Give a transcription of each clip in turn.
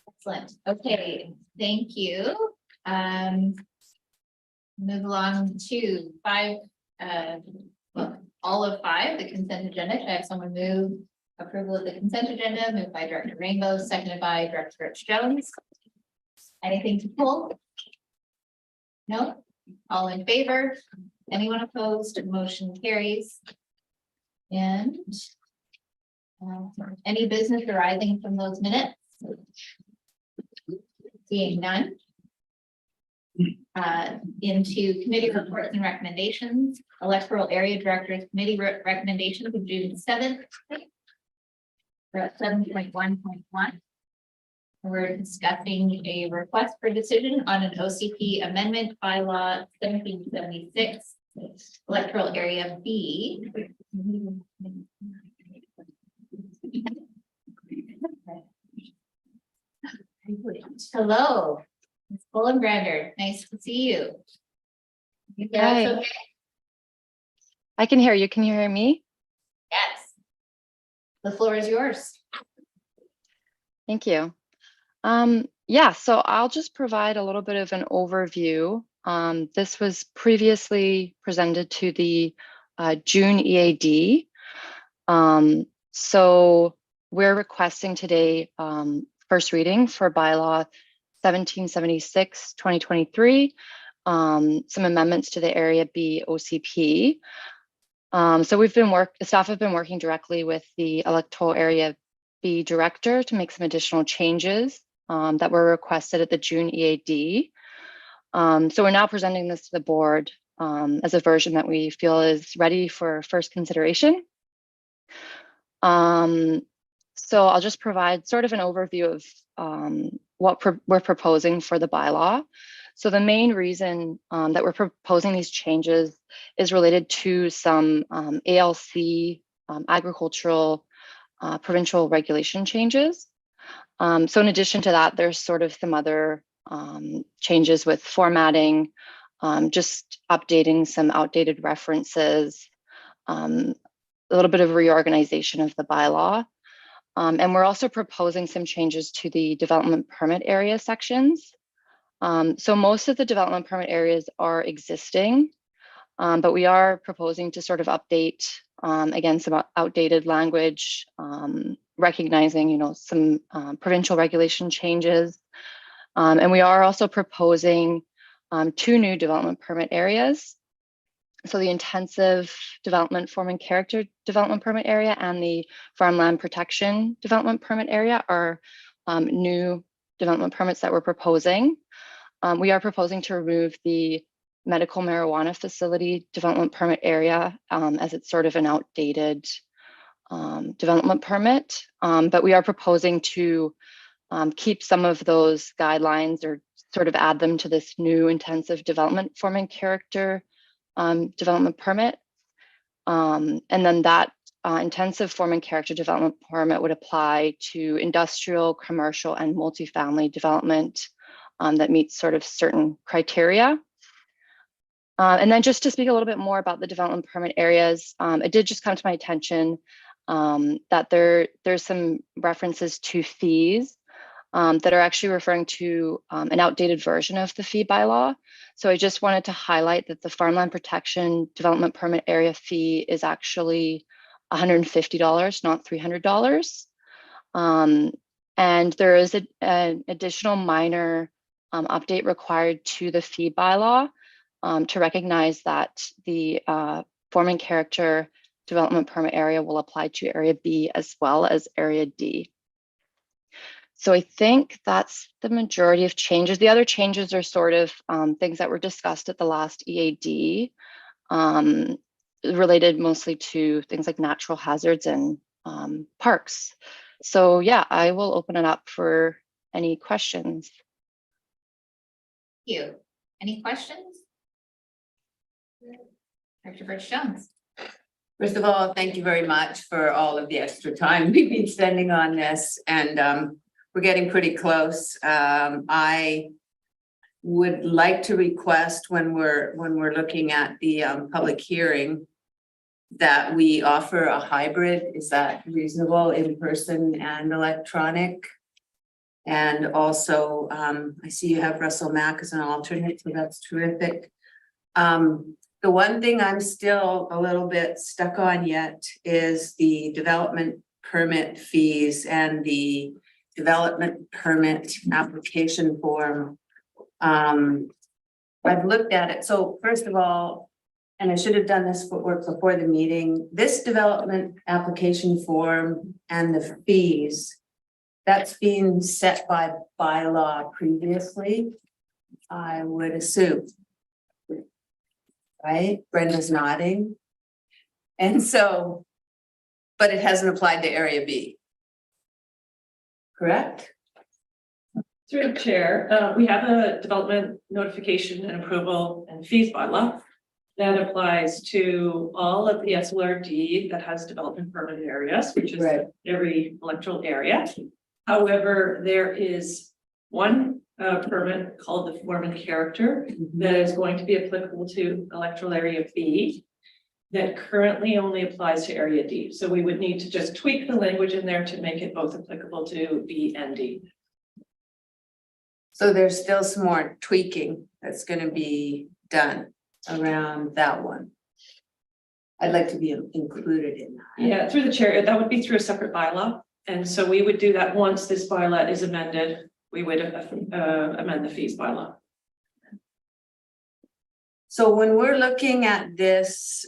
Excellent. Okay, thank you. Move along to all of 5, the consent agenda. Can I have someone move approval of the consent agenda? Moved by Director Rainbow, seconded by Director Rich Jones. Anything to pull? No? All in favor? Anyone opposed? Motion carries. And any business arising from those minutes? Seeing none. Into committee reports and recommendations. Electoral Area Directors Committee recommendation of June 7th. We're at 7.1.1. We're discussing a request for decision on an OCP amendment bylaw 1776, electoral area B. Hello, Ms. Bullenbrander. Nice to see you. Hi. Okay? I can hear you. Can you hear me? Yes. The floor is yours. Thank you. Yeah, so I'll just provide a little bit of an overview. This was previously presented to the June EAD. So we're requesting today first reading for bylaw 1776 2023, some amendments to the area B OCP. So staff have been working directly with the electoral area B director to make some additional changes that were requested at the June EAD. So we're now presenting this to the board as a version that we feel is ready for first consideration. So I'll just provide sort of an overview of what we're proposing for the bylaw. So the main reason that we're proposing these changes is related to some ALC agricultural provincial regulation changes. So in addition to that, there's sort of some other changes with formatting, just updating some outdated references, a little bit of reorganization of the bylaw. And we're also proposing some changes to the development permit area sections. So most of the development permit areas are existing, but we are proposing to sort of update, again, some outdated language, recognizing, some provincial regulation changes. And we are also proposing 2 new development permit areas. So the intensive development form and character development permit area and the farmland protection development permit area are new development permits that we're proposing. We are proposing to remove the medical marijuana facility development permit area as it's sort of an outdated development permit, but we are proposing to keep some of those guidelines or sort of add them to this new intensive development form and character development permit. And then that intensive form and character development permit would apply to industrial, commercial, and multifamily development that meets sort of certain criteria. And then just to speak a little bit more about the development permit areas, it did just come to my attention that there's some references to fees that are actually referring to an outdated version of the fee bylaw. So I just wanted to highlight that the farmland protection development permit area fee is actually $150, not $300. And there is an additional minor update required to the fee bylaw to recognize that the form and character development permit area will apply to area B as well as area D. So I think that's the majority of changes. The other changes are sort of things that were discussed at the last EAD, related mostly to things like natural hazards and parks. So yeah, I will open it up for any questions. Thank you. Any questions? Dr. Rich Jones. First of all, thank you very much for all of the extra time we've been spending on this, and we're getting pretty close. I would like to request when we're looking at the public hearing that we offer a hybrid. Is that reasonable, in person and electronic? And also, I see you have Russell Mack as an alternate, so that's terrific. The one thing I'm still a little bit stuck on yet is the development permit fees and the development permit application form. I've looked at it. So first of all, and I should have done this work before the meeting, this development application form and the fees, that's been set by bylaw previously, I would assume. Right? Brenda's nodding. And so, but it hasn't applied to Area B. Correct? Through the chair, we have a development notification and approval and fees bylaw that applies to all of the SLRD that has development permitted areas, which is Right. every electoral area. However, there is one permit called the form and character that is going to be applicable to electoral area B that currently only applies to area D. So we would need to just tweak the language in there to make it both applicable to B and D. So there's still some more tweaking that's gonna be done around that one. I'd like to be included in that. Yeah, through the chair, that would be through a separate bylaw. And so we would do that once this bylaw is amended, we would amend the fees bylaw. So when we're looking at this,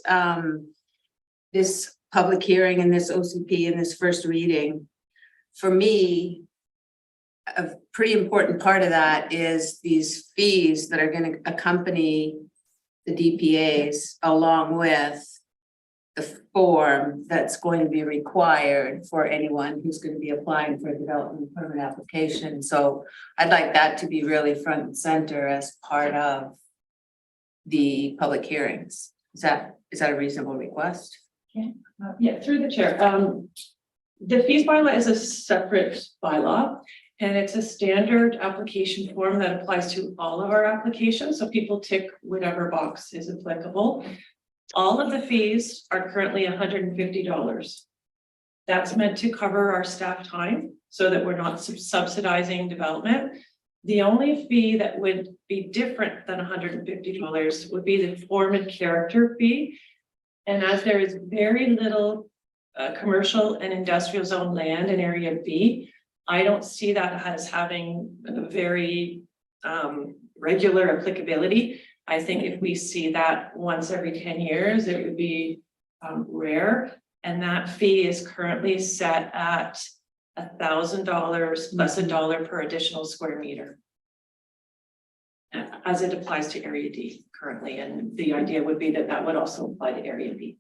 this public hearing and this OCP and this first reading, for me, a pretty important part of that is these fees that are going to accompany the DPAs along with the form that's going to be required for anyone who's going to be applying for a development permit application. So I'd like that to be really front and center as part of the public hearings. Is that a reasonable request? Yeah, through the chair. The fees bylaw is a separate bylaw. And it's a standard application form that applies to all of our applications. So people tick whatever box is applicable. All of the fees are currently $150. That's meant to cover our staff time so that we're not subsidizing development. The only fee that would be different than $150 would be the form and character fee. And as there is very little commercial and industrial zone land in area B, I don't see that as having a very regular applicability. I think if we see that once every 10 years, it would be rare. And that fee is currently set at $1,000 plus $1 per additional square meter, as it applies to area D currently. And the idea would be that that would also apply to area B.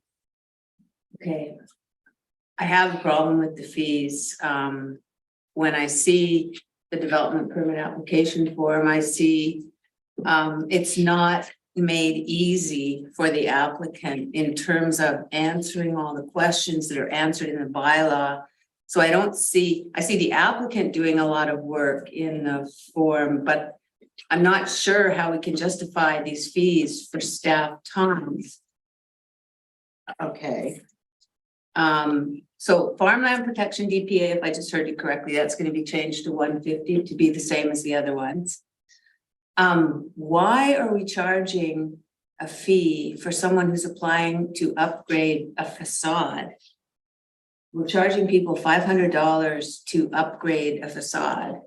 Okay. I have a problem with the fees. When I see the development permit application form, I see it's not made easy for the applicant in terms of answering all the questions that are answered in the bylaw. So I see the applicant doing a lot of work in the form, but I'm not sure how we can justify these fees for staff time. Okay. So farmland protection DPA, if I just heard you correctly, that's going to be changed to 150 to be the same as the other ones. Why are we charging a fee for someone who's applying to upgrade a facade? We're charging people $500 to upgrade a facade.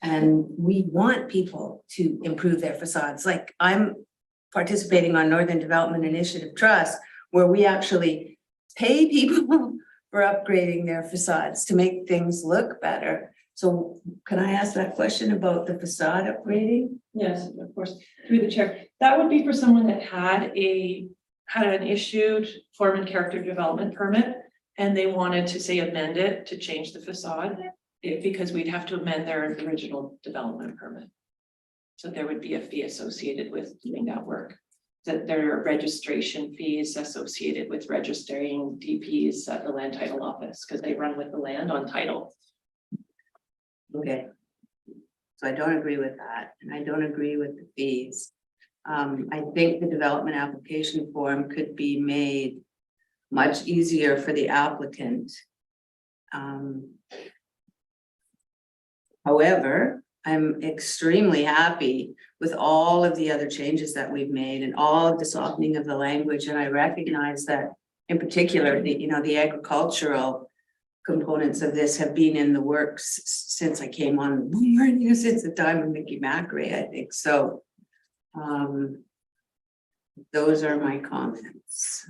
And we want people to improve their facades. Like I'm participating on Northern Development Initiative Trust, where we actually pay people for upgrading their facades to make things look better. So can I ask that question about the facade upgrading? Yes, of course, through the chair. That would be for someone that had an issued form and character development permit, and they wanted to say amend it to change the facade, because we'd have to amend their original development permit. So there would be a fee associated with doing that work. That there are registration fees associated with registering DPs at the land title office because they run with the land on title. Okay. So I don't agree with that, and I don't agree with the fees. I think the development application form could be made much easier for the applicant. However, I'm extremely happy with all of the other changes that we've made and all of the softening of the language. And I recognize that in particular, the agricultural components of this have been in the works since I came on the board, since the time of Mickey Macrae, I think. So those are my comments.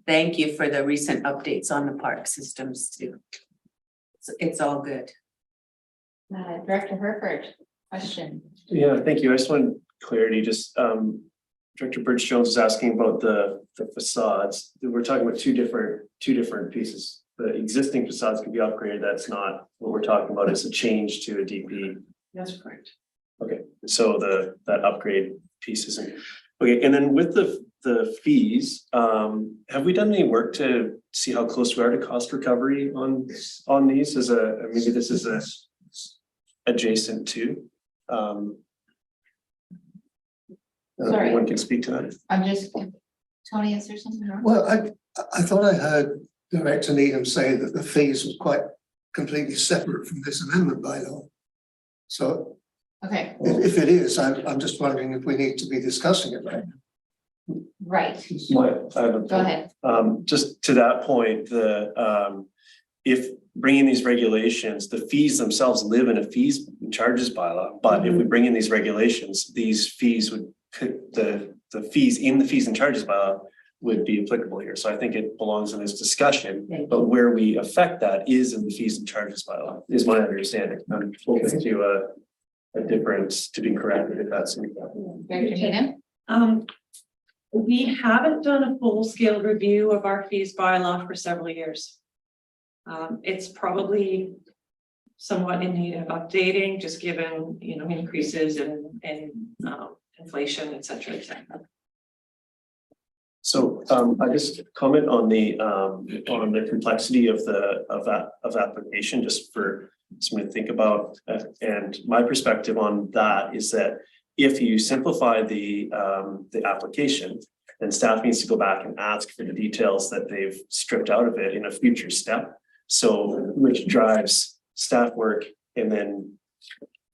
Thank you for the recent updates on the park systems too. It's all good. Director Herford, question. Yeah, thank you. I just want clarity, just Director Birch Jones is asking about the facades. We're talking about two different pieces. The existing facades can be upgraded. That's not what we're talking about. It's a change to a DP. That's correct. Okay, so that upgrade piece isn't, okay, and then with the fees, have we done any work to see how close we are to cost recovery on these as maybe this is a adjacent to? Sorry. Anyone can speak to that. I'm just, Tony, is there something wrong? Well, I thought I heard Director Needham say that the fees was quite completely separate from this amendment by law. So Okay, if it is, I'm just wondering if we need to be discussing it right now. right, Go go ahead. Just to that point, if bringing these regulations, the fees themselves live in a fees and charges bylaw, but if we bring in these regulations, these fees the fees in the fees and charges bylaw would be applicable here. So I think it belongs in this discussion, but where we affect that is in the fees and charges bylaw, is my understanding. I'm open to a difference to be corrected if that's. Director Needham? We haven't done a full-scale review of our fees bylaw for several years. It's probably somewhat in need of updating, just given, increases in inflation, et cetera, et cetera. So I just comment on the complexity of application, just for something to think about. And my perspective on that is that if you simplify the application, then staff needs to go back and ask for the details that they've stripped out of it in a future step. So which drives staff work and then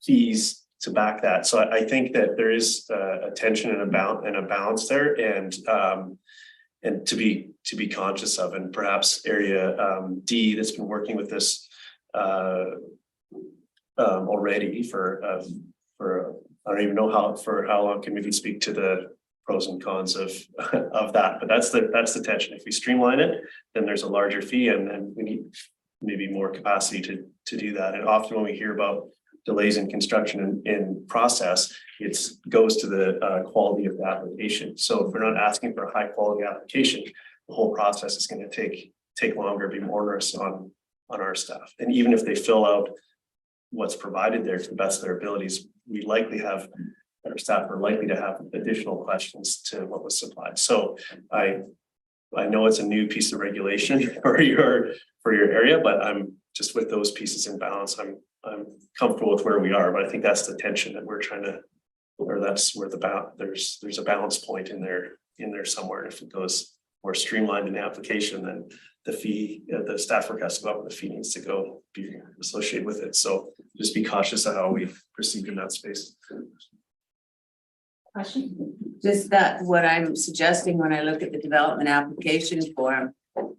fees to back that. So I think that there is a tension and a balance there, and to be conscious of, and perhaps area D that's been working with this already for I don't even know how long can maybe speak to the pros and cons of that, but that's the tension. If we streamline it, then there's a larger fee, and then we need maybe more capacity to do that. And often when we hear about delays in construction in process, it goes to the quality of the application. So if we're not asking for a high quality application, the whole process is going to take longer, be more onerous on our staff. And even if they fill out what's provided there to the best of their abilities, our staff are likely to have additional questions to what was supplied. So I know it's a new piece of regulation for your area, but I'm just with those pieces in balance. I'm comfortable with where we are, but I think that's the tension that we're trying to, or that's where there's a balance point in there somewhere. If it goes more streamlined in the application, then the fee, the staff work has to go up, and the fee needs to be associated with it. So just be cautious of how we proceed in that space. Question? Just that what I'm suggesting when I look at the development application form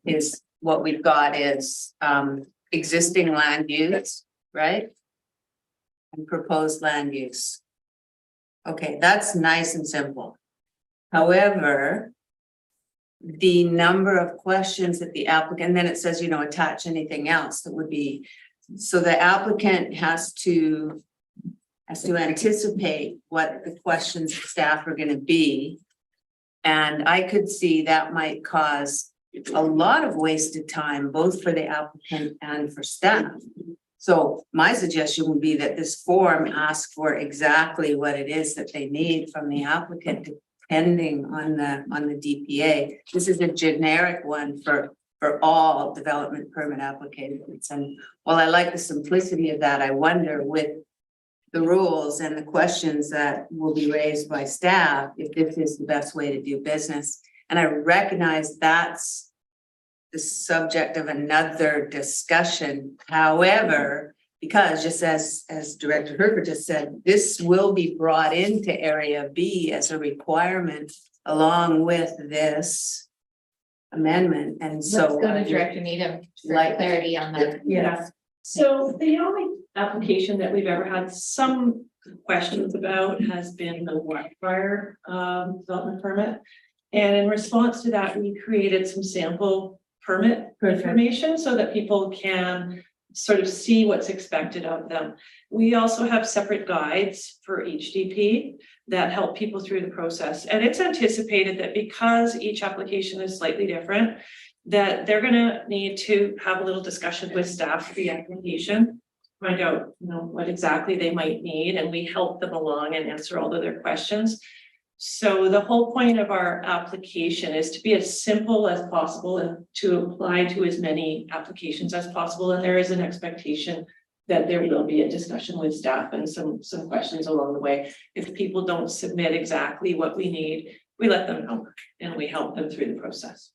is what we've got is existing land use, right? And proposed land use. Okay, that's nice and simple. However, the number of questions that the applicant, and then it says, attach anything else that would be, so the applicant has to anticipate what the questions of staff are going to be. And I could see that might cause a lot of wasted time, both for the applicant and for staff. So my suggestion would be that this form asks for exactly what it is that they need from the applicant, depending on the DPA. This is a generic one for all development permit applications. And while I like the simplicity of that, I wonder with the rules and the questions that will be raised by staff, if this is the best way to do business. And I recognize that's the subject of another discussion. However, because just as Director Herbert just said, this will be brought into Area B as a requirement along with this amendment, and so. Let's go to Director Needham for Like- clarity on that. Yeah, so the only application that we've ever had some questions about has been the wildfire development permit. And in response to that, we created some sample permit Perfect. information so that people can sort of see what's expected of them. We also have separate guides for each DP that help people through the process. And it's anticipated that because each application is slightly different, that they're gonna need to have a little discussion with staff for the application, find out, what exactly they might need, and we help them along and answer all of their questions. So the whole point of our application is to be as simple as possible and to apply to as many applications as possible. And there is an expectation that there will be a discussion with staff and some questions along the way. If people don't submit exactly what we need, we let them know and we help them through the process.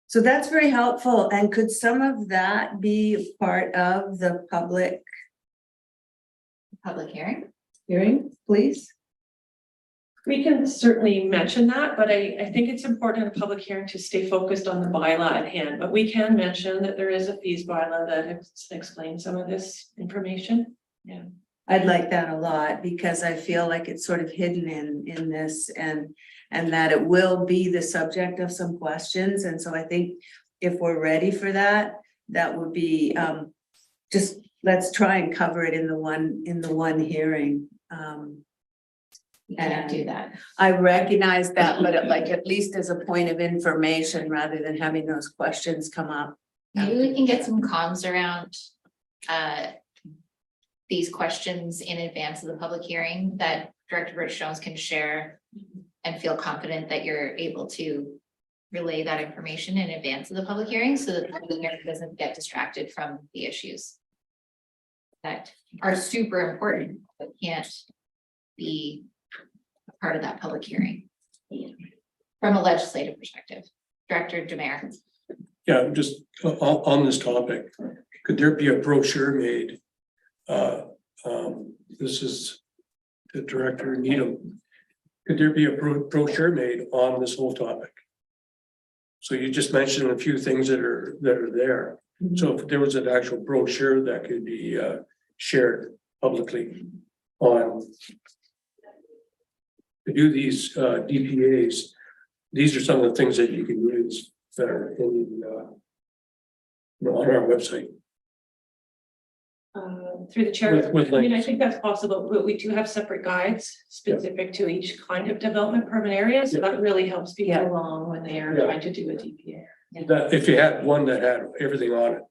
So that's very helpful, and could some of that be part of the public Public hearing. hearing, please? We can certainly mention that, but I think it's important in a public hearing to stay focused on the bylaw at hand. But we can mention that there is a fees bylaw that explains some of this information. Yeah. I'd like that a lot, because I feel like it's sort of hidden in this, and that it will be the subject of some questions. And so I think if we're ready for that, that would be just, let's try and cover it in the one hearing. We can't do that. I recognize that, but at least as a point of information, rather than having those questions come up. Maybe we can get some comms around these questions in advance of the public hearing that Director Rich Jones can share and feel confident that you're able to relay that information in advance of the public hearing so that the public hearing doesn't get distracted from the issues that are super important, but can't be part of that public hearing from a legislative perspective. Director Demare. Yeah, just on this topic, could there be a brochure made? This is the Director Needham. Could there be a brochure made on this whole topic? So you just mentioned a few things that are there. So if there was an actual brochure that could be shared publicly on to do these DPAs, these are some of the things that you can use that are in on our website. Through the chair, With I mean, I links. think that's possible, but we do have separate guides specific to each kind of development permit area. So that really helps people Yeah. along when they are Yeah. trying to do a DPA. That if you had one that had everything on it,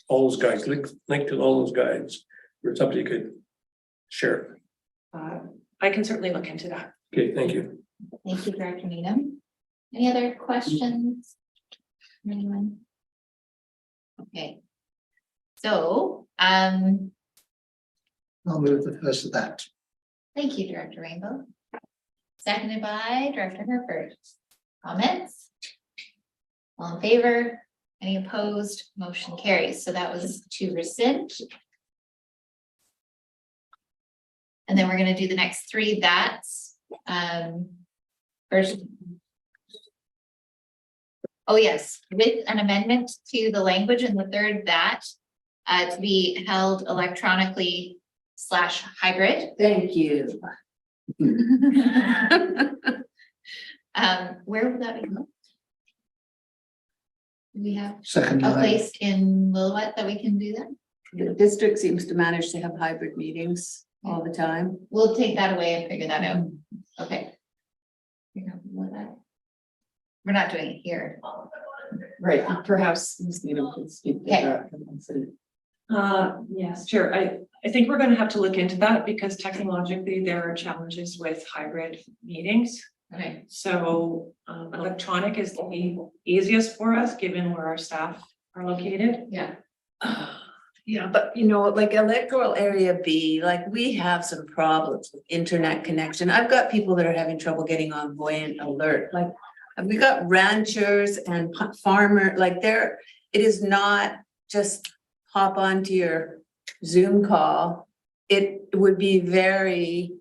all those guides, link to all those guides, or something you could share. I can certainly look into that. Okay, thank you. Thank you, Director Needham. Any other questions? Anyone? Okay. So, I'll move the first of that. thank you, Director Rainbow. Seconded by Director Herford. Comments? All in favor? Any opposed? Motion carries. So that was to rescind. And then we're gonna do the next three that's, first. Oh, yes, with an amendment to the language in the third that, to be held electronically / hybrid. Thank you. Where would that be? Do we have Second a line. place in Lillooet that we can do that? The district seems to manage to have hybrid meetings all the time. We'll take that away and figure that out. Okay. You're comfortable with that? We're not doing it here. Right, perhaps Ms. Needham could speak to Okay. that. Yes, sure. I think we're going to have to look into that because technologically there are challenges with hybrid meetings. Okay. So electronic is the easiest for us, given where our staff are located. Yeah. Yeah, but like electoral area B, like we have some problems with internet connection. I've got people that are having trouble getting on Voyant Alert, like we got ranchers and farmer, like it is not just hop onto your Zoom call, it would be very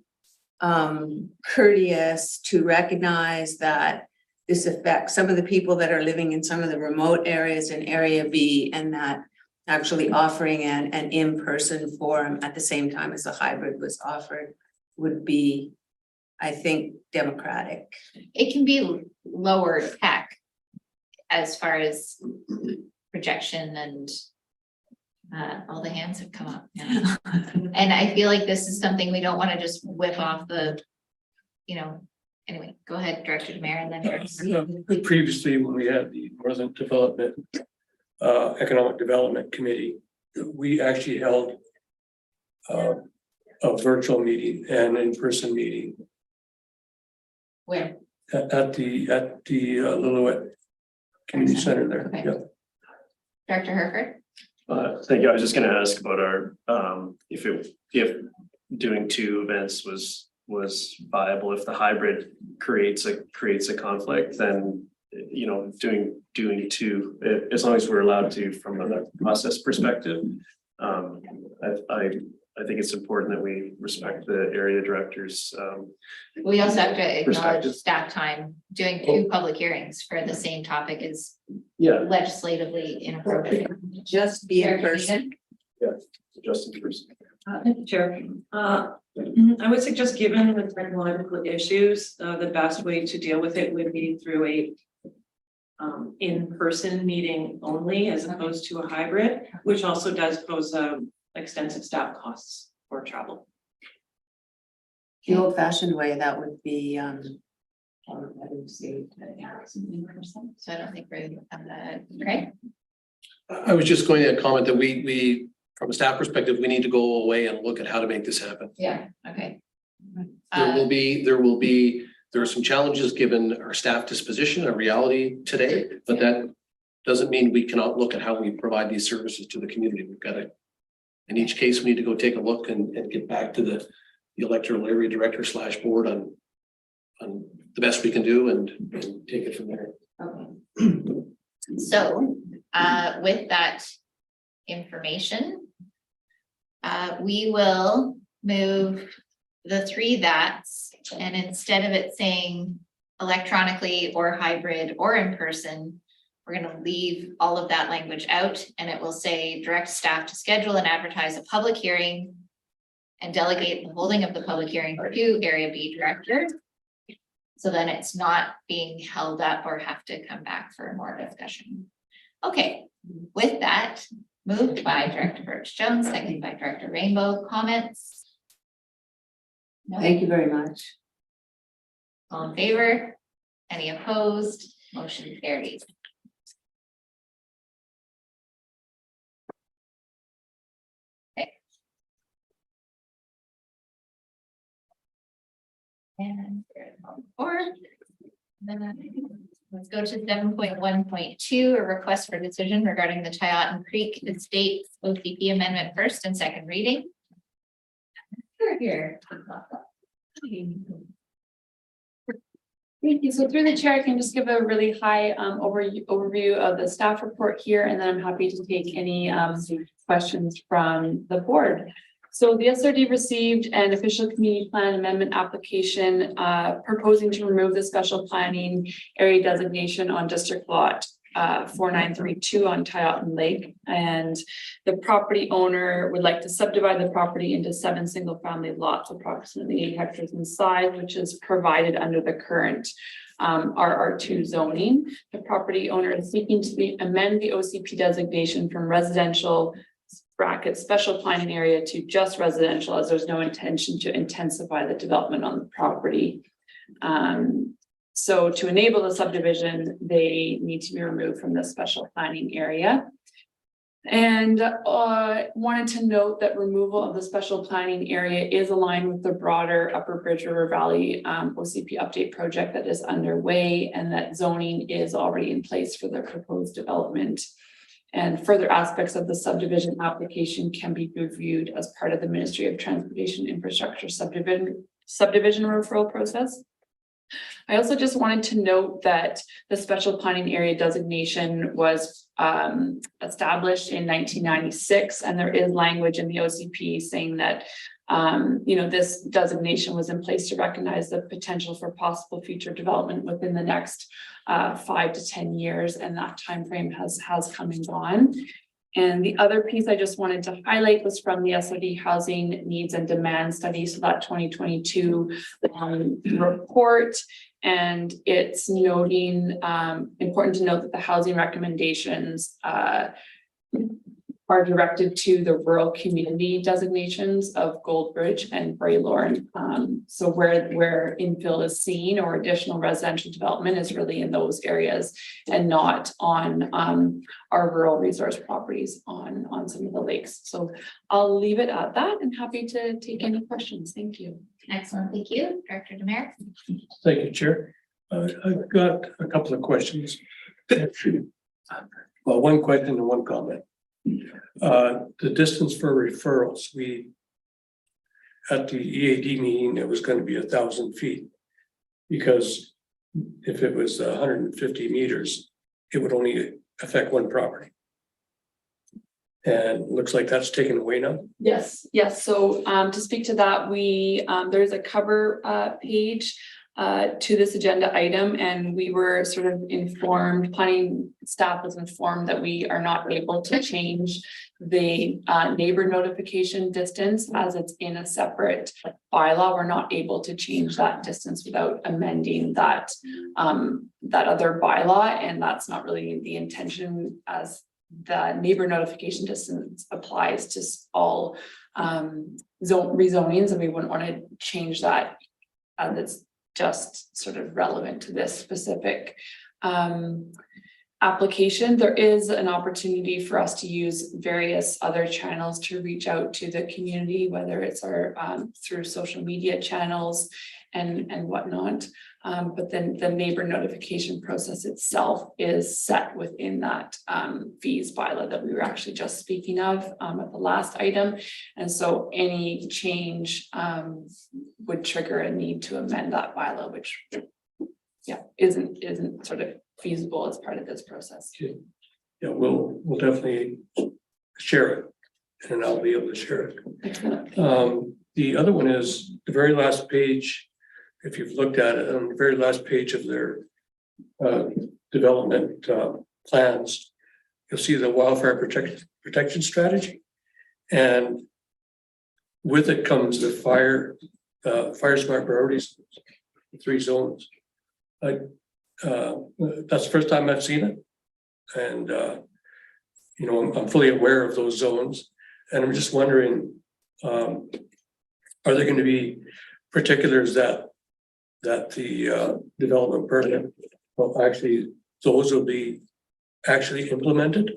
courteous to recognize that this affects some of the people that are living in some of the remote areas in Area B, and that actually offering an in-person forum at the same time as a hybrid was offered would be, I think, democratic. It can be lower tech as far as projection and all the hands have come up. Yeah. And I feel like this is something we don't want to just whip off the, anyway, go ahead, Director Demare, and then. Previously, when we had the Northern Development, Economic Development Committee, we actually held a virtual meeting and in-person meeting Where? at the Lillooet Community Center there. Okay. Yeah. Director Herford? Thank you. I was just gonna ask about our, if doing two events was viable, if the hybrid creates a conflict, then, doing two, as long as we're allowed to from a process perspective. I think it's important that we respect the area directors. We also have to acknowledge Perspective. staff time. Doing two public hearings for the same topic is Yeah, legislatively inappropriate. Just be in person. Justin first. Thank you, Chair. I would suggest, given the technological issues, the best way to deal with it would be through a in-person meeting only, as opposed to a hybrid, which also does pose extensive staff costs for travel. The old fashioned way, that would be, So I don't think we're on that, right? I was just going to comment that we, from a staff perspective, we need to go away and look at how to make this happen. Yeah, okay. There are some challenges given our staff disposition, a reality today, but that doesn't mean we cannot look at how we provide these services to the community. We've got to, in each case, we need to go take a look and get back to the electoral area director / board on the best we can do and take it from there. Okay. So, with that information, we will move the three that's, and instead of it saying electronically or hybrid or in person, we're going to leave all of that language out, and it will say direct staff to schedule and advertise a public hearing and delegate the holding of the public hearing to Area B director. So then it's not being held up or have to come back for more discussion. Okay, with that, moved by Director Birch-Jones, seconded by Director Rainbow. Comments? No? thank you very much. All in favor? Any opposed? Motion carries. Okay. And then let's go to 7.1.2, a request for decision regarding the Tyotin Creek Estates OCP amendment first and second reading. Here. Thank you. So through the chair, I can just give a really high overview of the staff report here, and then I'm happy to take any questions from the board. So the SLRD received an official community plan amendment application proposing to remove the special planning area designation on district lot 4932 on Tyotin Lake, and the property owner would like to subdivide the property into 7 single-family lots, approximately 8 hectares in size, which is provided under the current RR2 zoning. The property owner is seeking to amend the OCP designation from residential special planning area to just residential, as there's no intention to intensify the development on the property. So to enable the subdivision, they need to be removed from the special planning area. And wanted to note that removal of the special planning area is aligned with the broader Upper Bridge River Valley OCP update project that is underway, and that zoning is already in place for the proposed development. And further aspects of the subdivision application can be reviewed as part of the Ministry of Transportation Infrastructure subdivision referral process. I also just wanted to note that the special planning area designation was established in 1996, and there is language in the OCP saying that this designation was in place to recognize the potential for possible future development within the next 5 to 10 years, and that timeframe has come and gone. And the other piece I just wanted to highlight was from the SLRD Housing Needs and Demand Study, so that 2022 report. And it's noting, important to note that the housing recommendations are directed to the rural community designations of Goldbridge and Braylorn. So where infill is seen or additional residential development is really in those areas and not on our rural resource properties on some of the lakes. So I'll leave it at that and happy to take any questions. Thank you. Excellent, thank you. Director Demers. Thank you, Chair. I've got a couple of questions. Well, one question and one comment. The distance for referrals, at the EAD meeting, it was going to be 1,000 feet. Because if it was 150 meters, it would only affect one property. And it looks like that's taken away now. Yes. So to speak to that, there's a cover page to this agenda item, and we were sort of informed, planning staff was informed that we are not able to change the neighbor notification distance as it's in a separate bylaw. We're not able to change that distance without amending that other bylaw, and that's not really the intention, as the neighbor notification distance applies to all rezonings, and we wouldn't want to change that as it's just sort of relevant to this specific application. There is an opportunity for us to use various other channels to reach out to the community, whether it's our through social media channels and whatnot. But then the neighbor notification process itself is set within that fees bylaw that we were actually just speaking of at the last item. And so any change would trigger a need to amend that bylaw, which isn't sort of feasible as part of this process. Yeah, we'll definitely share it, and I'll be able to share it. Excellent. The other one is the very last page. If you've looked at it, on the very last page of their development plans, you'll see the wildfire protection strategy, and with it comes the fire smart priorities, 3 zones. That's the first time I've seen it, and I'm fully aware of those zones, and I'm just wondering, are there going to be particulars that the development permit those will be actually implemented?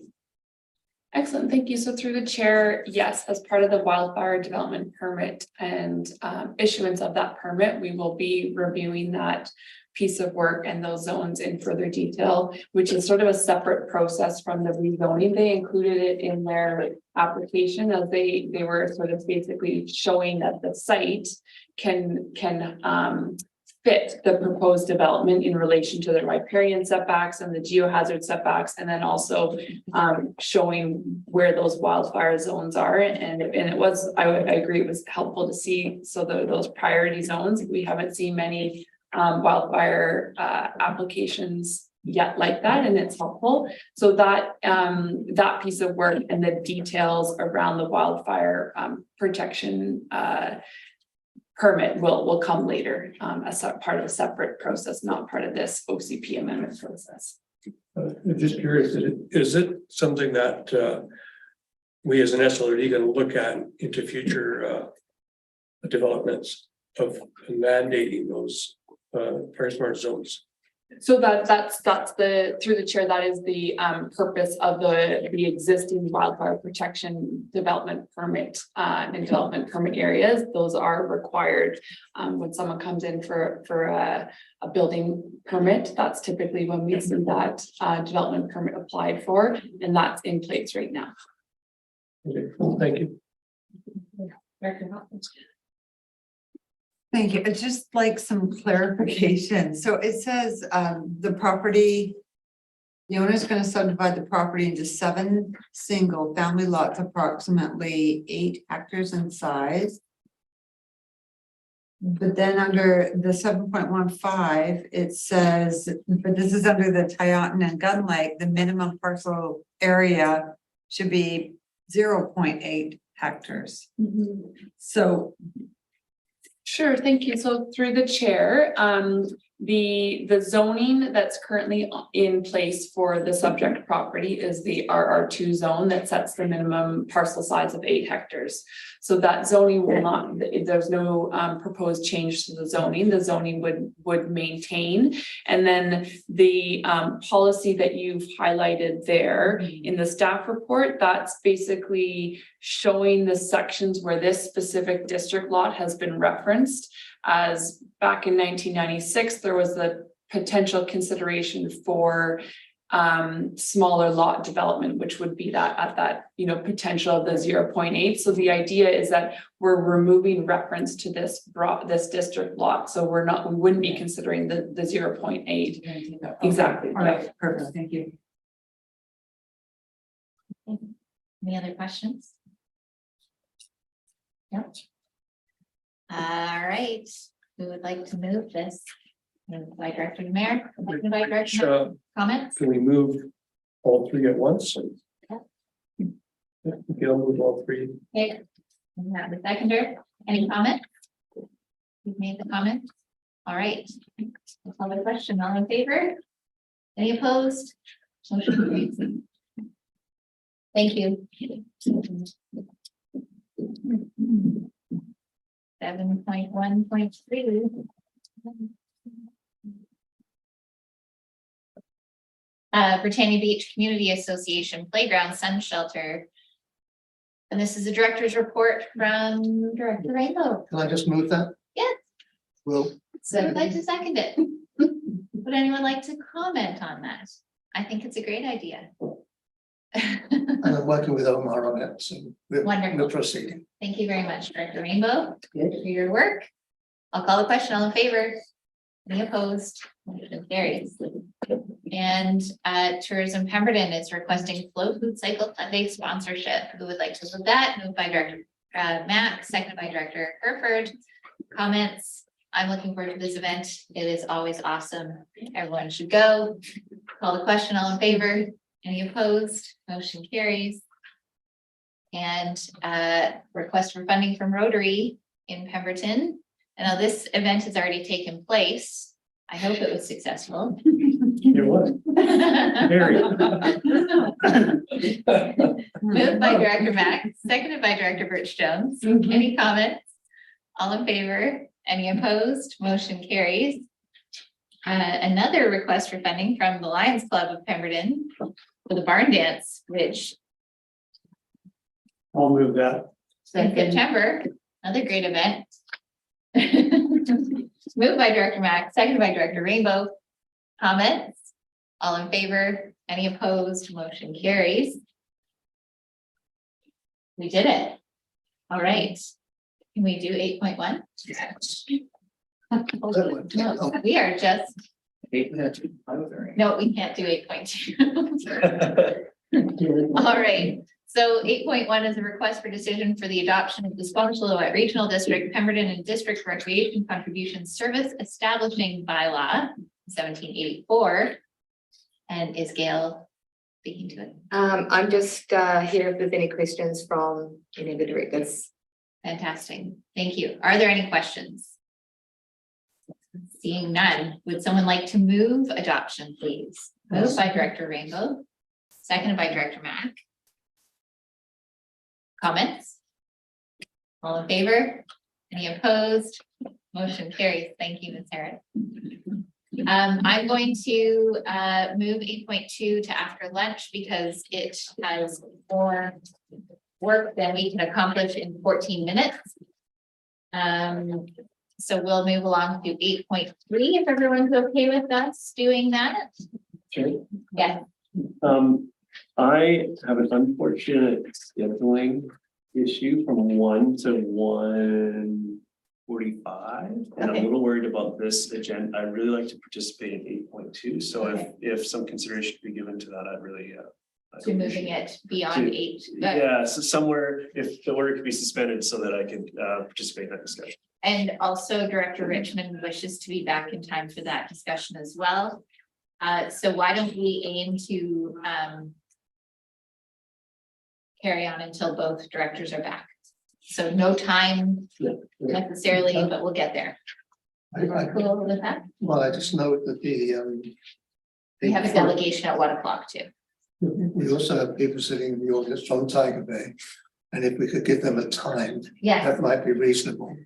Excellent, thank you. So through the chair, yes, as part of the wildfire development permit and issuance of that permit, we will be reviewing that piece of work and those zones in further detail, which is sort of a separate process from the rezoning. They included it in their application as they were sort of basically showing that the site can fit the proposed development in relation to the riparian setbacks and the geohazard setbacks, and then also showing where those wildfire zones are. And it was, I agree, it was helpful to see. So those priority zones, we haven't seen many wildfire applications yet like that, and it's helpful. So that piece of work and the details around the wildfire protection permit will come later as part of a separate process, not part of this OCP amendment process. I'm just curious, is it something that we as an SLRD going to look at into future developments of mandating those fire smart zones? So that's the, through the chair, that is the purpose of the existing wildfire protection development permit and development permit areas. Those are required when someone comes in for a building permit. That's typically when we see that development permit applied for, and that's in place right now. Okay, thank you. Thank you. It's just like some clarification. So it says, the property. The owner is gonna subdivide the property into 7 single family lots approximately 8 hectares in size. But then under the 7.15, it says, but this is under the Tyotin and Gun Lake, the minimum parcel area should be 0.8 hectares. So Sure, thank you. So through the chair, the zoning that's currently in place for the subject property is the RR2 zone that sets the minimum parcel size of 8 hectares. So that zoning will not, there's no proposed change to the zoning. The zoning would maintain. And then the policy that you've highlighted there in the staff report, that's basically showing the sections where this specific district lot has been referenced. As back in 1996, there was the potential consideration for smaller lot development, which would be that at that, potential of the 0.8. So the idea is that we're removing reference to this district lot. So we wouldn't be considering the 0.8. Exactly. all right, perfect. Thank you. Any other questions? Yep. All right, who would like to move this? Moved by Director Mayor, seconded by Director Mack. Comments? Can we move all 3 at once? Yeah. Okay, I'll move all 3. Okay, we have the seconder. Any comments? You've made the comment. All right. We'll call the question. All in favor? Any opposed? Motion carries. Thank you. 7.1.3. Britannia Beach Community Association Playground Sun Shelter. And this is a director's report from Director Rainbow. Can I just move that? Yes. Well, So I'd like to second it. Would anyone like to comment on that? I think it's a great idea. and I'm working with Omar on it, so Wonderful. we're proceeding. Thank you very much, Director Rainbow, for your work. I'll call the question. All in favor? Any opposed? Motion carries. And Tourism Pemberton is requesting Flow Food Cycle Sunday sponsorship. Who would like to move that? Moved by Director Mack, seconded by Director Herford. Comments? I'm looking forward to this event. It is always awesome. Everyone should go. Call the question. All in favor? Any opposed? Motion carries. And request for funding from Rotary in Pemberton. And now this event has already taken place. I hope it was successful. It was. Very. Moved by Director Mack, seconded by Director Birch Jones. Any comments? All in favor? Any opposed? Motion carries. Another request for funding from the Lions Club of Pemberton for the barn dance, which I'll move that. in September, another great event. Moved by Director Mack, seconded by Director Rainbow. Comments? All in favor? Any opposed? Motion carries. We did it. All right. Can we do 8.1? No, we are just, no, we can't do 8.2. All right. So 8.1 is a request for decision for the adoption of the Squamish-Lillooet Regional District, Pemberton and District Recreation Contribution Service Establishing Bylaw 1784. And is Gail speaking to it? I'm just here if there's any questions from any of the directors. Fantastic. Thank you. Are there any questions? Seeing none, would someone like to move adoption, please? Moved by Director Rainbow, seconded by Director Mack. Comments? All in favor? Any opposed? Motion carries. Thank you, Ms. Harris. I'm going to move 8.2 to after lunch because it has more work than we can accomplish in 14 minutes. So we'll move along to 8.3 if everyone's okay with us doing that. Sure. Yeah. I have an unfortunate scheduling issue from 1 to 1:45. 45, and I'm a Okay. little worried about this agenda. I'd really like to participate in 8.2, so if some consideration could be given to that, I'd really. I'd To moving appreciate it beyond To- 8. Yeah, so somewhere, if the order could be suspended so that I could participate in that discussion. And also Director Richmond wishes to be back in time for that discussion as well. So why don't we aim to carry on until both directors are back? So no time necessarily, but we'll get there. Cool with that? Well, I just know that We have a delegation at 1 o'clock too. we also have people sitting in the audience from Tiger Bay. And if we could give them a time, Yes, that might be reasonable.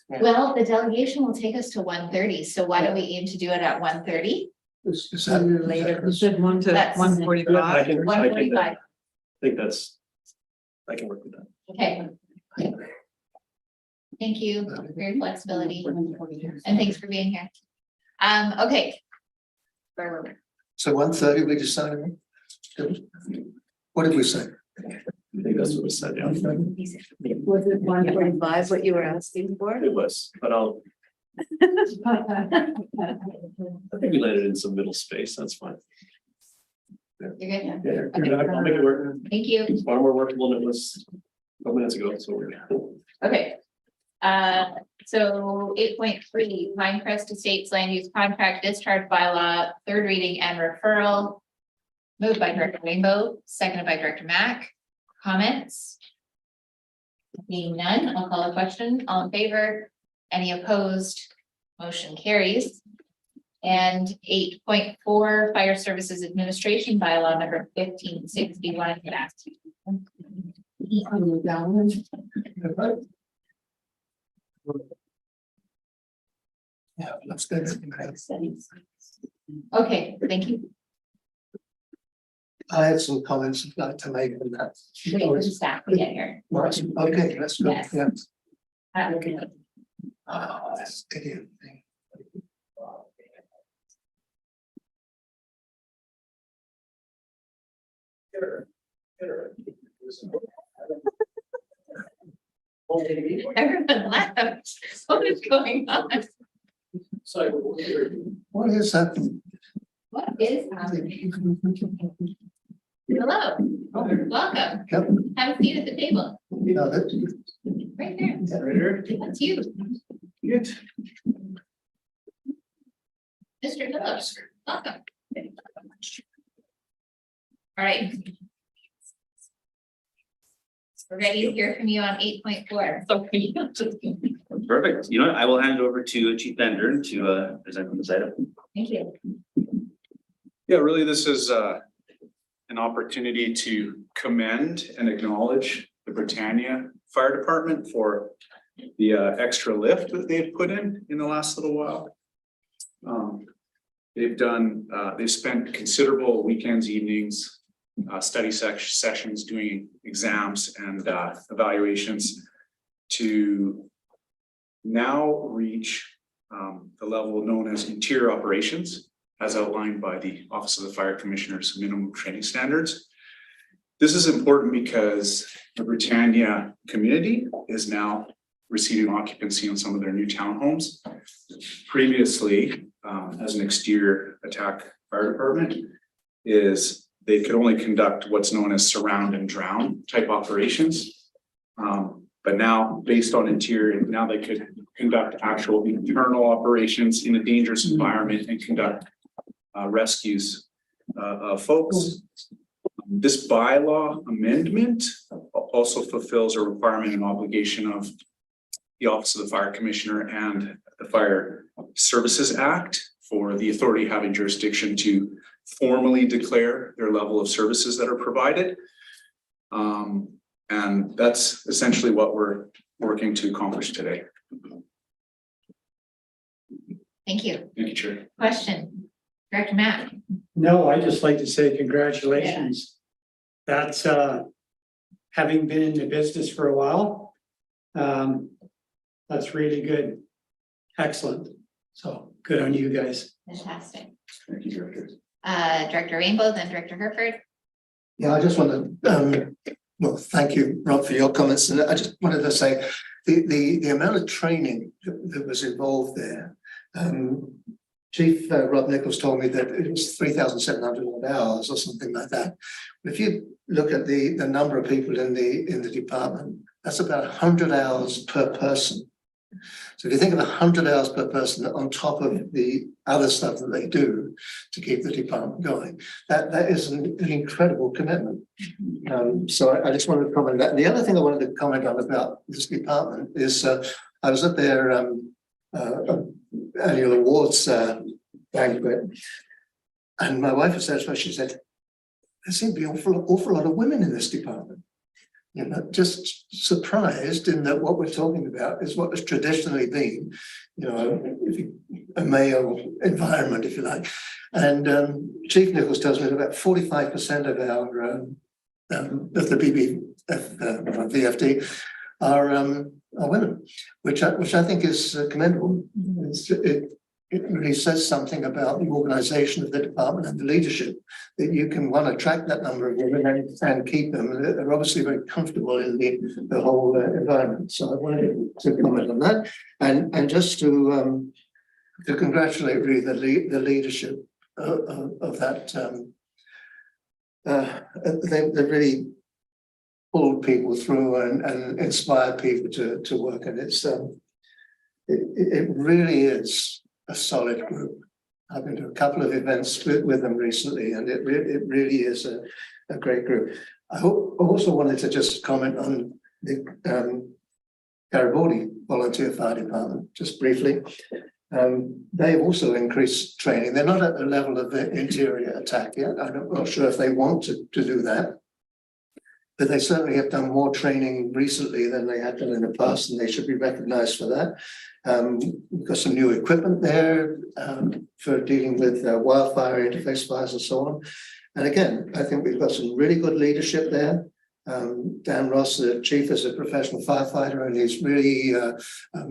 well, the delegation will take us to 1:30, so why don't we aim to do it at 1:30? Is that Later, you said 1 to That's- 1:45. I can, 1:45, think that's, I can work with that. okay. Thank you for your flexibility and thanks for being here. Okay. Where were we? So 1:30 we decided? What did we say? I think that's what was said, yeah. Was it 1:45 what you were asking for? It was, but I'll, I think we landed in some middle space, that's fine. You're good? Yeah, I'll make it work. Thank you. It's far more workable than it was a couple minutes ago, so we're. Okay. So 8.3 Pinecrest Estates Land Use Contract Discharge Bylaw, third reading and referral. Moved by Director Rainbow, seconded by Director Mack. Comments? Being none, I'll call a question. All in favor? Any opposed? Motion carries. And 8.4 Fire Services Administration Bylaw number 1561. Yeah, let's go. Okay, thank you. I had some comments I'd like to make on that. Wait for the staff to get here. Right, okay, let's go. Yes. Yeah. Okay. Oh, that's an idiot thing. Everyone laughed. What is going on? What is happening? What is happening? Hello, welcome. Yep. Have a seat at the table. No, that's- Right there. That's you. Good. Mr. Phillips, welcome. All right. We're ready to hear from you on 8.4. Perfect. You know what? I will hand it over to Chief Bender to present on this item. Thank you. Yeah, really, this is an opportunity to commend and acknowledge the Britannia Fire Department for the extra lift that they've put in the last little while. They've spent considerable weekends, evenings, study sessions, doing exams and evaluations to now reach the level known as interior operations, as outlined by the Office of the Fire Commissioner's minimum training standards. This is important because the Britannia community is now receiving occupancy on some of their new townhomes. Previously, as an exterior attack fire department, they could only conduct what's known as surround and drown type operations. But now, based on interior, now they could conduct actual internal operations in a dangerous environment and conduct rescues of folks. This bylaw amendment also fulfills a requirement and obligation of the Office of the Fire Commissioner and the Fire Services Act for the authority having jurisdiction to formally declare their level of services that are provided. And that's essentially what we're working to accomplish today. Thank you. Thank you, Chair. Question, Director Mack. No, I just like to say congratulations. That's having been in the business for a while. That's really good. Excellent. So good on you guys. Fantastic. Thank you, Director. Director Rainbow, then Director Herford. Yeah, I just want to, well, thank you, Rob, for your comments. And I just wanted to say, the amount of training that was involved there. Chief Rob Nichols told me that it was 3,700 hours or something like that. If you look at the number of people in the department, that's about 100 hours per person. So if you think of 100 hours per person on top of the other stuff that they do to keep the department going, that is an incredible commitment. So I just wanted to comment on that. The other thing I wanted to comment on about this department is I was at their annual awards banquet, and my wife was there, she said, there seem to be an awful lot of women in this department. You know, just surprised in that what we're talking about is what has traditionally been, you know, a male environment, if you like. And Chief Nichols tells me that about 45% of our of the VFD are women, which I think is commendable. It really says something about the organisation of the department and the leadership, that you can, one, attract that number of women and keep them. They're obviously very comfortable in the whole environment. So I wanted to comment on that, and just to congratulate really the leadership of that. They really pulled people through and inspired people to work, and it really is a solid group. I've been to a couple of events with them recently, and it really is a great group. I also wanted to just comment on the Garibaldi Volunteer Fire Department, just briefly. They've also increased training. They're not at the level of the interior attack yet. I'm not sure if they want to do that, but they certainly have done more training recently than they had done in the past, and they should be recognized for that. We've got some new equipment there for dealing with wildfire, interface fires, and so on. And again, I think we've got some really good leadership there. Dan Ross, the chief, is a professional firefighter, and he's really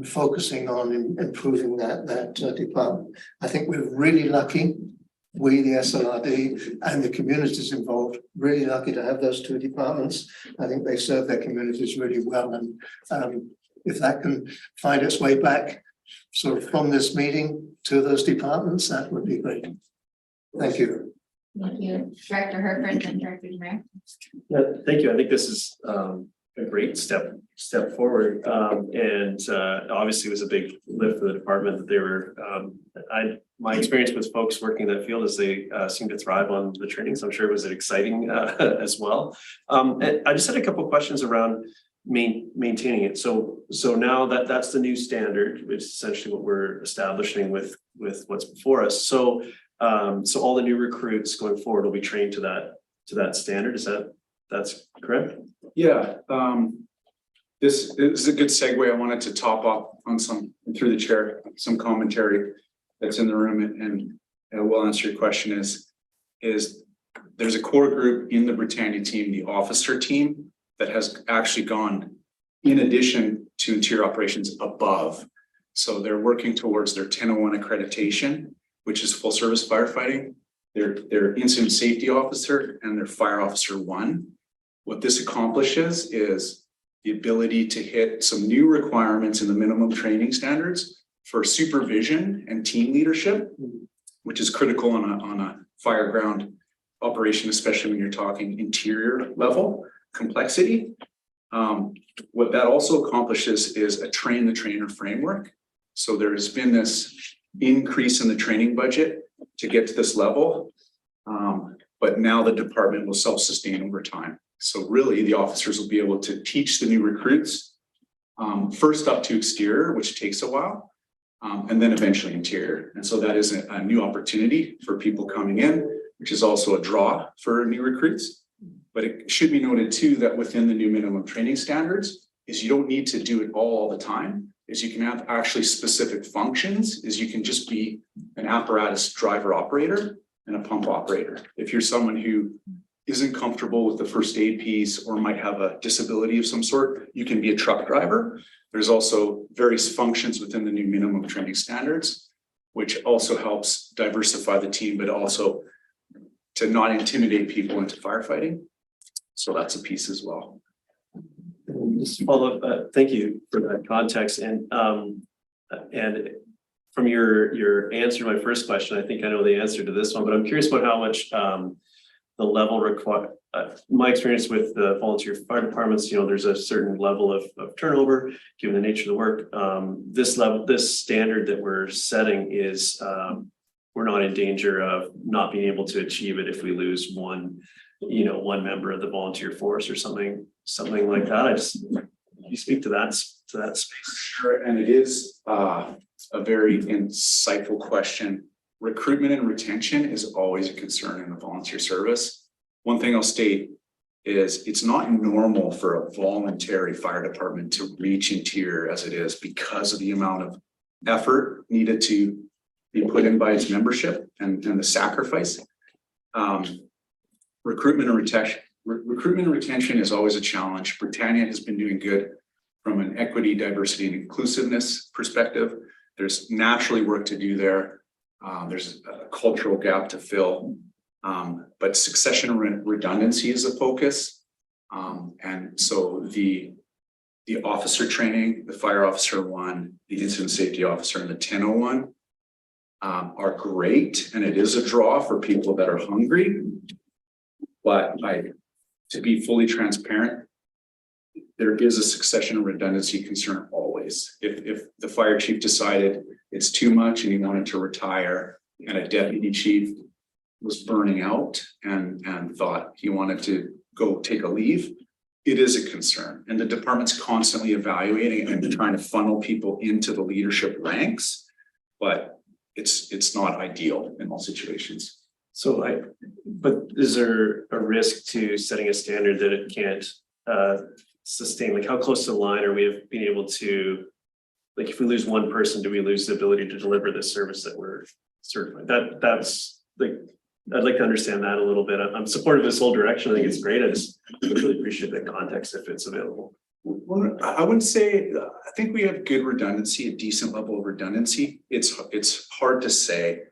focusing on improving that department. I think we're really lucky, we, the SLRD, and the communities involved, really lucky to have those two departments. I think they serve their communities really well, and if that can find its way back sort of from this meeting to those departments, that would be great. Thank you. Thank you, Director Herford and Director Demare. Yeah, thank you. I think this is a great step forward, and obviously it was a big lift for the department that they were. My experience with folks working in that field is they seem to thrive on the training, so I'm sure it was exciting as well. And I just had a couple of questions around maintaining it. So now that's the new standard, which is essentially what we're establishing with what's before us. So all the new recruits going forward will be trained to that standard. That's correct? Yeah, this is a good segue. I wanted to top up on some, through the chair, some commentary that's in the room, and we'll answer your question is there's a core group in the Britannia team, the officer team, that has actually gone in addition to interior operations above. So they're working towards their 1001 accreditation, which is full service firefighting. Their incident safety officer and their fire officer 1. What this accomplishes is the ability to hit some new requirements in the minimum training standards for supervision and team leadership, which is critical on a fire ground operation, especially when you're talking interior level complexity. What that also accomplishes is a train the trainer framework. So there's been this increase in the training budget to get to this level, but now the department will self-sustain over time. So really the officers will be able to teach the new recruits first up to exterior, which takes a while, and then eventually interior. And so that is a new opportunity for people coming in, which is also a draw for new recruits. But it should be noted too that within the new minimum training standards is you don't need to do it all the time, is you can have actually specific functions, is you can just be an apparatus driver operator and a pump operator. If you're someone who isn't comfortable with the first aid piece or might have a disability of some sort, you can be a truck driver. There's also various functions within the new minimum training standards, which also helps diversify the team, but also to not intimidate people into firefighting. So that's a piece as well. Just to follow up, thank you for that context and from your answer to my first question, I think I know the answer to this one, but I'm curious about how much the level required. My experience with the volunteer fire departments, there's a certain level of turnover given the nature of the work. This standard that we're setting is we're not in danger of not being able to achieve it if we lose one member of the volunteer force or something like that. You speak to that space. Sure, and it is a very insightful question. Recruitment and retention is always a concern in the volunteer service. One thing I'll state is it's not normal for a voluntary fire department to reach in tier as it is because of the amount of effort needed to be put in by its membership and the sacrifice. Recruitment and retention is always a challenge. Britannia has been doing good from an equity, diversity, and inclusiveness perspective. There's naturally work to do there. There's a cultural gap to fill, but succession redundancy is a focus. And so the officer training, the fire officer one, the incident safety officer, and the 1001 are great, and it is a draw for people that are hungry. But to be fully transparent, there is a succession and redundancy concern always. If the fire chief decided it's too much and he wanted to retire, and a deputy chief was burning out and thought he wanted to go take a leave, it is a concern. And the department's constantly evaluating and trying to funnel people into the leadership ranks, but it's not ideal in all situations. But is there a risk to setting a standard that it can't sustain? Like, how close to the line are we of being able to, like, if we lose one person, do we lose the ability to deliver the service that we're certified? That's like, I'd like to understand that a little bit. I'm supportive of this whole direction. I think it's great. I just really appreciate the context if it's available. Well, I wouldn't say, I think we have good redundancy, a decent level of redundancy. It's hard to say.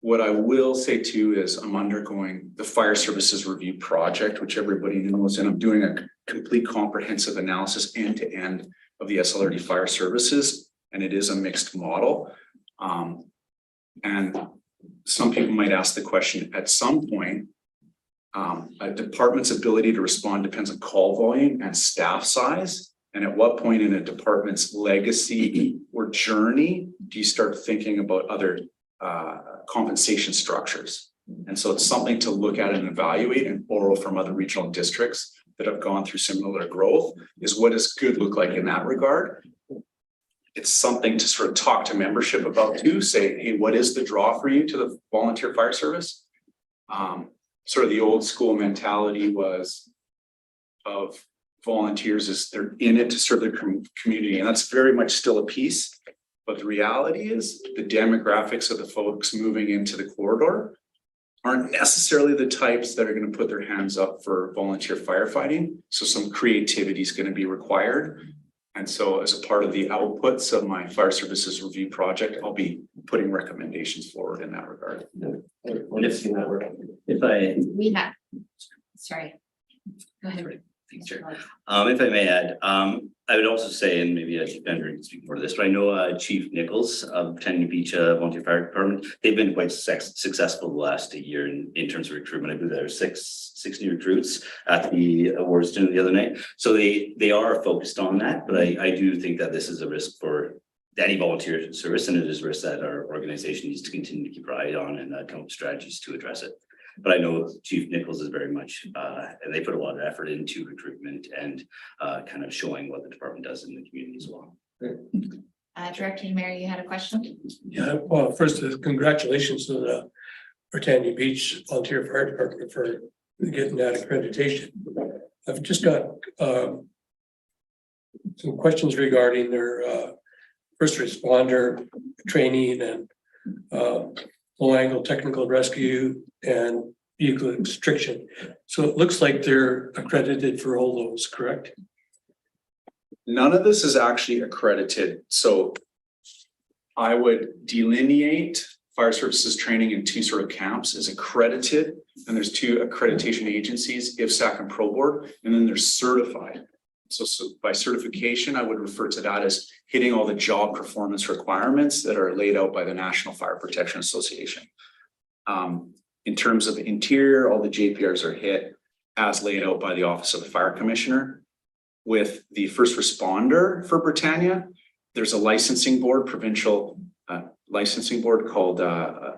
What I will say too is I'm undergoing the fire services review project, which everybody knows, and I'm doing a complete comprehensive analysis end to end of the SLRD fire services, and it is a mixed model. And some people might ask the question, at some point, a department's ability to respond depends on call volume and staff size. And at what point in a department's legacy or journey do you start thinking about other compensation structures? And so it's something to look at and evaluate and borrow from other regional districts that have gone through similar growth, is what does good look like in that regard? It's something to sort of talk to membership about too, say, hey, what is the draw for you to the volunteer fire service? Sort of the old school mentality was of volunteers is they're in it to serve their community, and that's very much still a piece. But the reality is the demographics of the folks moving into the corridor aren't necessarily the types that are going to put their hands up for volunteer firefighting. So some creativity is going to be required. And so as a part of the outputs of my fire services review project, I'll be putting recommendations forward in that regard. Sorry. Go ahead. Thanks, Chair. If I may add, I would also say, and maybe Chief Bender can speak more to this, but I know Chief Nichols of Britannia Beach Volunteer Fire Department, they've been quite successful the last year in terms of recruitment. I believe there are 60 recruits at the awards dinner the other night. So they are focused on that, but I do think that this is a risk for any volunteer service, and it is a risk that our organization needs to continue to keep our eye on and come up with strategies to address it. But I know Chief Nichols is very much, and they put a lot of effort into recruitment and kind of showing what the department does in the community as well. Director Mary, you had a question? Yeah, well, first, congratulations to the Britannia Beach Volunteer Fire Department for getting that accreditation. I've just got some questions regarding their first responder training and low angle technical rescue and vehicle extraction. So it looks like they're accredited for all those, correct? None of this is actually accredited. So I would delineate fire services training in 2 sort of camps, is accredited, and there's 2 accreditation agencies, IFSAC and Pro Board, and then there's certified. So by certification, I would refer to that as hitting all the job performance requirements that are laid out by the National Fire Protection Association. In terms of the interior, all the JPRs are hit as laid out by the Office of the Fire Commissioner. With the first responder for Britannia, there's a licensing board, provincial licensing board called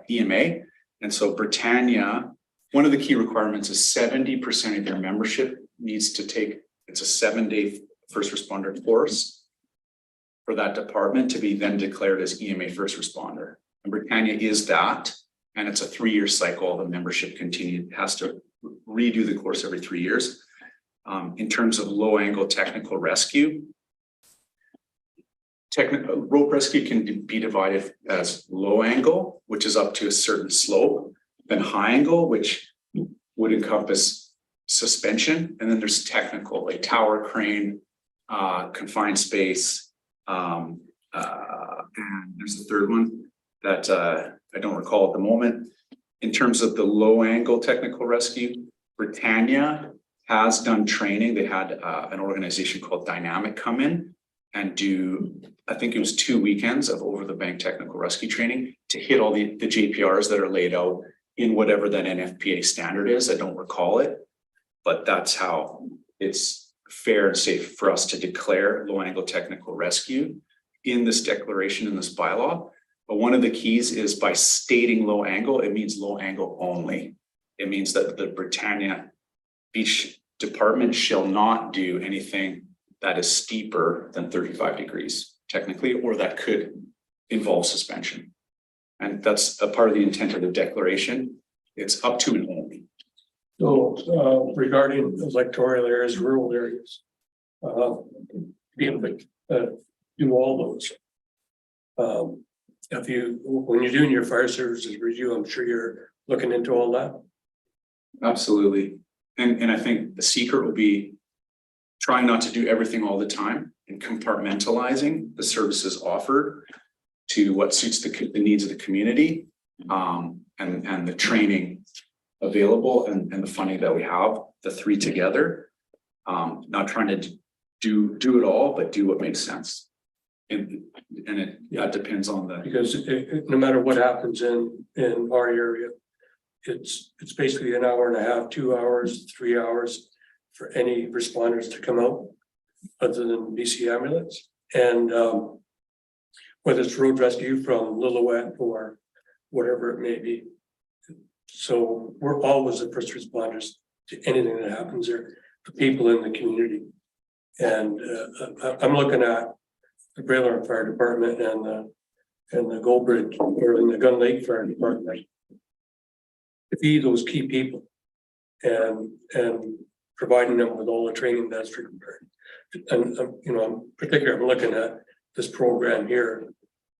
EMA. And so Britannia, one of the key requirements is 70% of their membership needs to take, it's a 7-day first responder course for that department to be then declared as EMA first responder. And Britannia is that, and it's a 3-year cycle. The membership has to redo the course every 3 years. In terms of low angle technical rescue, rope rescue can be divided as low angle, which is up to a certain slope, then high angle, which would encompass suspension, and then there's technical, like tower crane, confined space, and there's a third one that I don't recall at the moment. In terms of the low angle technical rescue, Britannia has done training. They had an organization called Dynamic come in and do, I think it was 2 weekends of over the bank technical rescue training to hit all the JPRs that are laid out in whatever that NFPA standard is. I don't recall it, but that's how it's fair and safe for us to declare low angle technical rescue in this declaration, in this bylaw. But one of the keys is by stating low angle, it means low angle only. It means that the Britannia Beach Department shall not do anything that is steeper than 35 degrees technically, or that could involve suspension. And that's a part of the intent of the declaration. It's up to and only. So regarding electoral areas, rural areas, be able to do all those. When you're doing your fire services review, I'm sure you're looking into all that. Absolutely. And I think the secret will be trying not to do everything all the time and compartmentalizing the services offered to what suits the needs of the community, and the training available and the funding that we have, the 3 together. Not trying to do it all, but do what makes sense. And that depends on the. Because no matter what happens in our area, it's basically an hour and a half, 2 hours, 3 hours for any responders to come out other than BC ambulance. And whether it's road rescue from Lillooet or whatever it may be. So we're always the first responders to anything that happens there, the people in the community. And I'm looking at the Braylor Fire Department and the Goldbridge or in the Gun Lake Fire Department to be those key people and providing them with all the training that's required. And I'm particularly looking at this program here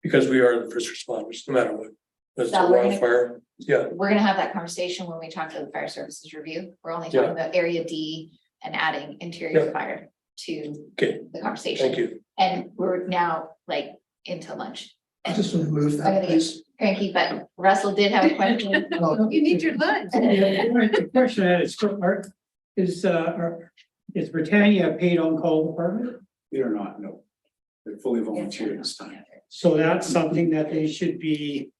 because we are the first responders, no matter what. Whether it's a wildfire, yeah. We're gonna have that conversation when we talk to the fire services review. We're only talking about area D and adding interior fire to the conversation. Thank you. And we're now like into lunch. I just want to move that, please. Cranky, but Russell did have a question. You need your lunch. The question I had is, is Britannia a paid on-call department? We are not, no. They're fully volunteer this time. So that's something that they should be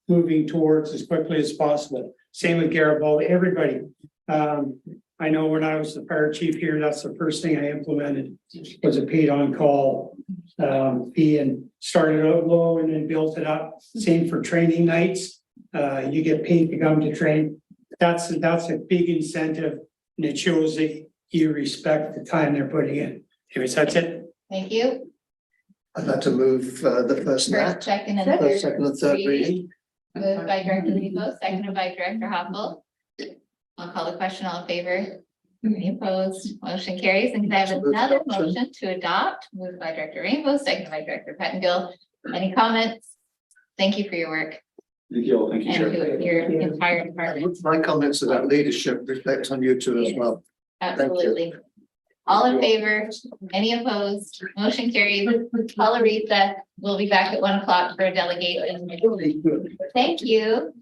moving towards as quickly as possible. Same with Garibaldi, everybody. I know when I was the fire chief here, that's the first thing I implemented was a paid on-call fee, and started out low and then built it up. Same for training nights. You get paid to come to train. That's a big incentive, and it shows that you respect the time they're putting in. Anyways, that's it. Thank you. I'd like to move the first First, second, and first, third. second and third reading. Moved by Director Lebo, seconded by Director Hoppel. I'll call the question. All in favor? Any opposed? Motion carries. And can I have another motion to adopt? Moved by Director Rainbow, seconded by Director Pettengill. Any comments? Thank you for your work Thank you all. Thank you, and Chair. your entire department. My comments about leadership reflect on you too as well. Absolutely. All in favor? Any opposed? Motion carried. Call a recess. We'll be back at 1 o'clock for a delegation. Thank you.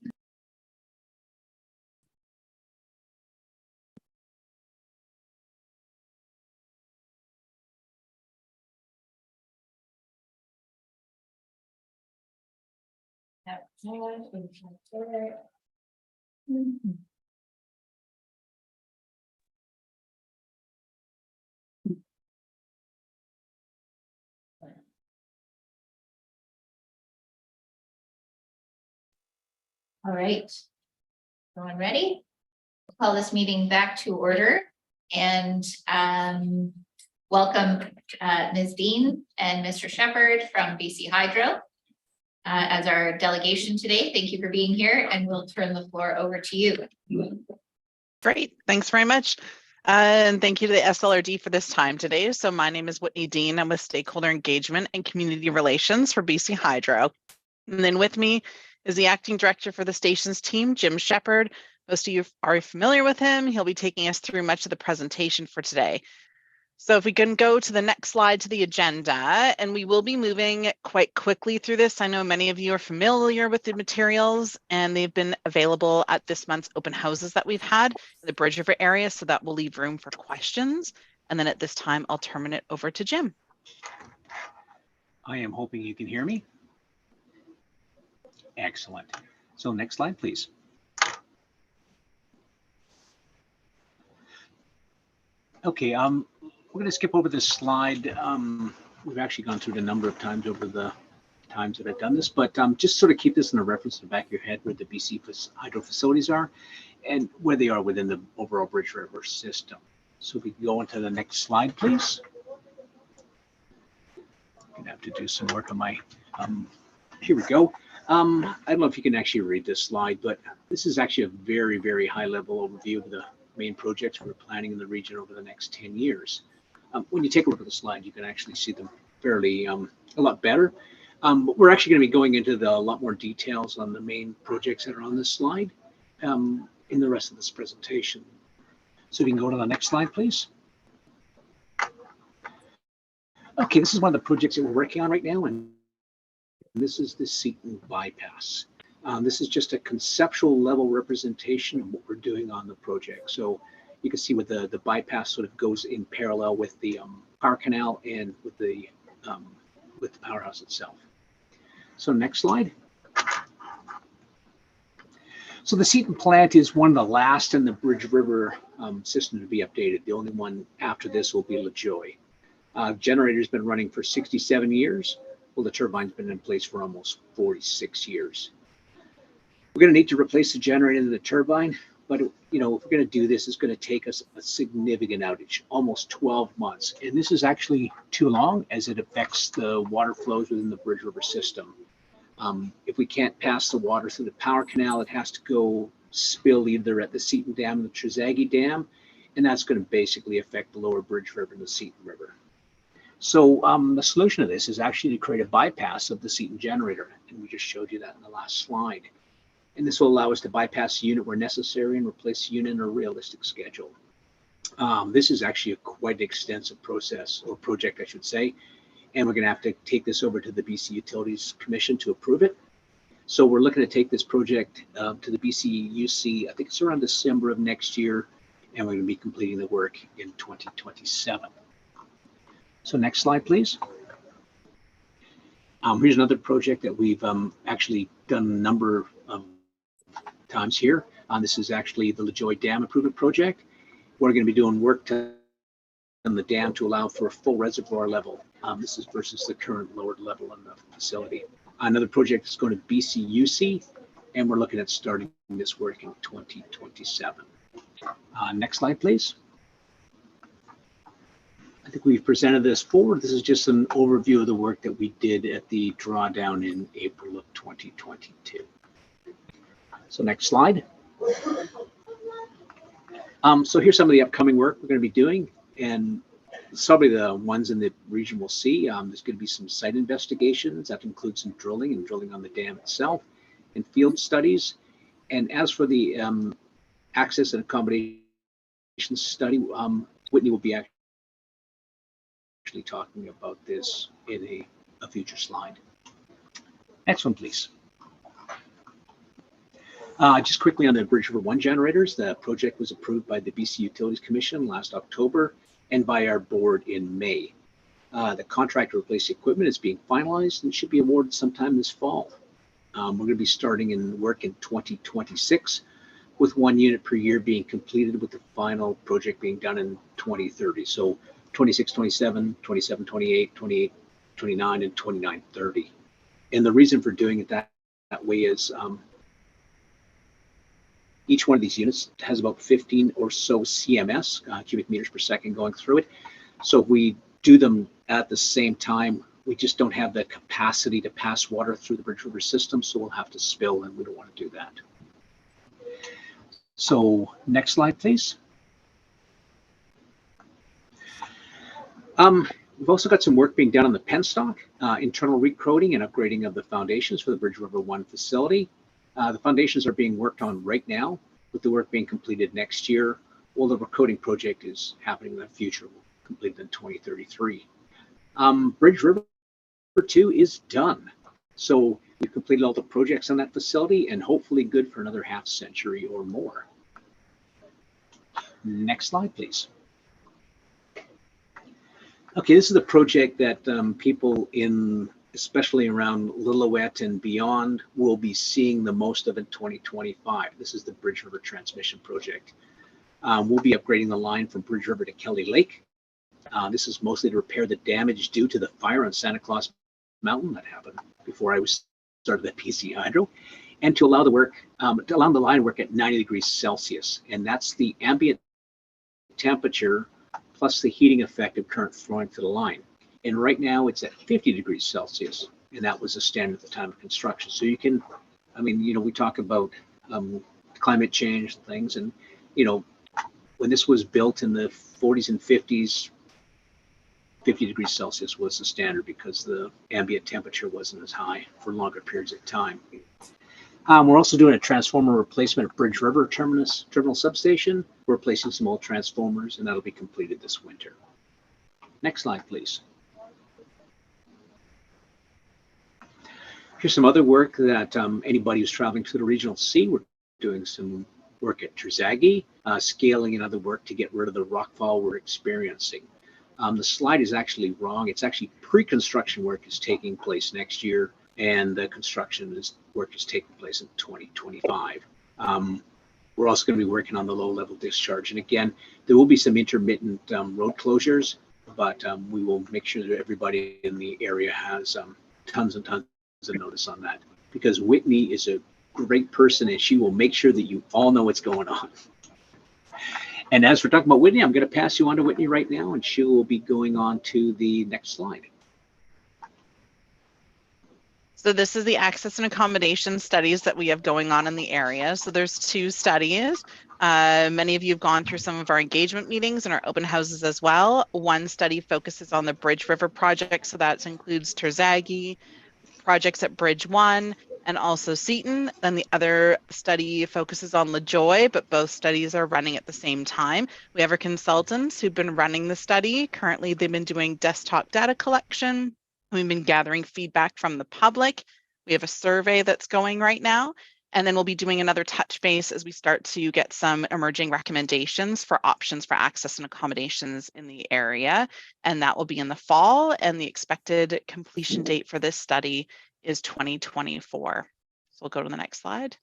All right. Everyone ready? Call this meeting back to order and welcome Ms. Dean and Mr. Shepherd from BC Hydro as our delegation today. Thank you for being here, and we'll turn the floor over to you. Great, thanks very much. And thank you to the SLRD for this time today. So my name is Whitney Dean. I'm with Stakeholder Engagement and Community Relations for BC Hydro. And then with me is the acting director for the stations team, Jim Shepherd. Most of you are familiar with him. He'll be taking us through much of the presentation for today. So if we can go to the next slide to the agenda, and we will be moving quite quickly through this. I know many of you are familiar with the materials, and they've been available at this month's open houses that we've had in the Bridge River area, so that will leave room for questions. And then at this time, I'll turn it over to Jim. I am hoping you can hear me. Excellent. So next slide, please. Okay, we're going to skip over this slide. We've actually gone through it a number of times over the times that I've done this, but just sort of keep this in a reference in the back of your head where the BC hydro facilities are and where they are within the overall Bridge River system. So if we can go into the next slide, please. I'm going to have to do some work on my, here we go. I don't know if you can actually read this slide, but this is actually a very, very high level overview of the main projects we're planning in the region over the next 10 years. When you take a look at the slide, you can actually see them fairly a lot better. But we're actually going to be going into a lot more details on the main projects that are on this slide in the rest of this presentation. So we can go to the next slide, please. Okay, this is one of the projects that we're working on right now, and this is the Seton bypass. This is just a conceptual level representation of what we're doing on the project. So you can see what the bypass sort of goes in parallel with the power canal and with the powerhouse itself. So next slide. So the Seton plant is one of the last in the Bridge River system to be updated. The only one after this will be LaJoy. Generator's been running for 67 years. Well, the turbine's been in place for almost 46 years. We're going to need to replace the generator and the turbine, but you know, if we're going to do this, it's going to take us a significant outage, almost 12 months. And this is actually too long as it affects the water flows within the Bridge River system. If we can't pass the water through the power canal, it has to go spill either at the Seton Dam and the Trezagi Dam, and that's going to basically affect the lower Bridge River and the Seton River. So the solution to this is actually to create a bypass of the Seton generator, and we just showed you that in the last slide. And this will allow us to bypass the unit where necessary and replace the unit in a realistic schedule. This is actually a quite extensive process, or project, I should say, and we're going to have to take this over to the BC Utilities Commission to approve it. So we're looking to take this project to the BCUC, I think it's around December of next year, and we're going to be completing the work in 2027. So next slide, please. Here's another project that we've actually done a number of times here. This is actually the LaJoy Dam Improvement Project. We're going to be doing work on the dam to allow for a full reservoir level. This is versus the current lowered level in the facility. Another project is going to BCUC, and we're looking at starting this work in 2027. Next slide, please. I think we've presented this forward. This is just an overview of the work that we did at the drawdown in April of 2022. So next slide. So here's some of the upcoming work we're going to be doing, and probably the ones in the region we'll see. There's going to be some site investigations that include some drilling on the dam itself and field studies. And as for the access and accommodation study, Whitney will be actually talking about this in a future slide. Next one, please. Just quickly on the Bridge River 1 generators, the project was approved by the BC Utilities Commission last October and by our board in May. The contract to replace equipment is being finalized and should be awarded sometime this fall. We're going to be starting in work in 2026, with 1 unit per year being completed, with the final project being done in 2030. So 26, 27, 27, 28, 28, 29, and 29, 30. And the reason for doing it that way is each one of these units has about 15 or so CMS, cubic meters per second, going through it. So if we do them at the same time, we just don't have the capacity to pass water through the Bridge River system, so we'll have to spill, and we don't want to do that. So next slide, please. We've also got some work being done on the penstock, internal recoding and upgrading of the foundations for the Bridge River 1 facility. The foundations are being worked on right now, with the work being completed next year, while the recoding project is happening in the future, completed in 2033. Bridge River 2 is done. So we've completed all the projects on that facility and hopefully good for another half century or more. Next slide, please. Okay, this is the project that people in, especially around Lillooet and beyond, will be seeing the most of in 2025. This is the Bridge River Transmission Project. We'll be upgrading the line from Bridge River to Kelly Lake. This is mostly to repair the damage due to the fire on Santa Claus Mountain that happened before I started at BC Hydro, and to allow the work, to allow the line to work at 90 degrees Celsius, and that's the ambient temperature plus the heating effect of current flowing through the line. And right now it's at 50 degrees Celsius, and that was the standard at the time of construction. So you can, I mean, you know, we talk about climate change and things, and you know, when this was built in the 40s and 50s, 50 degrees Celsius was the standard because the ambient temperature wasn't as high for longer periods of time. We're also doing a transformer replacement at Bridge River Terminal Substation. We're replacing some old transformers, and that'll be completed this winter. Next slide, please. Here's some other work that anybody who's traveling to the regional sea, we're doing some work at Terzaghi, scaling and other work to get rid of the rockfall we're experiencing. The slide is actually wrong. It's actually pre-construction work is taking place next year, and the construction work is taking place in 2025. We're also going to be working on the low-level discharge. And again, there will be some intermittent road closures, but we will make sure that everybody in the area has tons and tons of notice on that, because Whitney is a great person and she will make sure that you all know what's going on. And as we're talking about Whitney, I'm going to pass you on to Whitney right now, and she will be going on to the next slide. So this is the access and accommodation studies that we have going on in the area. So there's 2 studies. Many of you have gone through some of our engagement meetings and our open houses as well. One study focuses on the Bridge River project. So that includes Terzaghi, projects at Bridge 1, and also Seton. Then the other study focuses on LaJoy, but both studies are running at the same time. We have our consultants who've been running the study. Currently, they've been doing desktop data collection. We've been gathering feedback from the public. We have a survey that's going right now, and then we'll be doing another touch base as we start to get some emerging recommendations for options for access and accommodations in the area. And that will be in the fall, and the expected completion date for this study is 2024. So we'll go to the next slide.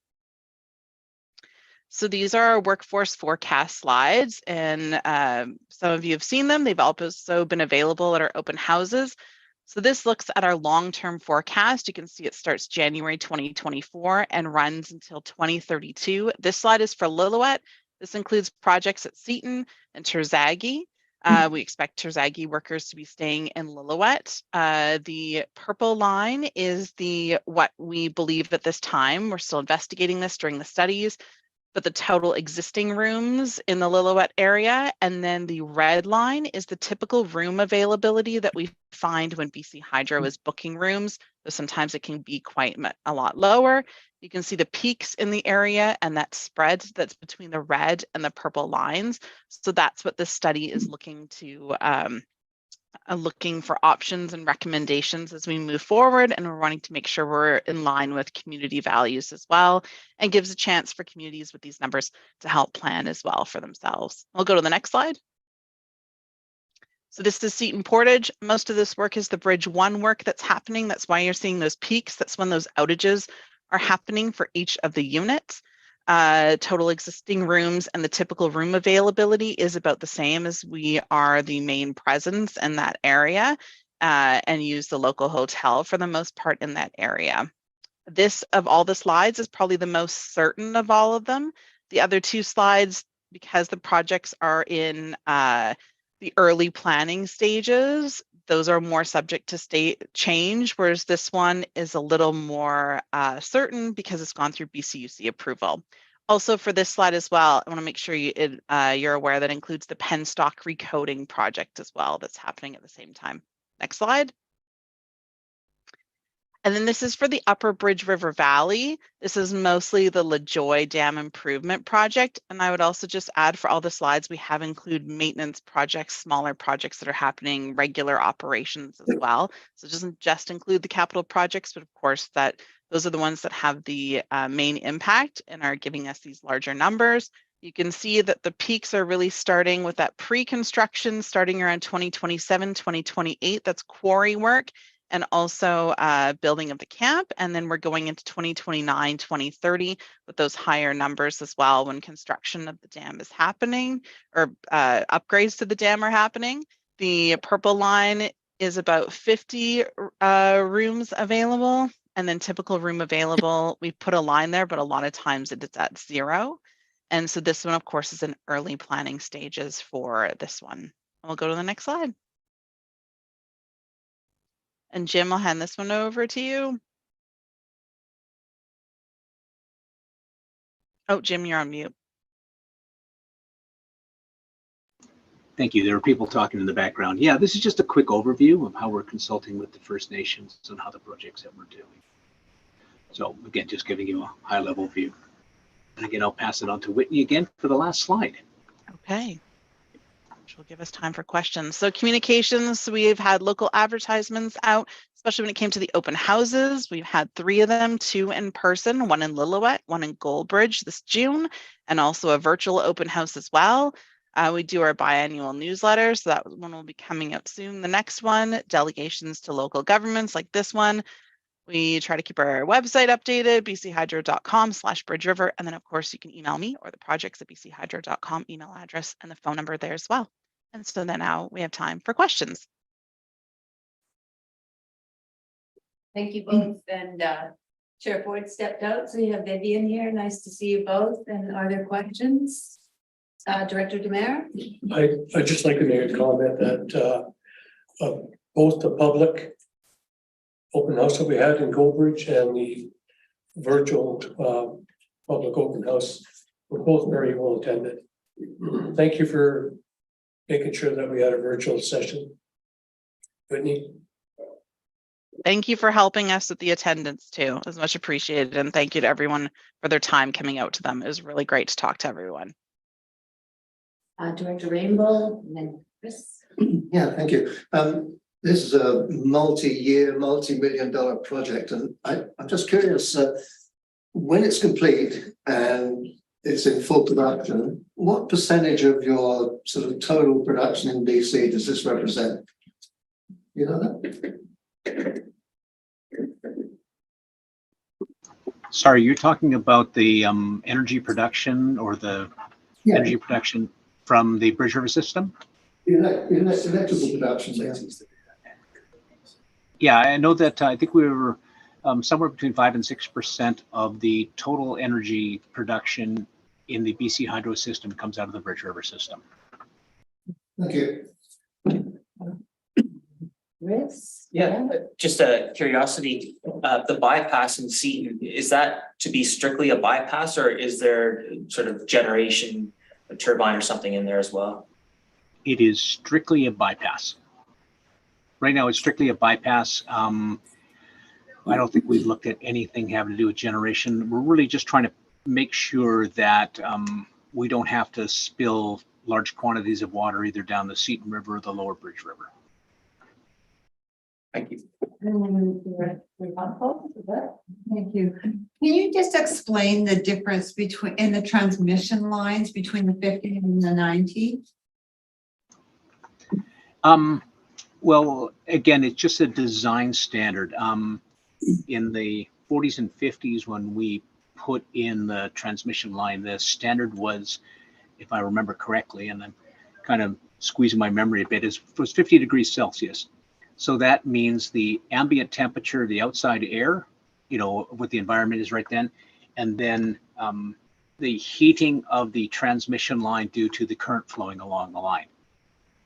So these are our workforce forecast slides, and some of you have seen them. They've also been available at our open houses. So this looks at our long-term forecast. You can see it starts January 2024 and runs until 2032. This slide is for Lillooet. This includes projects at Seton and Terzaghi. We expect Terzaghi workers to be staying in Lillooet. The purple line is what we believe at this time. We're still investigating this during the studies, but the total existing rooms in the Lillooet area. And then the red line is the typical room availability that we find when BC Hydro is booking rooms. So sometimes it can be quite a lot lower. You can see the peaks in the area and that spread that's between the red and the purple lines. So that's what this study is looking to looking for options and recommendations as we move forward, and we're wanting to make sure we're in line with community values as well, and gives a chance for communities with these numbers to help plan as well for themselves. We'll go to the next slide. So this is Seton Portage. Most of this work is the Bridge 1 work that's happening. That's why you're seeing those peaks. That's when those outages are happening for each of the units. Total existing rooms and the typical room availability is about the same, as we are the main presence in that area and use the local hotel for the most part in that area. This, of all the slides, is probably the most certain of all of them. The other two slides, because the projects are in the early planning stages, those are more subject to state change, whereas this one is a little more certain because it's gone through BCUC approval. Also for this slide as well, I want to make sure you're aware that includes the penstock recoding project as well that's happening at the same time. Next slide. And then this is for the Upper Bridge River Valley. This is mostly the LaJoy Dam Improvement Project. And I would also just add, for all the slides, we have included maintenance projects, smaller projects that are happening, regular operations as well. So it doesn't just include the capital projects, but of course those are the ones that have the main impact and are giving us these larger numbers. You can see that the peaks are really starting with that pre-construction, starting around 2027, 2028. That's quarry work, and also building of the camp. And then we're going into 2029, 2030 with those higher numbers as well when construction of the dam is happening, or upgrades to the dam are happening. The purple line is about 50 rooms available, and then typical room available, we put a line there, but a lot of times it's at 0. And so this one, of course, is in early planning stages for this one. We'll go to the next slide. And Jim, I'll hand this one over to you. Oh, Jim, you're on mute. Thank you. There are people talking in the background. Yeah, this is just a quick overview of how we're consulting with the First Nations and how the projects that we're doing. So again, just giving you a high-level view. And again, I'll pass it on to Whitney again for the last slide. Okay. Which will give us time for questions. So communications, we've had local advertisements out, especially when it came to the open houses. We've had 3 of them, 2 in person, 1 in Lillooet, 1 in Goldbridge this June, and also a virtual open house as well. We do our biannual newsletter, so that one will be coming out soon. The next one, delegations to local governments like this one. We try to keep our website updated, bchydro.com/bridgeriver. And then, of course, you can email me or the projects at bchydro.com email address and the phone number there as well. And so then now we have time for questions. Thank you both. And Chair Ford stepped out, so you have Vivian here. Nice to see you both. And are there questions? Director Demare? I'd just like to make a comment that both the public open house that we had in Goldbridge and the virtual public open house were both very well attended. Thank you for making sure that we had a virtual session. Whitney? Thank you for helping us with the attendance too. It was much appreciated. And thank you to everyone for their time coming out to them. It was really great to talk to everyone. Director Rainbow, and then Chris. Yeah, thank you. This is a multi-year, multi-million-dollar project, and I'm just curious, when it's complete and it's in full production, what percentage of your sort of total production in BC does this represent? You know that? Sorry, you're talking about the energy production or the energy production from the Bridge River system? Electrical production, yeah. Yeah, I know that I think we were somewhere between 5 and 6% of the total energy production in the BC Hydro system comes out of the Bridge River system. Thank you. Chris? Yeah, just a curiosity, the bypass in Seton, is that to be strictly a bypass, or is there sort of generation, a turbine or something in there as well? It is strictly a bypass. Right now, it's strictly a bypass. I don't think we've looked at anything having to do with generation. We're really just trying to make sure that we don't have to spill large quantities of water either down the Seton River or the Lower Bridge River. Thank you. Thank you. Can you just explain the difference between, in the transmission lines between the 50 and the 90? Well, again, it's just a design standard. In the 40s and 50s, when we put in the transmission line, the standard was, if I remember correctly, and I'm kind of squeezing my memory a bit, was 50 degrees Celsius. So that means the ambient temperature, the outside air, you know, what the environment is right then, and then the heating of the transmission line due to the current flowing along the line.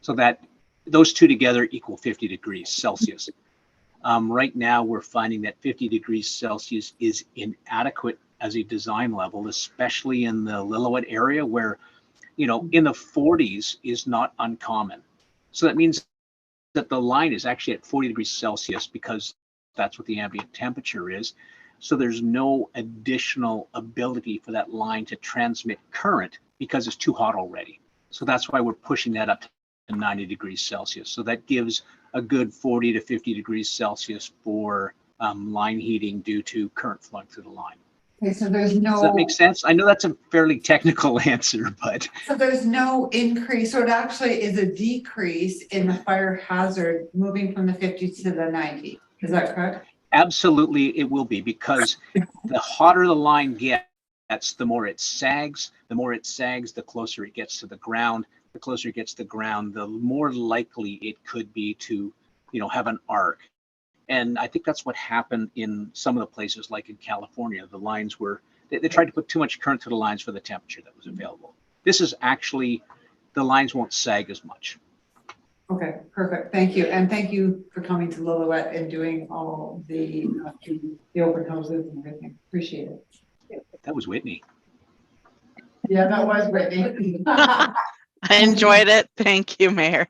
So that those two together equal 50 degrees Celsius. Right now, we're finding that 50 degrees Celsius is inadequate as a design level, especially in the Lillooet area where, you know, in the 40s is not uncommon. So that means that the line is actually at 40 degrees Celsius because that's what the ambient temperature is. So there's no additional ability for that line to transmit current because it's too hot already. So that's why we're pushing that up to 90 degrees Celsius. So that gives a good 40 to 50 degrees Celsius for line heating due to current flowing through the line. Okay, so there's no. Does that make sense? I know that's a fairly technical answer, but. So there's no increase, so it actually is a decrease in the fire hazard moving from the 50 to the 90. Is that correct? Absolutely, it will be, because the hotter the line gets, the more it sags. The more it sags, the closer it gets to the ground. The closer it gets to the ground, the more likely it could be to, you know, have an arc. And I think that's what happened in some of the places, like in California. The lines were, they tried to put too much current to the lines for the temperature that was available. This is actually, the lines won't sag as much. Okay, perfect. Thank you. And thank you for coming to Lillooet and doing all the open houses and everything. Appreciate it. That was Whitney. Yeah, that was Whitney. I enjoyed it. Thank you, Mayor.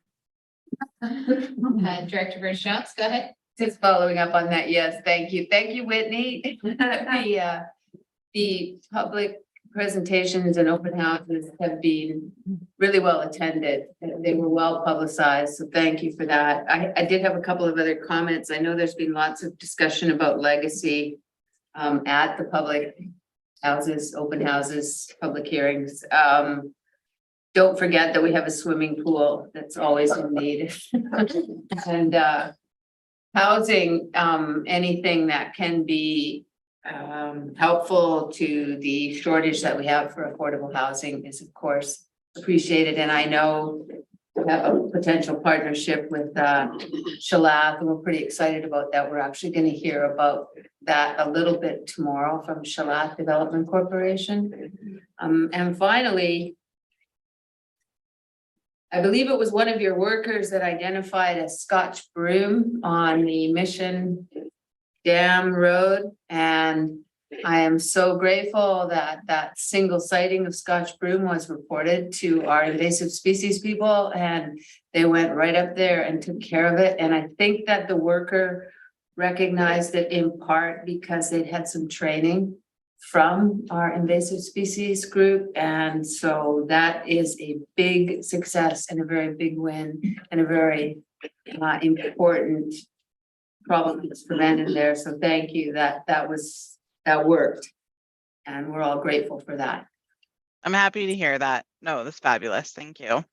Director Burns-Jones, go ahead. Just following up on that, yes, thank you. Thank you, Whitney. The public presentations and open houses have been really well attended. They were well publicized, so thank you for that. I did have a couple of other comments. I know there's been lots of discussion about legacy at the public houses, open houses, public hearings. Don't forget that we have a swimming pool that's always in need. And housing, anything that can be helpful to the shortage that we have for affordable housing is of course appreciated. And I know we have a potential partnership with Shalath, and we're pretty excited about that. We're actually going to hear about that a little bit tomorrow from Shalath Development Corporation. And finally, I believe it was one of your workers that identified a Scotch broom on the Mission Dam Road. And I am so grateful that that single sighting of Scotch broom was reported to our invasive species people, and they went right up there and took care of it. And I think that the worker recognized it in part because they'd had some training from our invasive species group. And so that is a big success and a very big win and a very important problem that's prevented there. So thank you, that worked. And we're all grateful for that. I'm happy to hear that. No, that's fabulous. Thank you.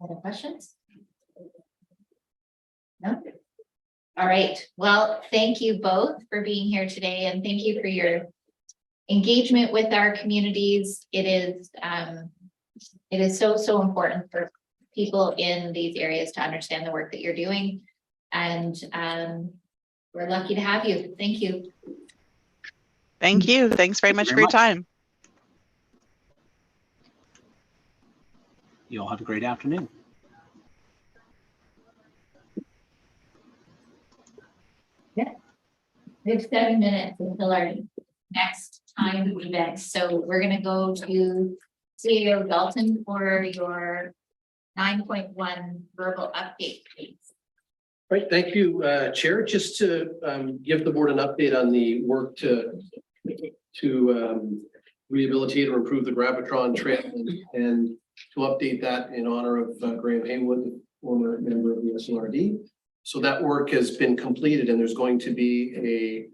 Other questions? No? All right. Well, thank you both for being here today, and thank you for your engagement with our communities. It is so important for people in these areas to understand the work that you're doing. And we're lucky to have you. Thank you. Thank you. Thanks very much for your time. You all have a great afternoon. Yeah. We have 7 minutes until our next time event. So we're going to go to CEO Dalton for your 9.1 verbal update, please. Right, thank you, Chair. Just to give the board an update on the work to rehabilitate or improve the Gravitron Trail and to update that in honor of Graham Haywood, the former member of the SLRD. So that work has been completed, and there's going to be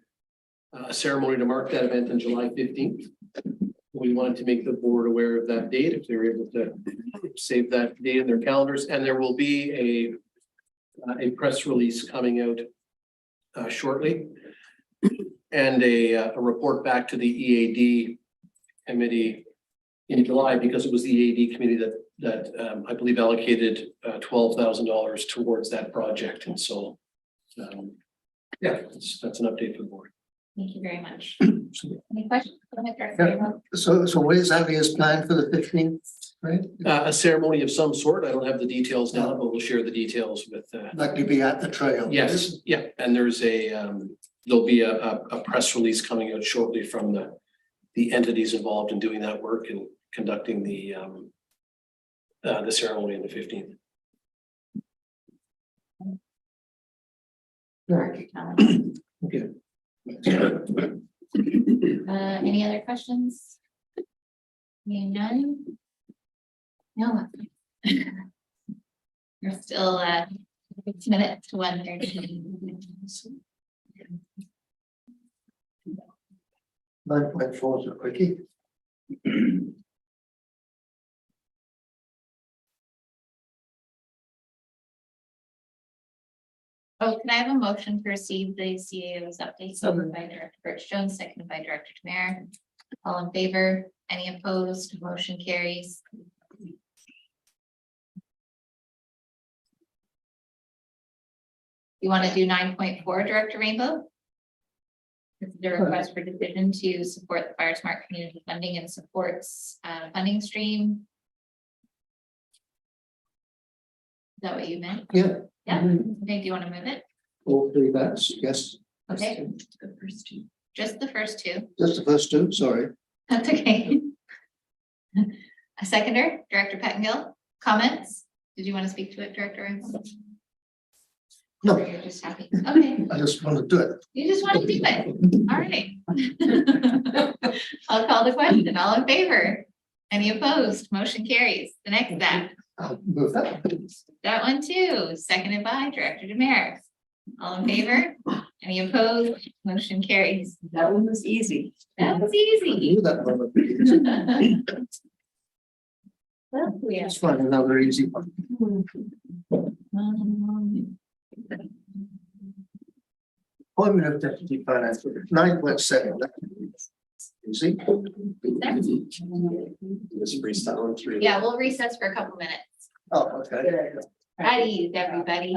a ceremony to mark that event on July 15th. We wanted to make the board aware of that date, if they're able to save that date in their calendars, and there will be a press release coming out shortly, and a report back to the EAD committee in July, because it was the EAD committee that I believe allocated $12,000 towards that project, and so yeah, that's an update for the board. Thank you very much. Any questions? Go ahead, Director Rainbow. So what exactly is planned for the 15th, right? A ceremony of some sort. I don't have the details now, but we'll share the details with. Likely be at the trail. Yes, yeah, and there's there'll be a press release coming out shortly from the entities involved in doing that work and conducting the ceremony on the 15th. Okay. Any other questions? Seeing none? No. We're still 6 minutes to 1:30. 9.4 is a quickie. Oh, can I have a motion to receive the CAO's update? So moved by Director Birch-Jones, seconded by Director Tamara. All in favor? Any opposed? Motion carries. You want to do 9.4, Director Rainbow? This is the request for decision to support the Fire Smart Community Funding and supports funding stream. Is that what you meant? Yeah. Yeah. Okay, do you want to move it? All three bats, yes. Okay. The first two. Just the first two. Just the first two, sorry. That's okay. A seconder, Director Pettengill, comments? Did you want to speak to it, Director Rainbow? No. Or you're just happy. Okay, I just want to do it. you just want to do it. All right. I'll call the question. All in favor? Any opposed? Motion carries. The next step. I'll move that. That one too, seconded by Director Demarais. All in favor? Any opposed? Motion carries. That one was easy. That was I easy. knew that one would be easy. Well, we have- Let's find another easy one. Appointment of deputy finance, 9.7. Easy. Just freestyle on through. Yeah, we'll recess for a couple minutes. Oh, okay. At ease, everybody.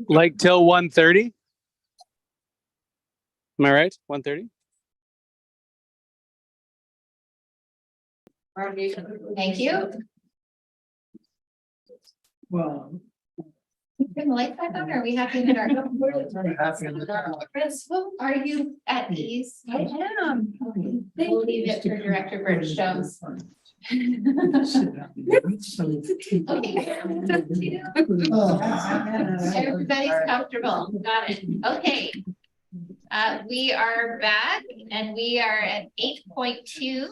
Like till 1:30? Am I right? 1:30? Thank you. Well, Turn the lights back on, or are we happy in our? Happy. Are you at ease? I am. We'll leave it for Director Birch-Jones. Everybody's comfortable. Got it. Okay. We are back and we are at 8.2.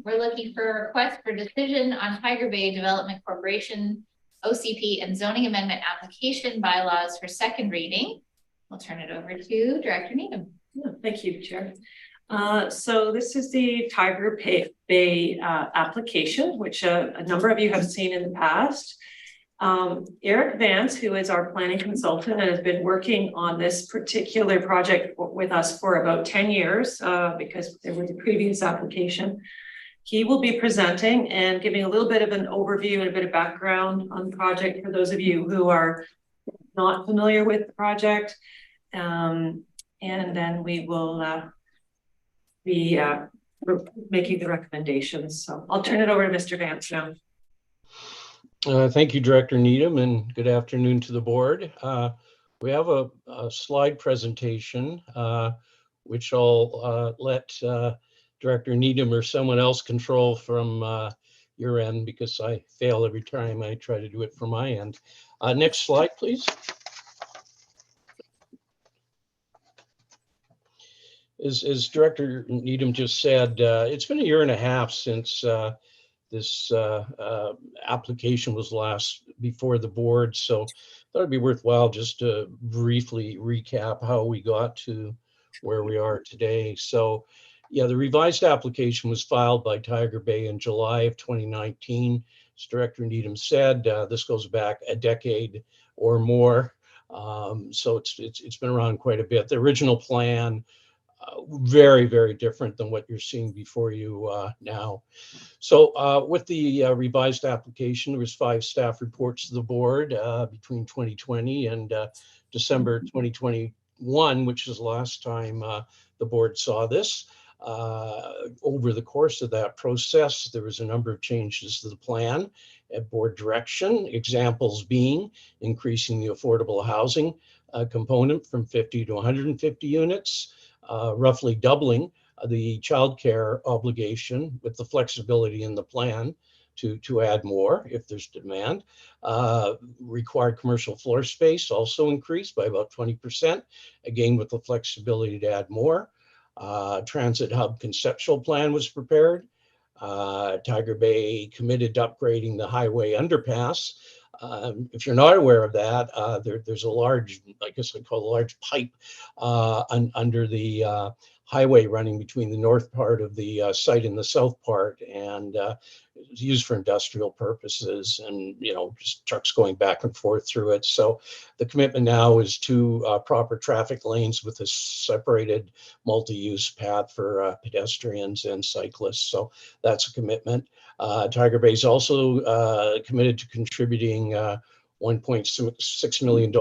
We're looking for a request for decision on Tiger Bay Development Corporation OCP and zoning amendment application bylaws for second reading. I'll turn it over to Director Needham. Thank you, Chair. So this is the Tiger Bay application, which a number of you have seen in the past. Eric Vance, who is our planning consultant and has been working on this particular project with us for about 10 years, because there was a previous application. He will be presenting and giving a little bit of an overview and a bit of background on the project for those of you who are not familiar with the project. And then we will be making the recommendations. So I'll turn it over to Mr. Vance now. Thank you, Director Needham, and good afternoon to the board. We have a slide presentation, which I'll let Director Needham or someone else control from your end, because I fail every time I try to do it from my end. Next slide, please. as Director Needham just said, it's been a year and a half since this application was last before the board. So thought it'd be worthwhile just to briefly recap how we got to where we are today. So yeah, the revised application was filed by Tiger Bay in July of 2019. As Director Needham said, this goes back a decade or more. So it's been around quite a bit. The original plan, very, very different than what you're seeing before you now. So with the revised application, there was 5 staff reports to the board between 2020 and December 2021, which is the last time the board saw this. Over the course of that process, there was a number of changes to the plan at board direction, examples being increasing the affordable housing component from 50 to 150 units, roughly doubling the childcare obligation with the flexibility in the plan to add more if there's demand. Required commercial floor space also increased by about 20%, again with the flexibility to add more. Transit hub conceptual plan was prepared. Tiger Bay committed to upgrading the highway underpass. If you're not aware of that, there's a large, I guess I call it a large pipe under the highway running between the north part of the site and the south part, and it's used for industrial purposes and, you know, just trucks going back and forth through it. So the commitment now is to proper traffic lanes with a separated multi-use path for pedestrians and cyclists. So that's a commitment. Tiger Bay is also committed to contributing $1.6 million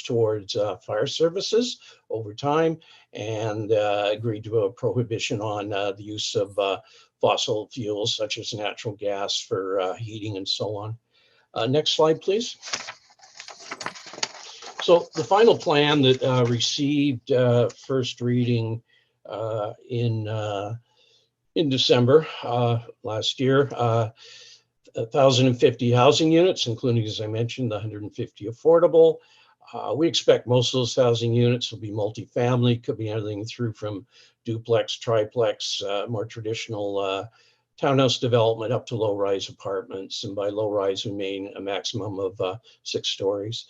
towards fire services over time, and agreed to a prohibition on the use of fossil fuels such as natural gas for heating and so on. Next slide, please. So the final plan that received first reading in December last year, 1,050 housing units, including, as I mentioned, the 150 affordable. We expect most of those housing units will be multifamily, could be anything through from duplex, triplex, more traditional townhouse development up to low-rise apartments. And by low-rise, we mean a maximum of 6 stories.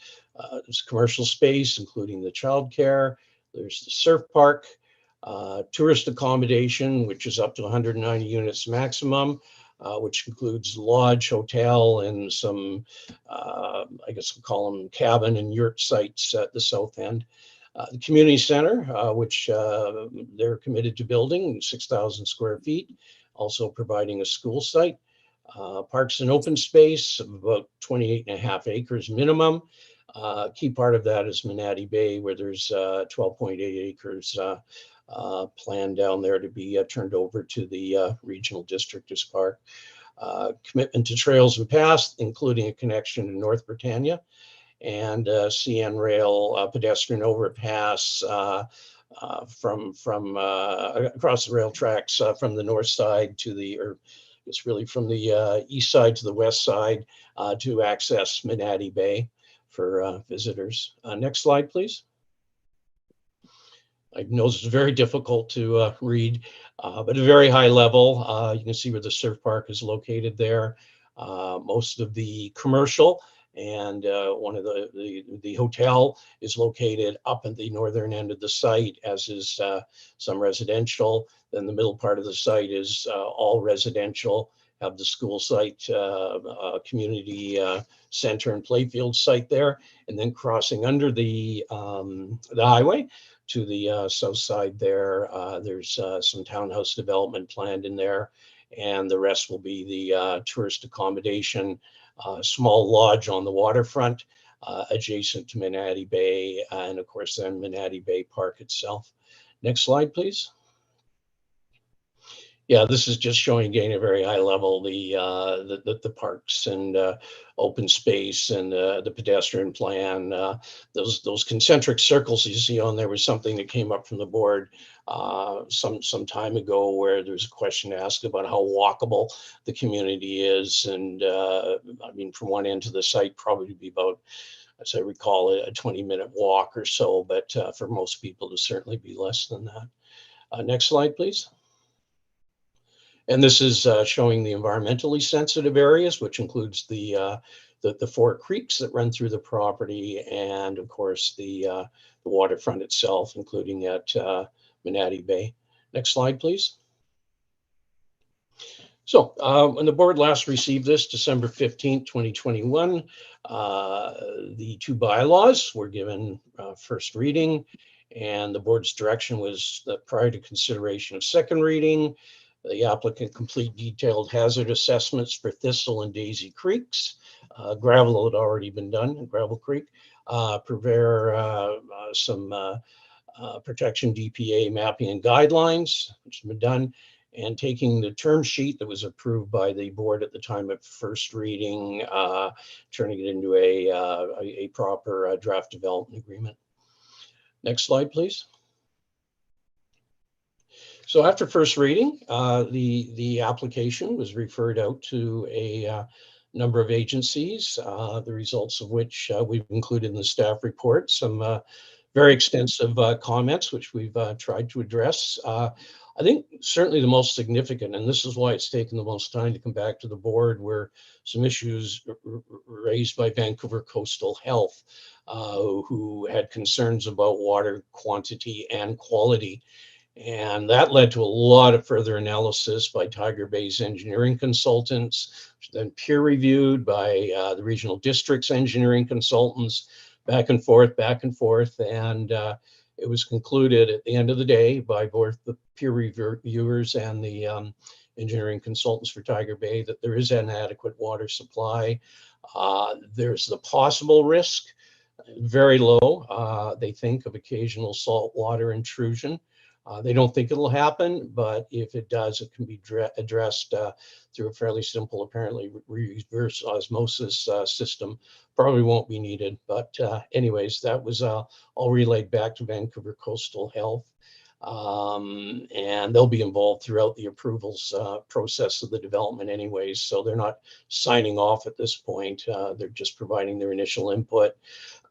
There's commercial space, including the childcare. There's the surf park, tourist accommodation, which is up to 190 units maximum, which includes lodge, hotel, and some, I guess we'll call them cabin and yurt sites at the south end. The community center, which they're committed to building, 6,000 square feet, also providing a school site. Parks and open space of about 28.5 acres minimum. Key part of that is Manatee Bay, where there's 12.8 acres planned down there to be turned over to the regional district as park. Commitment to trails and paths, including a connection to North Britannia, and CN Rail pedestrian overpass from across the rail tracks from the north side to the, or it's really from the east side to the west side to access Manatee Bay for visitors. Next slide, please. I know it's very difficult to read, but at a very high level, you can see where the surf park is located there. Most of the commercial and one of the hotel is located up at the northern end of the site, as is some residential. Then the middle part of the site is all residential. Have the school site, community center and playfield site there, and then crossing under the highway to the south side there, there's some townhouse development planned in there, and the rest will be the tourist accommodation, small lodge on the waterfront adjacent to Manatee Bay, and of course then Manatee Bay Park itself. Next slide, please. Yeah, this is just showing again at a very high level the parks and open space and the pedestrian plan. Those concentric circles you see on there was something that came up from the board some time ago, where there's a question asked about how walkable the community is. And I mean, from one end to the site, probably be about, as I recall, a 20-minute walk or so, but for most people, to certainly be less than that. Next slide, please. And this is showing the environmentally sensitive areas, which includes the 4 creeks that run through the property, and of course the waterfront itself, including at Manatee Bay. Next slide, please. So when the board last received this, December 15th, 2021, the 2 bylaws were given first reading, and the board's direction was that prior to consideration of second reading, the applicant complete detailed hazard assessments for Thistle and Daisy Creeks. Gravel had already been done in Gravel Creek. Prepare some protection DPA mapping and guidelines, which has been done, and taking the term sheet that was approved by the board at the time of first reading, turning it into a proper draft development agreement. Next slide, please. So after first reading, the application was referred out to a number of agencies, the results of which we've included in the staff report. Some very extensive comments, which we've tried to address. I think certainly the most significant, and this is why it's taken the most time to come back to the board, were some issues raised by Vancouver Coastal Health, who had concerns about water quantity and quality. And that led to a lot of further analysis by Tiger Bay's engineering consultants, then peer reviewed by the regional district's engineering consultants, back and forth. And it was concluded at the end of the day by both the peer reviewers and the engineering consultants for Tiger Bay that there is an adequate water supply. There's the possible risk, very low, they think, of occasional saltwater intrusion. They don't think it'll happen, but if it does, it can be addressed through a fairly simple, apparently reverse osmosis system. Probably won't be needed, but anyways, that was all relayed back to Vancouver Coastal Health. And they'll be involved throughout the approvals process of the development anyways, so they're not signing off at this point. They're just providing their initial input.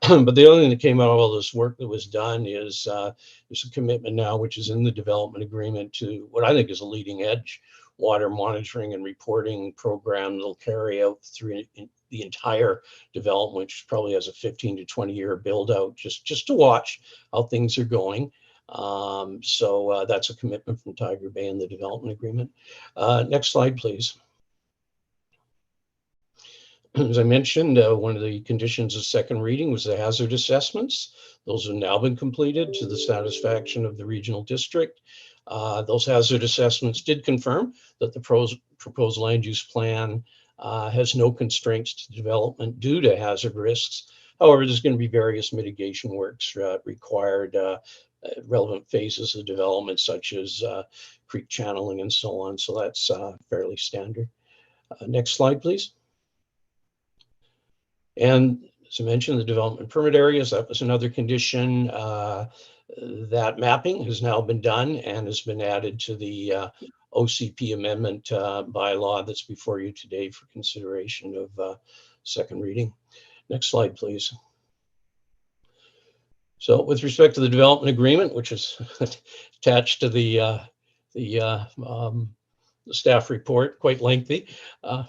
But the other thing that came out of all this work that was done is there's a commitment now, which is in the development agreement, to what I think is a leading edge water monitoring and reporting program that'll carry out through the entire development, which probably has a 15 to 20 year build out, just to watch how things are going. So that's a commitment from Tiger Bay in the development agreement. Next slide, please. As I mentioned, one of the conditions of second reading was the hazard assessments. Those have now been completed to the satisfaction of the regional district. Those hazard assessments did confirm that the proposed land use plan has no constraints to development due to hazard risks. However, there's going to be various mitigation works required, relevant phases of development, such as creek channeling and so on. So that's fairly standard. Next slide, please. And as I mentioned, the development permit areas, that was another condition. That mapping has now been done and has been added to the OCP amendment bylaw that's before you today for consideration of second reading. Next slide, please. So with respect to the development agreement, which is attached to the staff report, quite lengthy,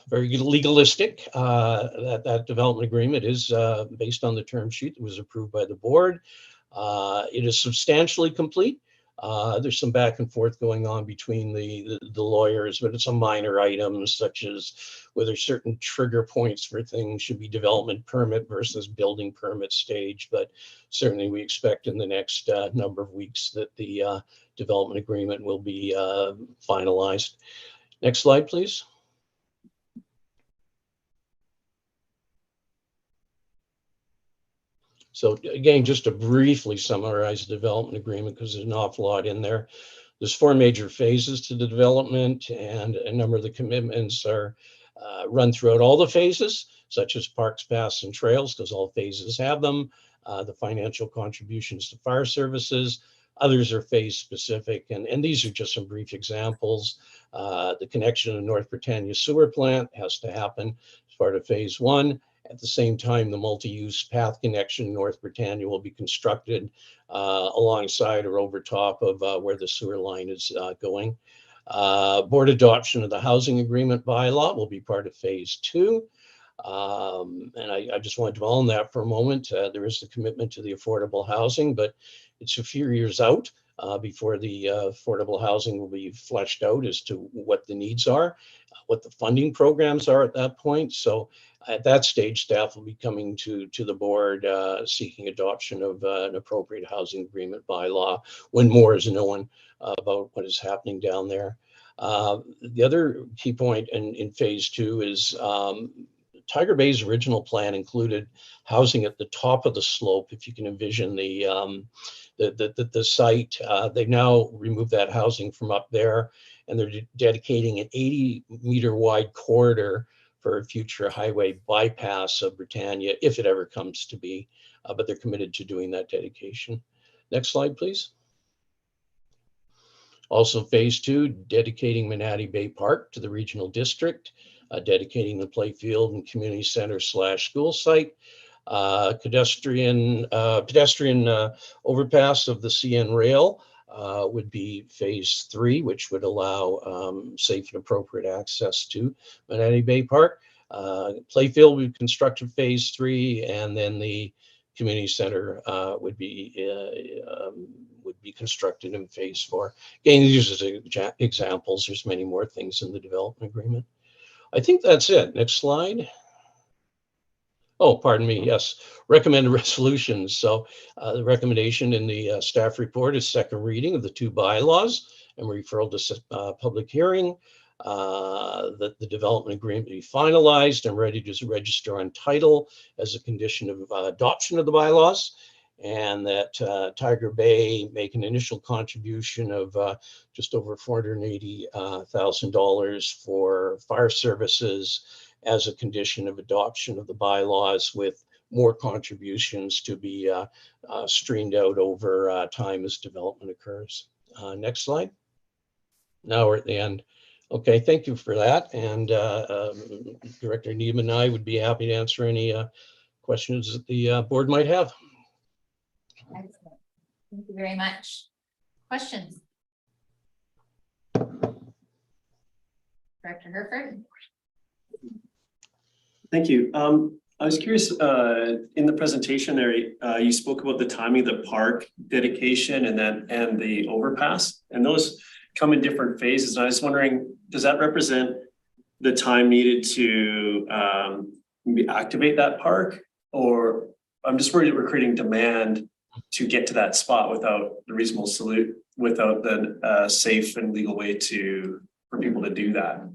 very legalistic. That development agreement is based on the term sheet that was approved by the board. It is substantially complete. There's some back and forth going on between the lawyers, but it's some minor items such as whether certain trigger points for things should be development permit versus building permit stage. But certainly we expect in the next number of weeks that the development agreement will be finalized. Next slide, please. So again, just to briefly summarize the development agreement, because there's an awful lot in there. There's 4 major phases to the development, and a number of the commitments are run throughout all the phases, such as parks, paths, and trails, because all phases have them. The financial contributions to fire services. Others are phase specific, and these are just some brief examples. The connection to North Britannia sewer plant has to happen as part of phase 1. At the same time, the multi-use path connection in North Britannia will be constructed alongside or over top of where the sewer line is going. Board adoption of the housing agreement bylaw will be part of phase 2. And I just want to dwell on that for a moment. There is the commitment to the affordable housing, but it's a few years out before the affordable housing will be fleshed out as to what the needs are, what the funding programs are at that point. So at that stage, staff will be coming to the board seeking adoption of an appropriate housing agreement bylaw when more is known about what is happening down there. The other key point in phase 2 is Tiger Bay's original plan included housing at the top of the slope. If you can envision the site, they've now removed that housing from up there, and they're dedicating an 80-meter wide corridor for a future highway bypass of Britannia, if it ever comes to be. But they're committed to doing that dedication. Next slide, please. Also, phase 2, dedicating Manatee Bay Park to the regional district, dedicating the playfield and community center / school site, pedestrian overpass of the CN rail would be phase 3, which would allow safe and appropriate access to Manatee Bay Park. Playfield would be constructed phase 3, and then the community center would be constructed in phase 4. Again, these are examples. There's many more things in the development agreement. I think that's it. Next slide. Oh, pardon me. Yes, recommended resolutions. So the recommendation in the staff report is second reading of the 2 bylaws and referral to public hearing, that the development agreement be finalized and ready to register on title as a condition of adoption of the bylaws, and that Tiger Bay make an initial contribution of just over $480,000 for fire services as a condition of adoption of the bylaws, with more contributions to be streamed out over time as development occurs. Next slide. Now we're at the end. Okay, thank you for that. And Director Needham and I would be happy to answer any questions that the board might have. Excellent. Thank you very much. Questions? Director Herford? Thank you. I was curious, in the presentation there, you spoke about the timing of the park dedication and the overpass, and those come in different phases. And I was wondering, does that represent the time needed to activate that park? Or I'm just worried that we're creating demand to get to that spot without the reasonable without the safe and legal way for people to do that.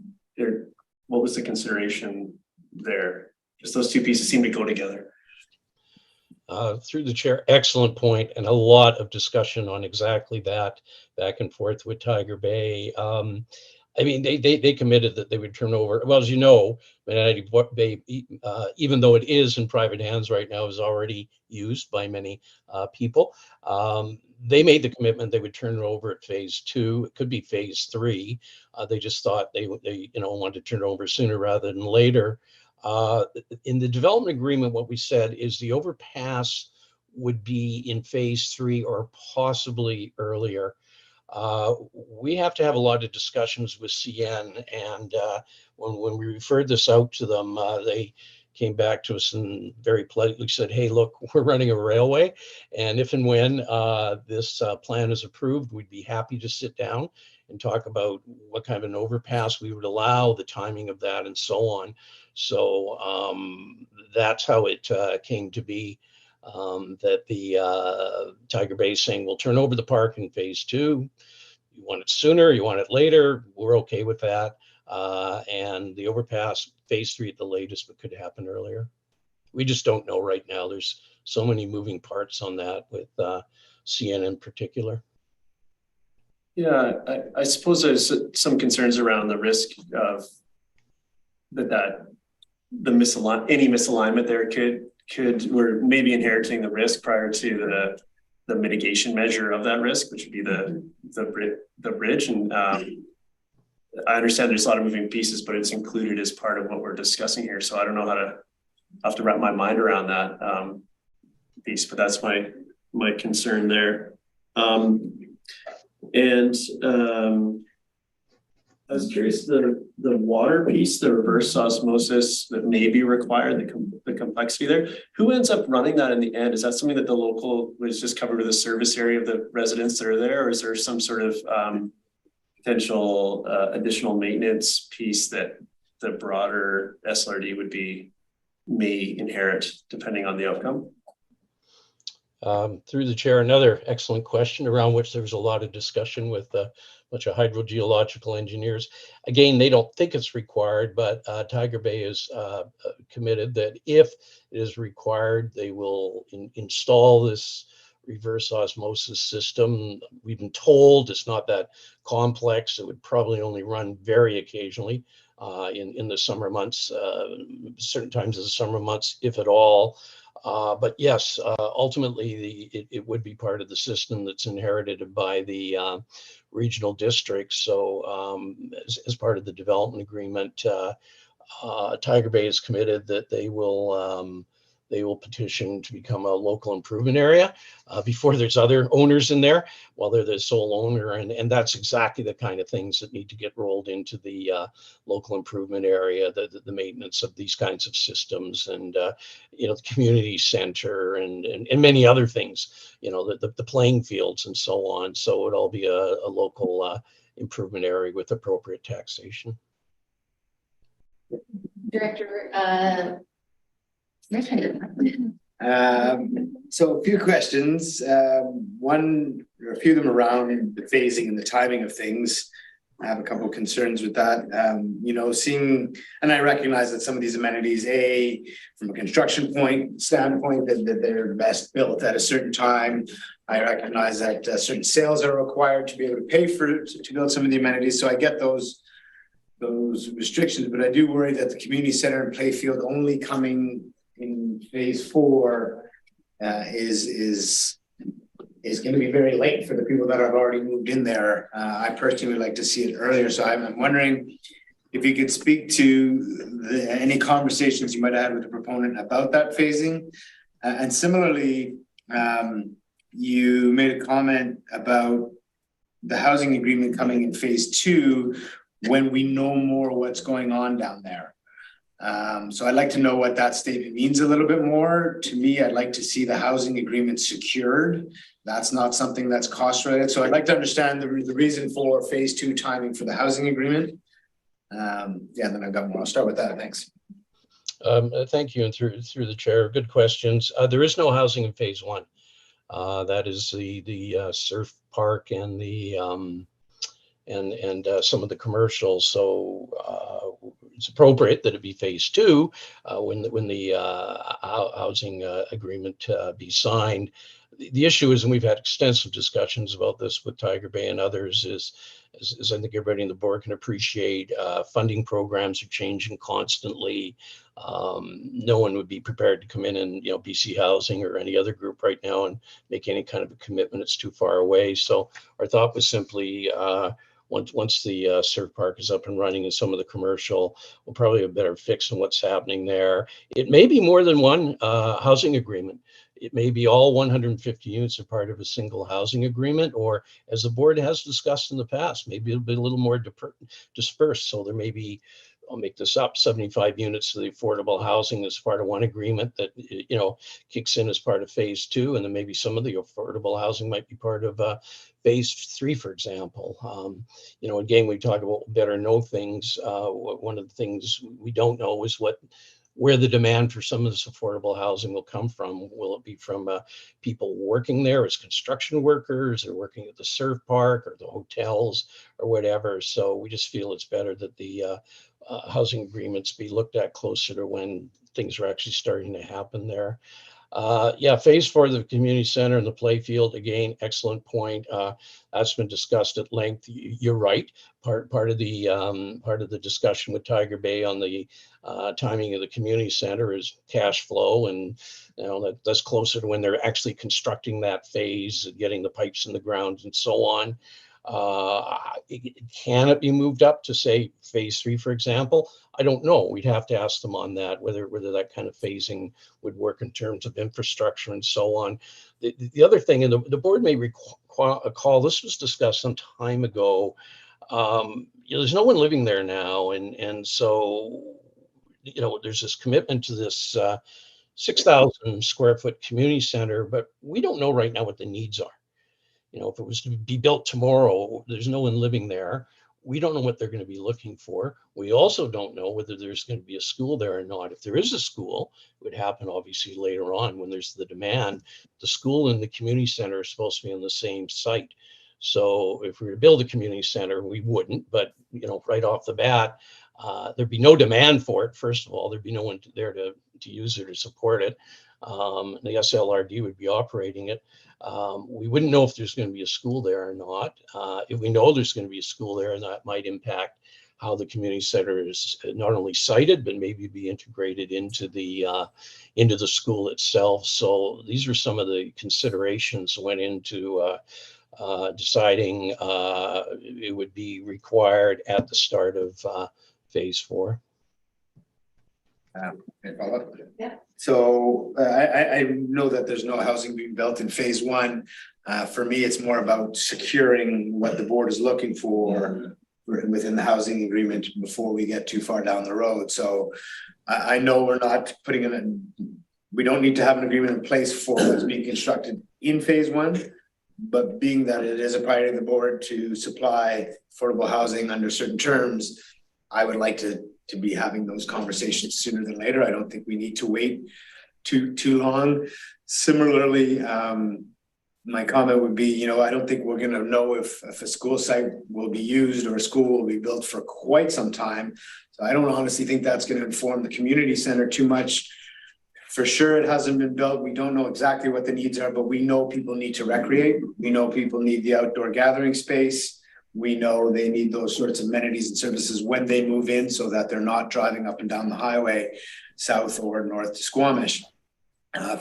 What was the consideration there? Just those 2 pieces seem to go together. Through the chair, excellent point, and a lot of discussion on exactly that back and forth with Tiger Bay. I mean, they committed that they would turn over. Well, as you know, Manatee Bay, even though it is in private hands right now, is already used by many people. They made the commitment they would turn it over at phase 2. It could be phase 3. They just thought they wanted to turn it over sooner rather than later. In the development agreement, what we said is the overpass would be in phase 3 or possibly earlier. We have to have a lot of discussions with CN, and when we referred this out to them, they came back to us and very politely said, hey, look, we're running a railway, and if and when this plan is approved, we'd be happy to sit down and talk about what kind of an overpass we would allow, the timing of that, and so on. So that's how it came to be, that the Tiger Bay is saying, we'll turn over the park in phase 2. You want it sooner, you want it later, we're okay with that. And the overpass, phase 3 at the latest, but could happen earlier. We just don't know right now. There's so many moving parts on that with CN in particular. Yeah, I suppose there's some concerns around the risk of any misalignment there we're maybe inheriting the risk prior to the mitigation measure of that risk, which would be the bridge. And I understand there's a lot of moving pieces, but it's included as part of what we're discussing here. So I don't know how to have to wrap my mind around that piece, but that's my concern there. I was curious, the water piece, the reverse osmosis that may be required, the complexity there. Who ends up running that in the end? Is that something that the local was just covered with the service area of the residents that are there, or is there some sort of potential additional maintenance piece that the broader SLRD may inherit depending on the outcome? Through the chair, another excellent question around which there was a lot of discussion with a bunch of hydrogeological engineers. Again, they don't think it's required, but Tiger Bay is committed that if it is required, they will install this reverse osmosis system. We've been told it's not that complex. It would probably only run very occasionally in the summer months, certain times of the summer months, if at all. But yes, ultimately, it would be part of the system that's inherited by the regional districts. So as part of the development agreement, Tiger Bay is committed that they will petition to become a local improvement area before there's other owners in there, while they're the sole owner. And that's exactly the kind of things that need to get rolled into the local improvement area, the maintenance of these kinds of systems, and the community center and many other things, the playing fields and so on. So it would all be a local improvement area with appropriate taxation. Director, so a few questions. One, or a few of them around the phasing and the timing of things. I have a couple of concerns with that. Seeing, and I recognize that some of these amenities, from a construction standpoint, that they're best built at a certain time. I recognize that certain sales are required to be able to pay to build some of the amenities. So I get those restrictions, but I do worry that the community center and playfield only coming in phase 4 is going to be very late for the people that have already moved in there. I personally would like to see it earlier. So I'm wondering if you could speak to any conversations you might have had with the proponent about that phasing. And similarly, you made a comment about the housing agreement coming in phase 2 when we know more what's going on down there. So I'd like to know what that statement means a little bit more. To me, I'd like to see the housing agreement secured. That's not something that's cost related. So I'd like to understand the reason for phase 2 timing for the housing agreement. Then I've got more. I'll start with that. Thanks. Thank you, and through the chair, good questions. There is no housing in phase 1. That is the surf park and the and some of the commercials. So it's appropriate that it be phase 2 when the housing agreement be signed. The issue is, and we've had extensive discussions about this with Tiger Bay and others, is I think everybody on the board can appreciate, funding programs are changing constantly. No one would be prepared to come in and, BC Housing or any other group right now and make any kind of a commitment. It's too far away. So our thought was simply, once the surf park is up and running and some of the commercial, we'll probably have a better fix on what's happening there. It may be more than one housing agreement. It may be all 150 units are part of a single housing agreement, or as the board has discussed in the past, maybe it'll be a little more dispersed. So there may be, I'll make this up, 75 units of the affordable housing as part of one agreement that, kicks in as part of phase 2. And then maybe some of the affordable housing might be part of phase 3, for example. Again, we talk about better know things. One of the things we don't know is where the demand for some of this affordable housing will come from. Will it be from people working there as construction workers, or working at the surf park or the hotels or whatever? So we just feel it's better that the housing agreements be looked at closer to when things are actually starting to happen there. Phase 4 of the community center and the playfield, again, excellent point. That's been discussed at length. You're right. Part of the discussion with Tiger Bay on the timing of the community center is cash flow, and that's closer to when they're actually constructing that phase, getting the pipes in the ground and so on. Can it be moved up to say phase 3, for example? I don't know. We'd have to ask them on that, whether that kind of phasing would work in terms of infrastructure and so on. The other thing, and the board may recall, this was discussed some time ago. There's no one living there now, and so there's this commitment to this 6,000 square foot community center, but we don't know right now what the needs are. If it was to be built tomorrow, there's no one living there. We don't know what they're going to be looking for. We also don't know whether there's going to be a school there or not. If there is a school, it would happen obviously later on when there's the demand. The school and the community center are supposed to be on the same site. So if we were to build a community center, we wouldn't, but right off the bat, there'd be no demand for it. First of all, there'd be no one there to use it or support it. The SLRD would be operating it. We wouldn't know if there's going to be a school there or not. If we know there's going to be a school there, and that might impact how the community center is not only sited, but maybe be integrated into the school itself. So these are some of the considerations went into deciding it would be required at the start of phase 4. Yeah. So I know that there's no housing being built in phase 1. For me, it's more about securing what the board is looking for within the housing agreement before we get too far down the road. So I know we're not putting we don't need to have an agreement in place for what's being constructed in phase 1, but being that it is a priority of the board to supply affordable housing under certain terms, I would like to be having those conversations sooner than later. I don't think we need to wait too long. Similarly, my comment would be, I don't think we're going to know if a school site will be used or a school will be built for quite some time. So I don't honestly think that's going to inform the community center too much. For sure, it hasn't been built. We don't know exactly what the needs are, but we know people need to recreate. We know people need the outdoor gathering space. We know they need those sorts of amenities and services when they move in so that they're not driving up and down the highway south or north to Squamish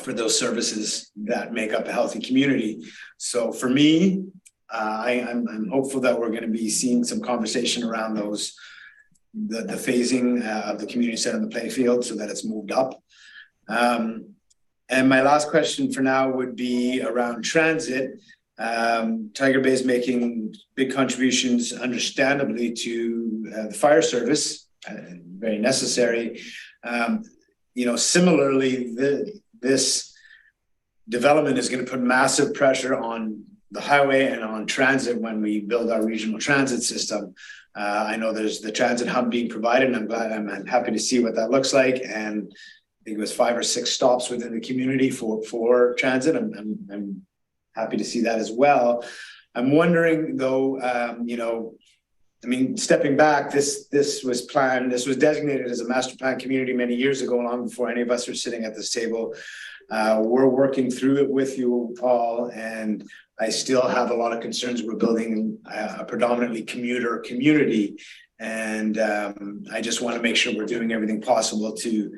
for those services that make up a healthy community. So for me, I'm hopeful that we're going to be seeing some conversation around the phasing of the community center in the playfield so that it's moved up. And my last question for now would be around transit. Tiger Bay is making big contributions, understandably, to the fire service, very necessary. Similarly, this development is going to put massive pressure on the highway and on transit when we build our regional transit system. I know there's the transit hub being provided, and I'm happy to see what that looks like. And I think it was 5 or 6 stops within the community for transit. I'm happy to see that as well. I'm wondering though, stepping back, this was designated as a master plan community many years ago, long before any of us were sitting at this table. We're working through it with you all, and I still have a lot of concerns. We're building a predominantly commuter community, and I just want to make sure we're doing everything possible to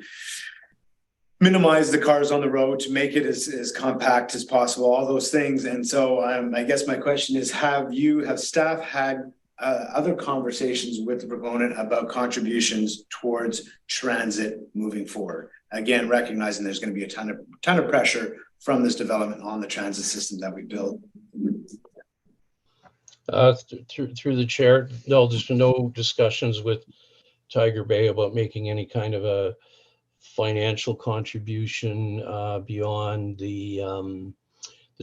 minimize the cars on the road, to make it as compact as possible, all those things. And so I guess my question is, have staff had other conversations with the proponent about contributions towards transit moving forward? Again, recognizing there's going to be a ton of pressure from this development on the transit system that we build. Through the chair, no, there's been no discussions with Tiger Bay about making any kind of a financial contribution beyond the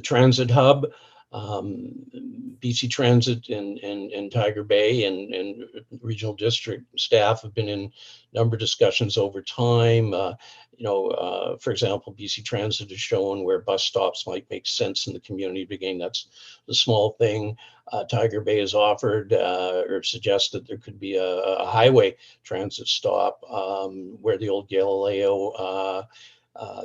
transit hub. BC Transit and Tiger Bay and regional district staff have been in a number of discussions over time. For example, BC Transit has shown where bus stops might make sense in the community. Again, that's the small thing. Tiger Bay has offered or suggested there could be a highway transit stop where the old Galileo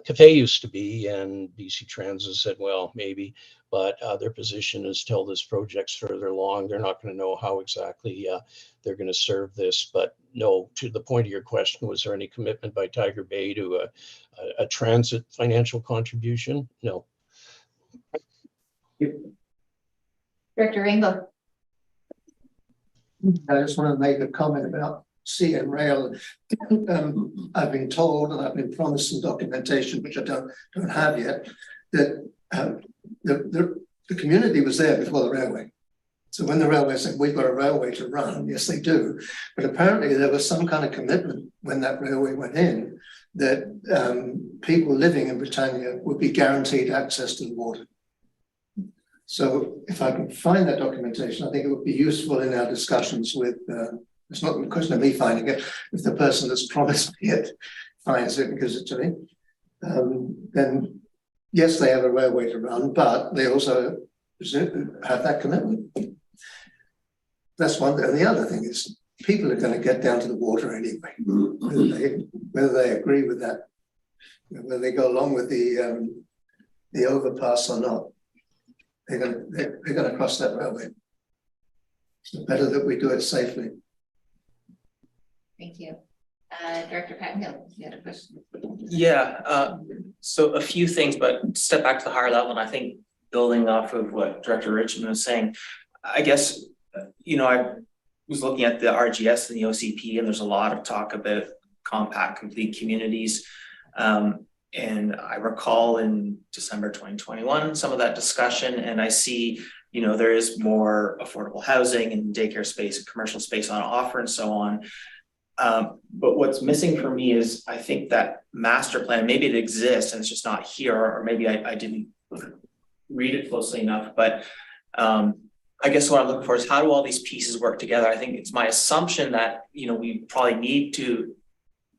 cafe used to be, and BC Transit said, well, maybe, but their position is till this project's further along, they're not going to know how exactly they're going to serve this. But no, to the point of your question, was there any commitment by Tiger Bay to a transit financial contribution? No. Director Rainbow. I just want to make a comment about sea and rail. I've been told, and I've been promised some documentation, which I don't have yet, that the community was there before the railway. So when the railway said, we've got a railway to run, yes, they do. But apparently there was some kind of commitment when that railway went in that people living in Britannia would be guaranteed access to the water. So if I can find that documentation, I think it would be useful in our discussions with, it's not a question of me finding it, if the person that's promised me it finds it and gives it to me, then yes, they have a railway to run, but they also have that commitment. That's one thing. And the other thing is people are going to get down to the water anyway, whether they agree with that, whether they go along with the overpass or not. They're going to cross that railway. So better that we do it safely. Thank you. Director Patton, you had a question? Yeah, so a few things, but step back to the higher level, and I think building off of what Director Richmond was saying, I guess, I was looking at the RGS and the OCP, and there's a lot of talk about compact, complete communities. And I recall in December 2021, some of that discussion, and I see, there is more affordable housing and daycare space and commercial space on offer and so on. But what's missing for me is, I think that master plan, maybe it exists and it's just not here, or maybe I didn't read it closely enough, but I guess what I'm looking for is how do all these pieces work together? I think it's my assumption that, we probably need to,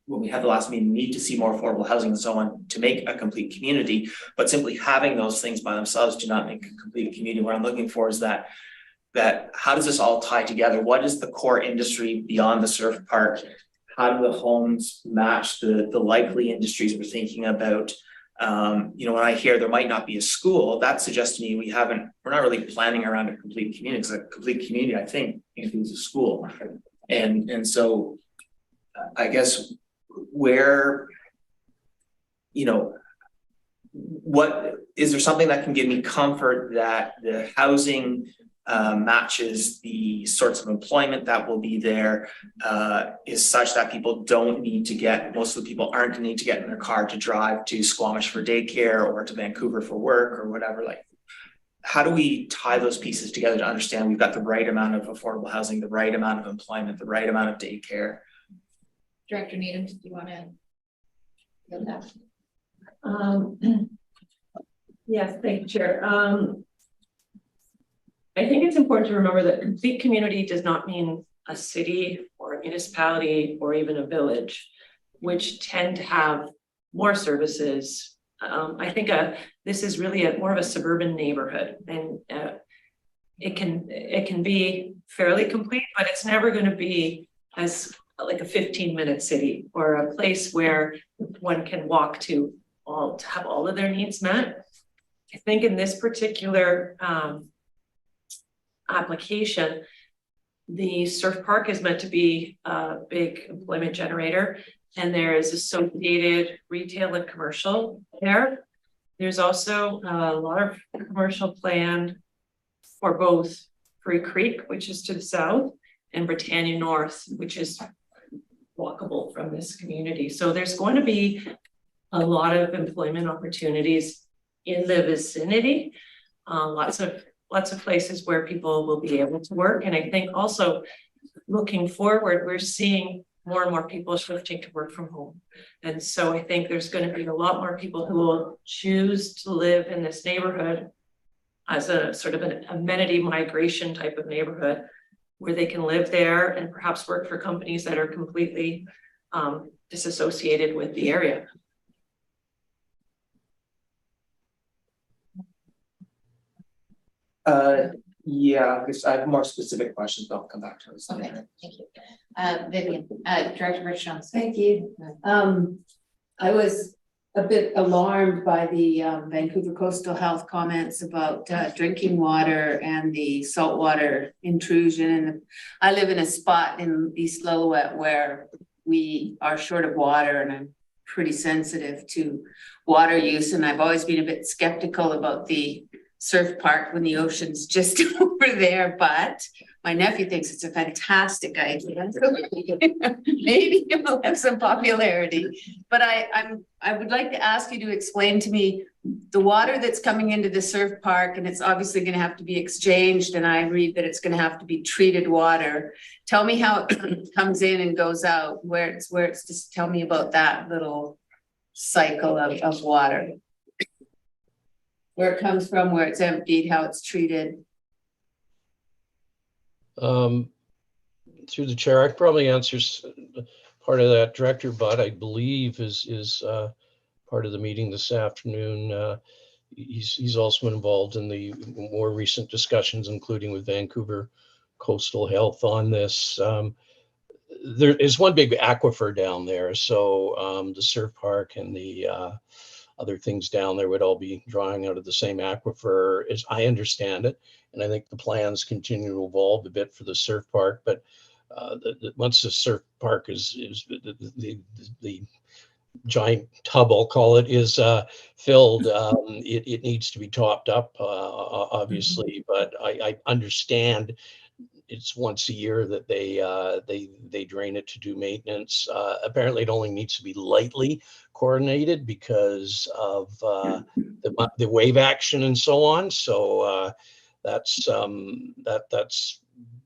when we have the last meeting, need to see more affordable housing and so on to make a complete community, but simply having those things by themselves do not make a complete community. What I'm looking for is that how does this all tie together? What is the core industry beyond the surf park? How do the homes match the likely industries we're thinking about? When I hear there might not be a school, that suggests to me we're not really planning around a complete community, because a complete community, I think, includes a school. And so I guess where, what is there something that can give me comfort that the housing matches the sorts of employment that will be there, is such that people don't need to most of the people aren't going to need to get in their car to drive to Squamish for daycare or to Vancouver for work or whatever. Like, how do we tie those pieces together to understand we've got the right amount of affordable housing, the right amount of employment, the right amount of daycare? Director Needham, do you want to go that? Yes, thank you, Chair. I think it's important to remember that complete community does not mean a city or a municipality or even a village, which tend to have more services. I think this is really more of a suburban neighborhood, and it can be fairly complete, but it's never going to be as like a 15-minute city or a place where one can walk to have all of their needs met. I think in this particular application, the surf park is meant to be a big employment generator, and there is associated retail and commercial there. There's also a lot of commercial planned for both Free Creek, which is to the south, and Britannia North, which is walkable from this community. So there's going to be a lot of employment opportunities in the vicinity, lots of places where people will be able to work. And I think also looking forward, we're seeing more and more people shifting to work from home. And so I think there's going to be a lot more people who will choose to live in this neighborhood as a sort of an amenity migration type of neighborhood, where they can live there and perhaps work for companies that are completely disassociated with the area. Yeah, I have more specific questions, but I'll come back to those. Okay, thank you. Vivian, Director Rich Jones. Thank you. I was a bit alarmed by the Vancouver Coastal Health comments about drinking water and the saltwater intrusion. And I live in a spot in East Lillooet where we are short of water, and I'm pretty sensitive to water use. And I've always been a bit skeptical about the surf park when the ocean's just over there, but My nephew thinks it's a fantastic idea. Maybe it will have some popularity, but I would like to ask you to explain to me the water that's coming into the surf park, and it's obviously gonna have to be exchanged, and I read that it's gonna have to be treated water. Tell me how it comes in and goes out, where it's, just tell me about that little cycle of water. Where it comes from, where it's emptied, how it's treated. Through the chair, I could probably answer part of that. Director Butt, I believe, is part of the meeting this afternoon. He's also involved in the more recent discussions, including with Vancouver Coastal Health on this. There is one big aquifer down there, so the surf park and the other things down there would all be drawing out of the same aquifer, as I understand it. And I think the plans continue to evolve a bit for the surf park, but once the surf park is the giant tub, I'll call it, is filled, it needs to be topped up, obviously. But I understand it's once a year that they drain it to do maintenance. Apparently, it only needs to be lightly chlorinated because of the wave action and so on. So that's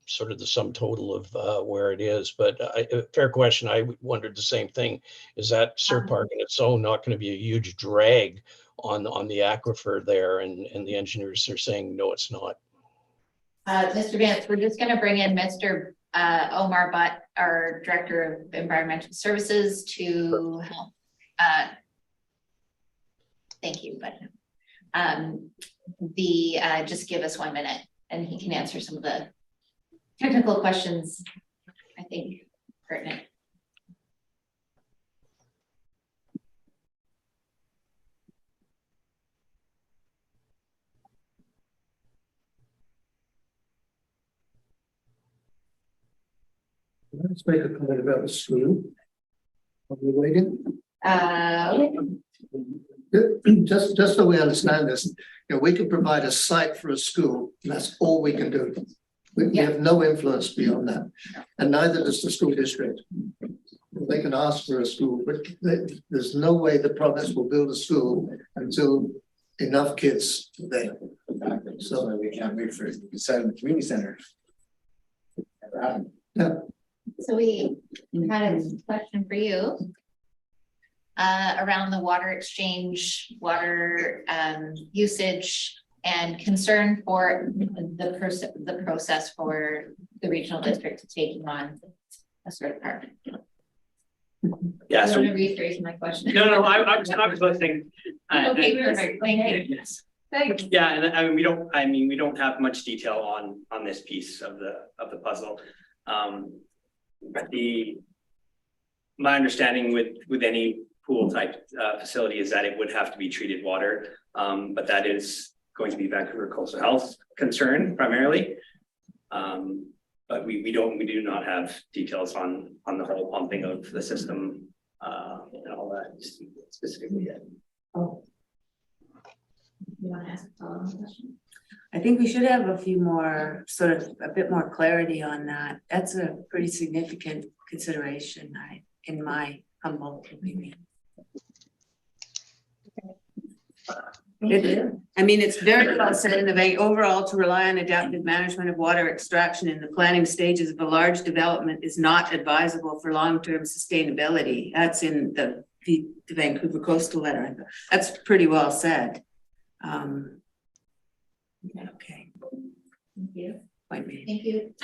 sort of the sum total of where it is. But fair question. I wondered the same thing. Is that surf park in its own not going to be a huge drag on the aquifer there? And the engineers are saying no, it's not. Mr. Vance, we're just going to bring in Mr. Omar Butt, our Director of Environmental Services, to help. Thank you, but just give us 1 minute and he can answer some of the technical questions, I think, pertinent. Let's make a comment about the school. Are we waiting? Just so we understand this, you know, we can provide a site for a school, and that's all we can do. We have no influence beyond that, and neither does the school district. They can ask for a school, but there's no way the province will build a school until enough kids are there. So we can't wait for it to decide in the community center. Yeah. So we had a question for you around the water exchange, water usage, and concern for the process for the regional district taking on a sort of park. Yeah. So I'm going to rephrase my question. No, I was listening. Okay, perfect. Thank you. Yes. Thanks. Yeah, and we don't have much detail on this piece of the puzzle. My understanding with any pool type facility is that it would have to be treated water, but that is going to be Vancouver Coastal Health concern primarily. But we do not have details on the whole pumping of the system and all that specifically yet. Oh. You want to ask a follow-up question? I think we should have a few more, sort of a bit more clarity on that. That's a pretty significant consideration, in my humble opinion. I mean, it's very well said in the vein, overall, to rely on adaptive management of water extraction in the planning stages of a large development is not advisable for long-term sustainability. That's in the Vancouver Coastal letter. That's pretty well said. Okay. Thank you. Point made. Thank you.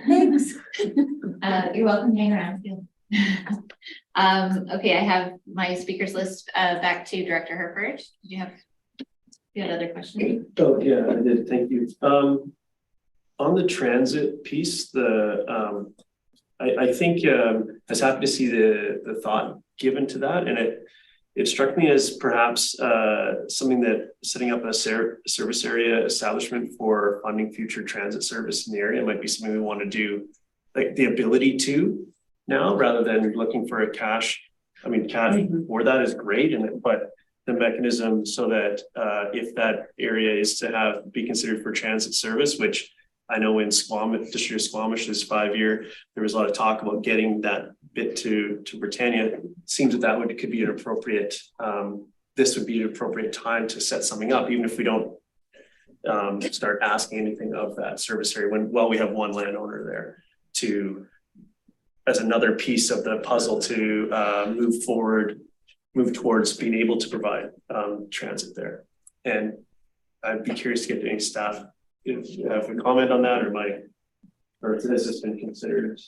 Thanks. You're welcome to hang around. Okay, I have my speakers list back to Director Herford. Did you have other questions? Oh, yeah, I did. Thank you. On the transit piece, I think I was happy to see the thought given to that, and it struck me as perhaps something that setting up a service area establishment for funding future transit service in the area might be something we want to do, like the ability to now, rather than looking for a cash. I mean, cash for that is great, but the mechanism so that if that area is to be considered for transit service, which I know in Squamish, District of Squamish, this 5-year, there was a lot of talk about getting that bit to Britannia. It seems that could be an appropriate, this would be an appropriate time to set something up, even if we don't start asking anything of that service area while we have one landowner there as another piece of the puzzle to move towards being able to provide transit there. And I'd be curious to get any staff if you have a comment on that, or if this has been considered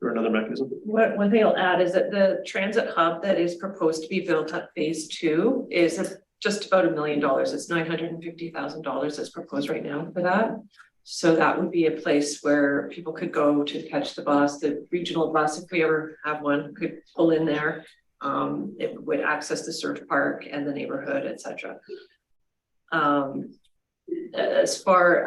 or another mechanism. One thing I'll add is that the transit hub that is proposed to be built at phase 2 is just about $1 million. It's $950,000 that's proposed right now for that. So that would be a place where people could go to catch the bus, the regional bus, if we ever have one, could pull in there. It would access the surf park and the neighborhood, etc. As far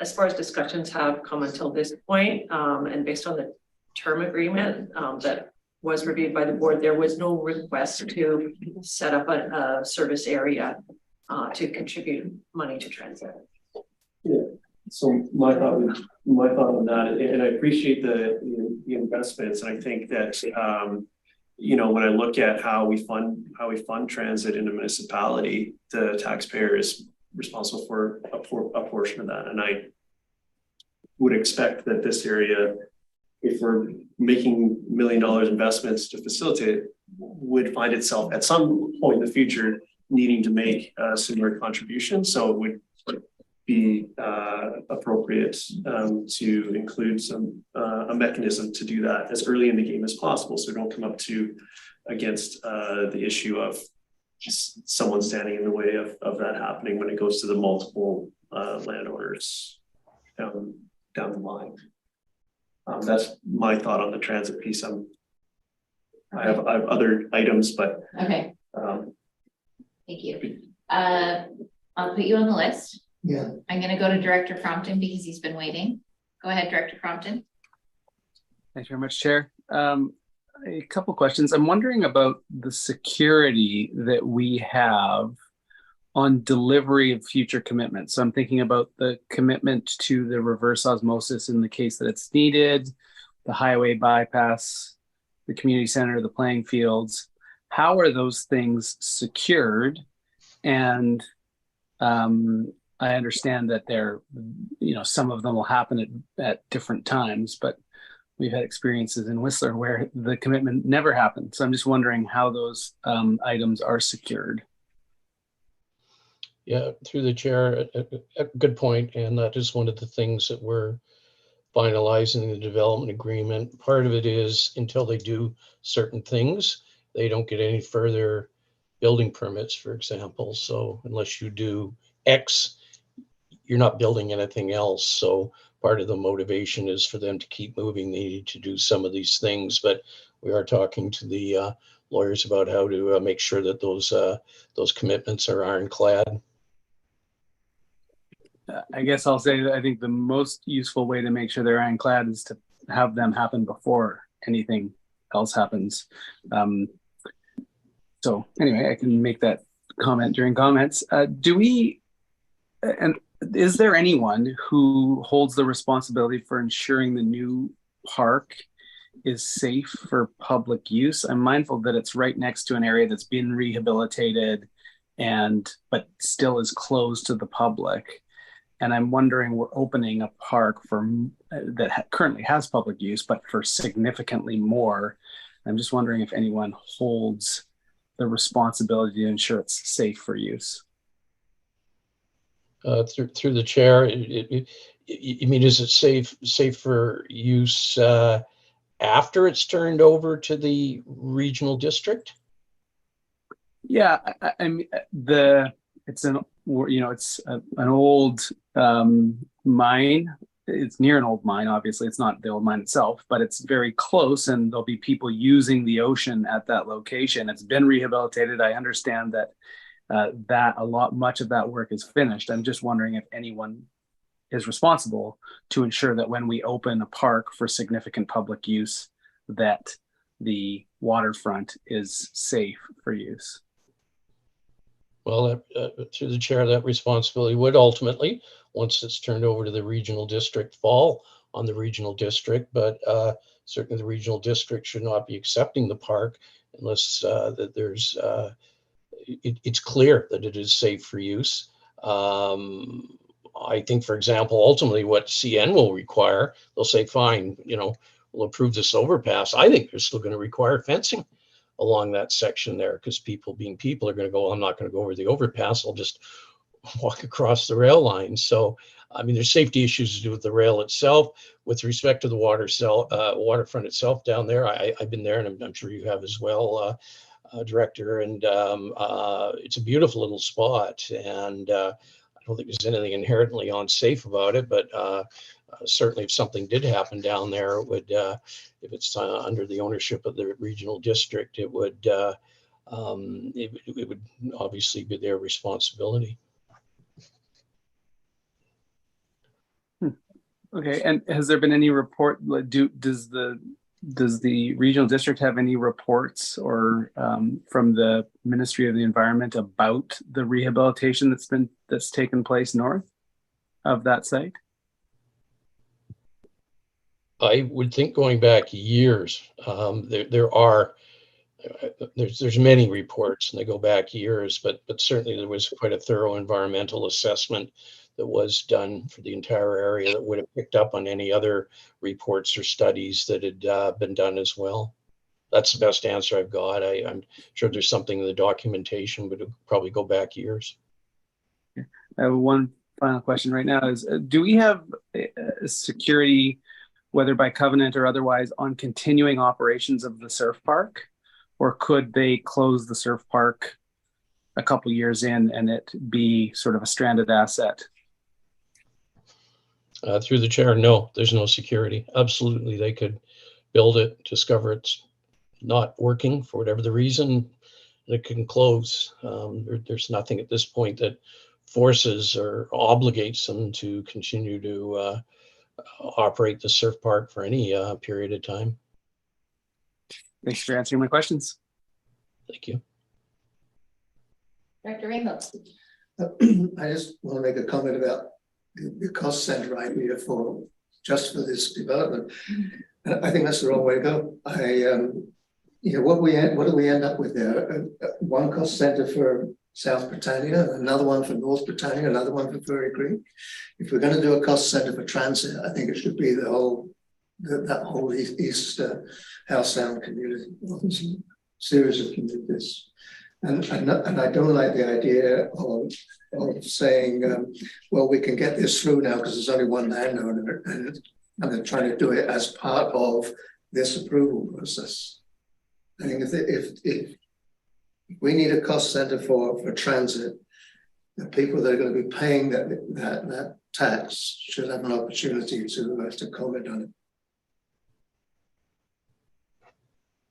as discussions have come until this point, and based on the term agreement that was reviewed by the board, there was no request to set up a service area to contribute money to transit. Yeah. So my thought on that, and I appreciate the investments, and I think that when I look at how we fund transit in a municipality, the taxpayer is responsible for a portion of that, and I would expect that this area, if we're making $1 million investments to facilitate, would find itself at some point in the future needing to make a similar contribution. So it would be appropriate to include a mechanism to do that as early in the game as possible, so we don't come up against the issue of just someone standing in the way of that happening when it goes to the multiple landowners down the line. That's my thought on the transit piece. I have other items, but okay. Thank you. I'll put you on the list. Yeah. I'm going to go to Director Crompton because he's been waiting. Go ahead, Director Crompton. Thanks very much, Chair. A couple questions. I'm wondering about the security that we have on delivery of future commitments. So I'm thinking about the commitment to the reverse osmosis in the case that it's needed, the highway bypass, the community center, the playing fields. How are those things secured? And I understand that some of them will happen at different times, but we've had experiences in Whistler where the commitment never happened. So I'm just wondering how those items are secured. Yeah, through the chair, a good point, and that is one of the things that we're finalizing the development agreement. Part of it is until they do certain things, they don't get any further building permits, for example. So unless you do X, you're not building anything else. So part of the motivation is for them to keep moving. They need to do some of these things, but we are talking to the lawyers about how to make sure that those commitments are ironclad. I guess I'll say that I think the most useful way to make sure they're ironclad is to have them happen before anything else happens. So anyway, I can make that comment during comments. Is there anyone who holds the responsibility for ensuring the new park is safe for public use? I'm mindful that it's right next to an area that's been rehabilitated but still is closed to the public. And I'm wondering, we're opening a park that currently has public use, but for significantly more. I'm just wondering if anyone holds the responsibility to ensure it's safe for use. Through the chair, you mean, is it safe for use after it's turned over to the regional district? Yeah, I mean, it's an old mine. It's near an old mine. Obviously, it's not the old mine itself, but it's very close, and there'll be people using the ocean at that location. It's been rehabilitated. I understand that much of that work is finished. I'm just wondering if anyone is responsible to ensure that when we open a park for significant public use, that the waterfront is safe for use. Well, through the chair, that responsibility would ultimately, once it's turned over to the regional district, fall on the regional district. But certainly the regional district should not be accepting the park unless that there's it's clear that it is safe for use. I think, for example, ultimately what CN will require, they'll say, fine, we'll approve this overpass. I think they're still going to require fencing along that section there, because people being people are going to go, I'm not going to go over the overpass. I'll just walk across the rail line. So, I mean, there's safety issues to do with the rail itself. With respect to the waterfront itself down there, I've been there, and I'm sure you have as well, Director. And it's a beautiful little spot. And I don't think there's anything inherently unsafe about it, but certainly if something did happen down there, it would, if it's under the ownership of the regional district, it would obviously be their responsibility. Okay, and has there been any report, does the regional district have any reports or from the Ministry of the Environment about the rehabilitation that's taken place north of that site? I would think going back years, there's many reports and they go back years, but certainly there was quite a thorough environmental assessment that was done for the entire area that would have picked up on any other reports or studies that had been done as well. That's the best answer I've got. I'm sure there's something in the documentation, but it would probably go back years. I have one final question right now is, do we have security, whether by covenant or otherwise, on continuing operations of the surf park? Or could they close the surf park a couple years in and it be sort of a stranded asset? Through the chair, no, there's no security. Absolutely, they could build it, discover it's not working for whatever the reason, it can close. There's nothing at this point that forces or obligates them to continue to operate the surf park for any period of time. Thanks for answering my questions. Thank you. Director Rainbow. I just want to make a comment about the cost center idea for this development. I think that's the wrong way to go. What do we end up with there? One cost center for South Britannia, another one for North Britannia, another one for Furry Creek. If we're going to do a cost center for transit, I think it should be that whole east Howe Sound community, series of communities. And I don't like the idea of saying, well, we can get this through now because there's only one landowner, and they're trying to do it as part of this approval process. I think if we need a cost center for transit, the people that are going to be paying that tax should have an opportunity to comment on it.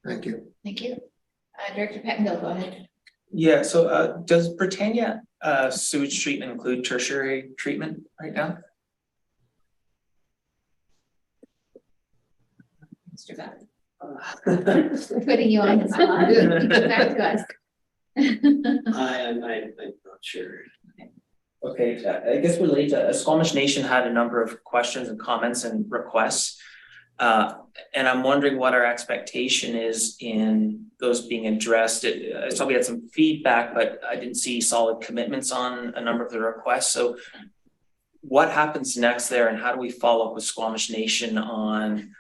Thank you. Thank you. Director Pettengill, go ahead. Yeah, so does Britannia sewage treatment include tertiary treatment right now? Mr. Beth. We're putting you on the spot. Back to us. I'm not sure. Okay, I guess related to Squamish Nation had a number of questions and comments and requests. And I'm wondering what our expectation is in those being addressed. I saw we had some feedback, but I didn't see solid commitments on a number of the requests. So what happens next there, and how do we follow up with Squamish Nation on,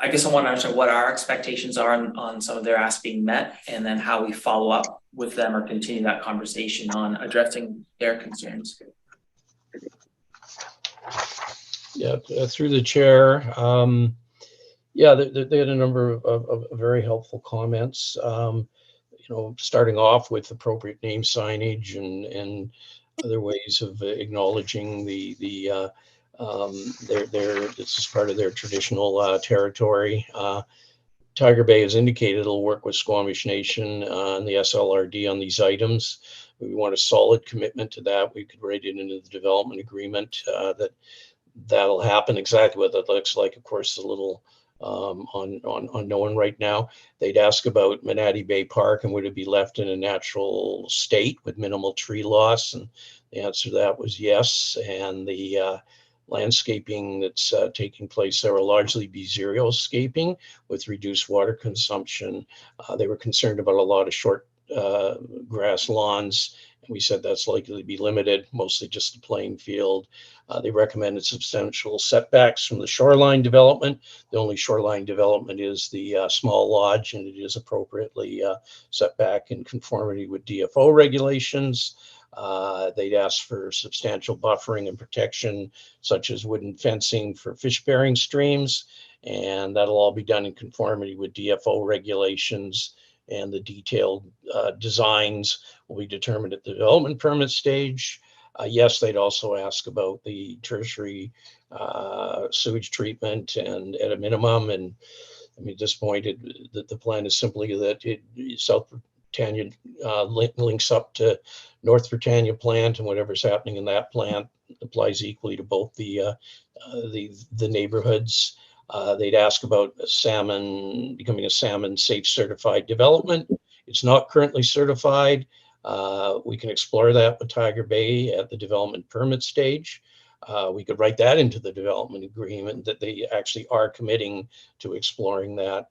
I guess I want to understand what our expectations are on some of their asks being met, and then how we follow up with them or continue that conversation on addressing their concerns. Yeah, through the chair. Yeah, they had a number of very helpful comments. Starting off with appropriate name signage and other ways of acknowledging this is part of their traditional territory. Tiger Bay has indicated it'll work with Squamish Nation and the SLRD on these items. We want a solid commitment to that. We could write it into the development agreement that'll happen. Exactly what that looks like, of course, is a little unknown right now. They'd ask about Manatee Bay Park and would it be left in a natural state with minimal tree loss? And the answer to that was yes. And the landscaping that's taking place there will largely be xeriscaping with reduced water consumption. They were concerned about a lot of short grass lawns. And we said that's likely to be limited, mostly just a playing field. They recommended substantial setbacks from the shoreline development. The only shoreline development is the small lodge, and it is appropriately set back in conformity with DFO regulations. They'd ask for substantial buffering and protection, such as wooden fencing for fish-bearing streams, and that'll all be done in conformity with DFO regulations. And the detailed designs will be determined at the development permit stage. Yes, they'd also ask about the tertiary sewage treatment and at a minimum. And I mean, at this point, the plan is simply that South Britannia links up to North Britannia plant, and whatever's happening in that plant applies equally to both the neighborhoods. They'd ask about salmon becoming a salmon safe certified development. It's not currently certified. We can explore that with Tiger Bay at the development permit stage. We could write that into the development agreement that they actually are committing to exploring that.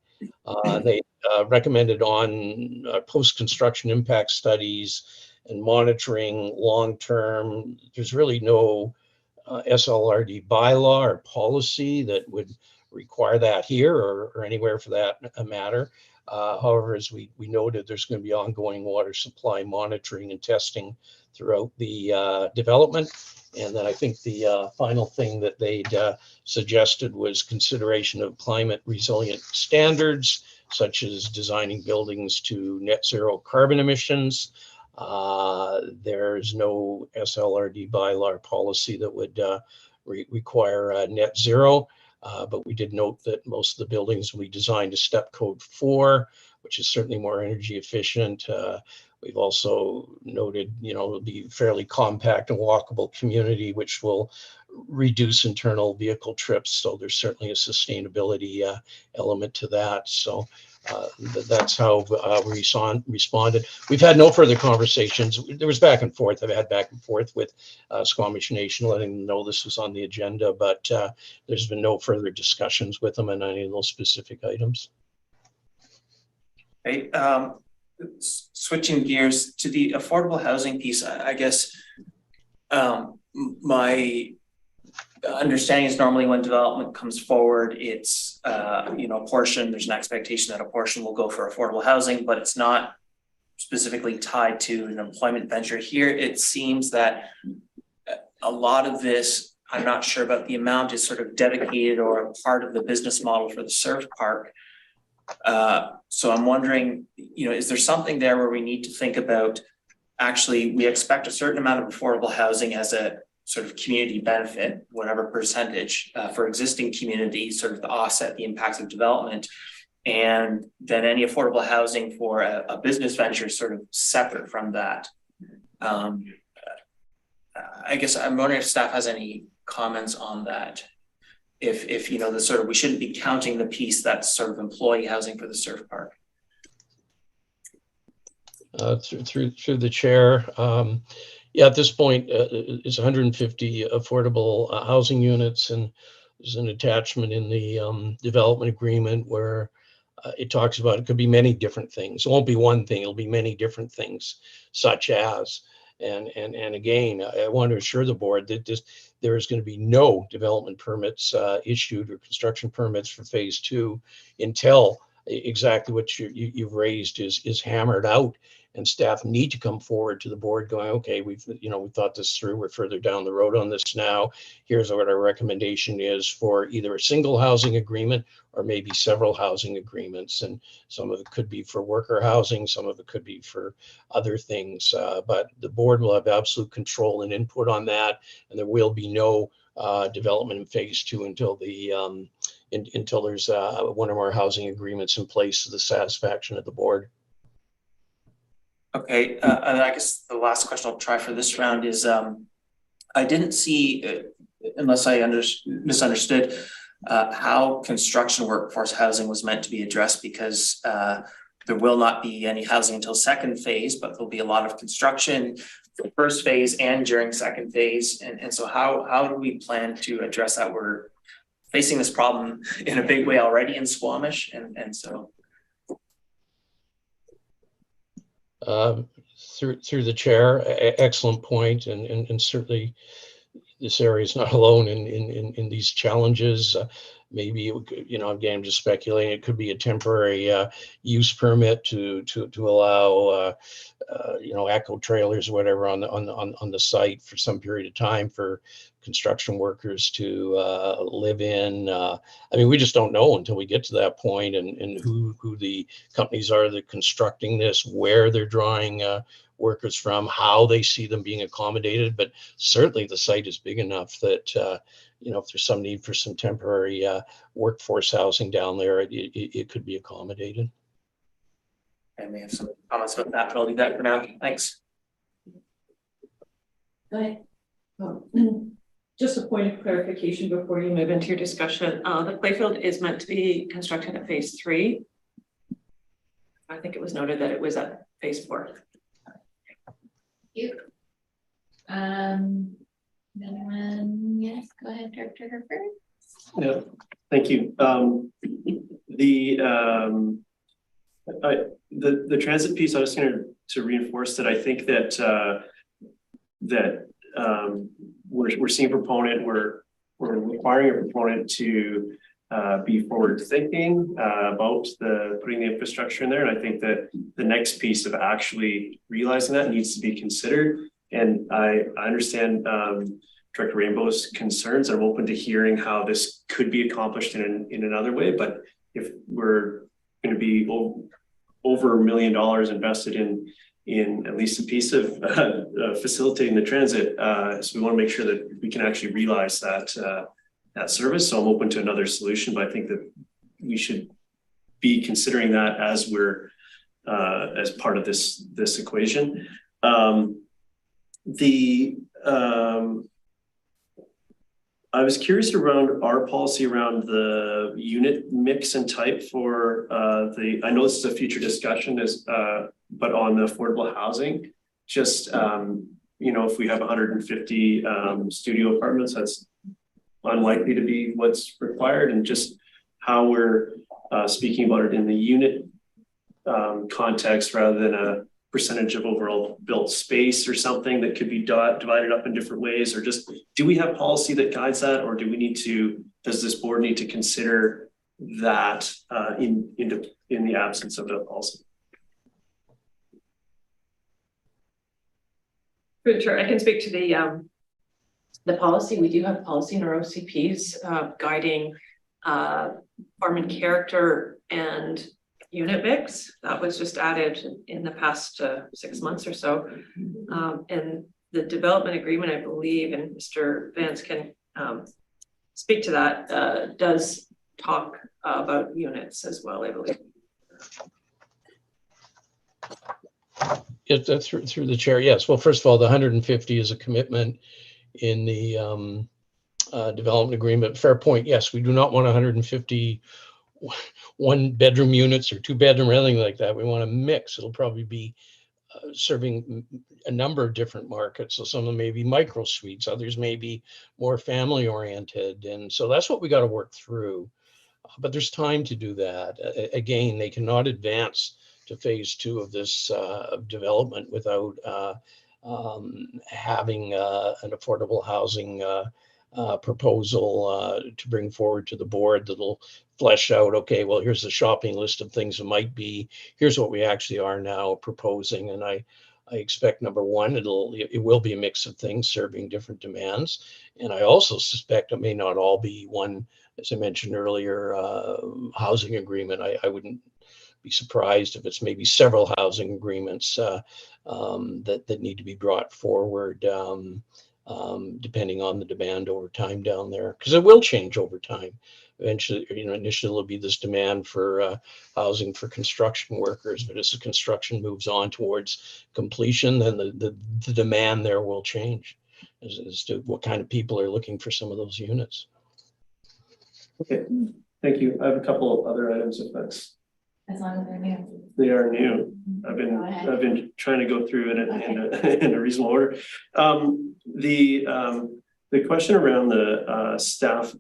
They recommended on post-construction impact studies and monitoring long-term. There's really no SLRD bylaw or policy that would require that here or anywhere for that matter. However, as we noted, there's going to be ongoing water supply monitoring and testing throughout the development. And then I think the final thing that they'd suggested was consideration of climate resilient standards, such as designing buildings to net zero carbon emissions. There's no SLRD bylaw policy that would require net zero. But we did note that most of the buildings will be designed to step code 4, which is certainly more energy efficient. We've also noted, it'll be fairly compact and walkable community, which will reduce internal vehicle trips. So there's certainly a sustainability element to that. So that's how we responded. We've had no further conversations. There was back and forth. I've had back and forth with Squamish Nation, letting them know this was on the agenda, but there's been no further discussions with them on any of those specific items. Right. Switching gears to the affordable housing piece, I guess my understanding is normally when development comes forward, it's a portion, there's an expectation that a portion will go for affordable housing, but it's not specifically tied to an employment venture. Here it seems that a lot of this, I'm not sure about the amount, is sort of dedicated or a part of the business model for the surf park. So I'm wondering, is there something there where we need to think about, actually, we expect a certain amount of affordable housing as a sort of community benefit, whatever percentage for existing communities, sort of to offset the impacts of development. And then any affordable housing for a business venture sort of separate from that. I guess I'm wondering if staff has any comments on that. If the sort of, we shouldn't be counting the piece that's sort of employee housing for the surf park. Through the chair. Yeah, at this point, it's 150 affordable housing units, and there's an attachment in the development agreement where it talks about it could be many different things. It won't be one thing, it'll be many different things, such as, and again, I want to assure the board that there is going to be no development permits issued or construction permits for phase 2 until exactly what you've raised is hammered out. And staff need to come forward to the board going, okay, we've thought this through. We're further down the road on this now. Here's what our recommendation is for either a single housing agreement or maybe several housing agreements. And some of it could be for worker housing. Some of it could be for other things. But the board will have absolute control and input on that. And there will be no development in phase 2 until until there's one or more housing agreements in place to the satisfaction of the board. Okay, and I guess the last question I'll try for this round is, I didn't see, unless I misunderstood, how construction workforce housing was meant to be addressed, because there will not be any housing until second phase, but there'll be a lot of construction for first phase and during second phase. And so how do we plan to address that? We're facing this problem in a big way already in Squamish, and so. Through the chair, excellent point, and certainly this area is not alone in these challenges. Maybe it could, again, I'm just speculating. It could be a temporary use permit to allow echo trailers or whatever on the site for some period of time for construction workers to live in. I mean, we just don't know until we get to that point, and who the companies are that constructing this, where they're drawing workers from, how they see them being accommodated. But certainly the site is big enough that if there's some need for some temporary workforce housing down there, it could be accommodated. I may have some comments about that, but I'll leave that for now. Thanks. Go ahead. Just a point of clarification before you move into your discussion. The playfield is meant to be constructed at phase 3. I think it was noted that it was at phase 4. You. Yes, go ahead, Director Herford. Yeah, thank you. The transit piece, I was going to reinforce that I think that we're seeing a proponent, we're requiring a proponent to be forward thinking about putting the infrastructure in there. And I think that the next piece of actually realizing that needs to be considered. And I understand Director Rainbow's concerns. I'm open to hearing how this could be accomplished in another way. But if we're going to be over $1 million invested in at least a piece of facilitating the transit, so we want to make sure that we can actually realize that service. So I'm open to another solution, but I think that we should be considering that as we're as part of this equation. I was curious around our policy around the unit mix and type for I know this is a future discussion, but on the affordable housing, just if we have 150 studio apartments, that's unlikely to be what's required, and just how we're speaking about it in the unit context rather than a percentage of overall built space or something that could be divided up in different ways. Or just, do we have policy that guides that, or does this board need to consider that in the absence of a policy? Sure, I can speak to the policy. We do have policy in our OCPs guiding apartment character and unit mix. That was just added in the past 6 months or so. And the development agreement, I believe, and Mr. Vance can speak to that, does talk about units as well, I believe. Yeah, that's through the chair. Yes. Well, first of all, the 150 is a commitment in the development agreement. Fair point. Yes, we do not want 150 one-bedroom units or two-bedroom or anything like that. We want to mix. It'll probably be serving a number of different markets. So some of them may be micro suites, others may be more family-oriented, and so that's what we got to work through. But there's time to do that. Again, they cannot advance to phase 2 of this development without having an affordable housing proposal to bring forward to the board that'll flesh out, okay, well, here's the shopping list of things it might be. Here's what we actually are now proposing. And I expect, number one, it will be a mix of things serving different demands. And I also suspect it may not all be one, as I mentioned earlier, housing agreement. I wouldn't be surprised if it's maybe several housing agreements that need to be brought forward, depending on the demand over time down there, because it will change over time. Eventually, initially there'll be this demand for housing for construction workers, but as the construction moves on towards completion, then the demand there will change as to what kind of people are looking for some of those units. Okay, thank you. I have a couple of other items if that's, As long as they're new. they are new. I've been trying to go through in a reasonable order. The question around the staff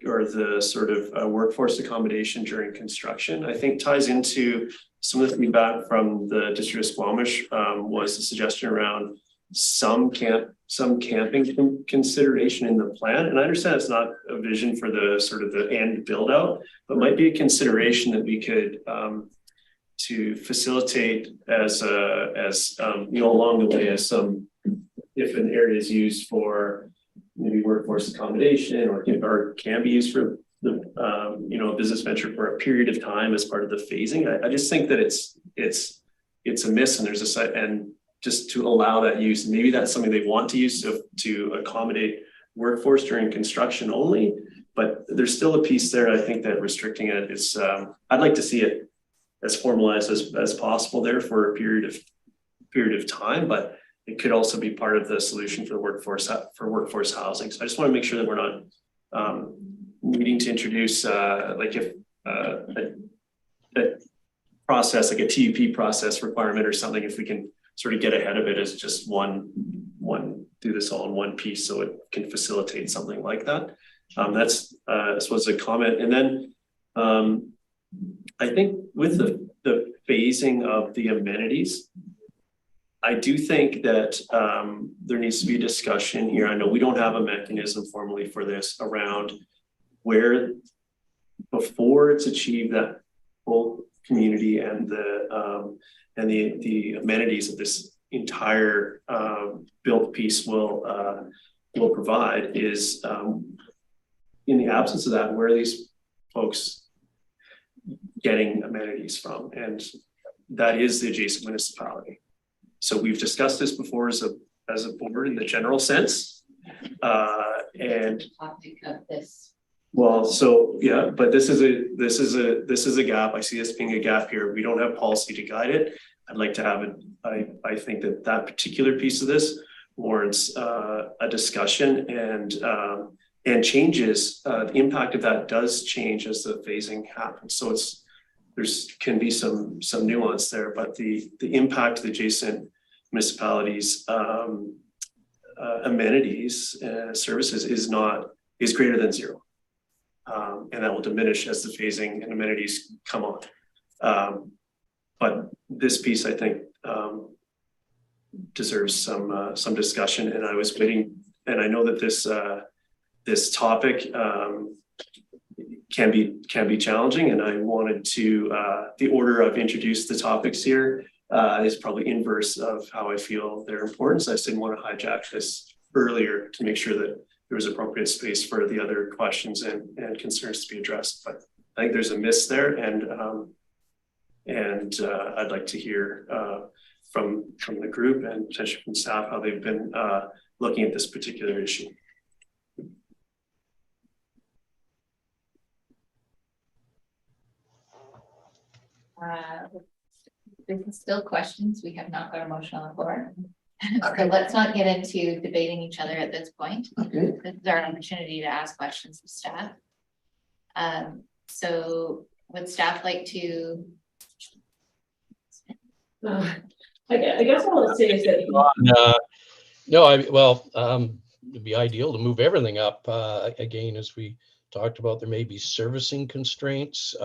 or the sort of workforce accommodation during construction, I think ties into some of the feedback from the district of Squamish, was the suggestion around some camping consideration in the plan. And I understand it's not a vision for the sort of the end build out, but might be a consideration that we could to facilitate as you know, along the way, as some, if an area is used for maybe workforce accommodation or can be used for the you know, business venture for a period of time as part of the phasing. I just think that it's a miss, and there's a site, and just to allow that use, maybe that's something they want to use to accommodate workforce during construction only, but there's still a piece there. I think that restricting it is, I'd like to see it as formalized as possible there for a period of time, but it could also be part of the solution for workforce housing. So I just want to make sure that we're not needing to introduce like if a process, like a TUP process requirement or something, if we can sort of get ahead of it as just one do this all in one piece, so it can facilitate something like that. That's this was a comment. And then I think with the phasing of the amenities, I do think that there needs to be a discussion here. I know we don't have a mechanism formally for this around where, before it's achieved that full community and the amenities of this entire built piece will provide, is in the absence of that, where are these folks getting amenities from? And that is the adjacent municipality. So we've discussed this before as a board in the general sense, and Topic of this. well, so yeah, but this is a gap. I see this being a gap here. We don't have policy to guide it. I'd like to have it. I think that particular piece of this warrants a discussion, and changes. The impact of that does change as the phasing happens. So can be some nuance there, but the impact of the adjacent municipalities amenities services is greater than zero. And that will diminish as the phasing and amenities come on. But this piece, I think, deserves some discussion. And I was waiting, and I know that this topic can be challenging. And I wanted to the order I've introduced the topics here is probably inverse of how I feel their importance. I just didn't want to hijack this earlier to make sure that there was appropriate space for the other questions and concerns to be addressed. But I think there's a miss there, and I'd like to hear from the group and potentially from staff how they've been looking at this particular issue. This is still questions. We have not got a motion on the floor. So let's not get into debating each other at this point. Okay. This is our opportunity to ask questions of staff. So would staff like to? I guess all I'll say is that. It'd be ideal to move everything up. Again, as we talked about, there may be servicing constraints.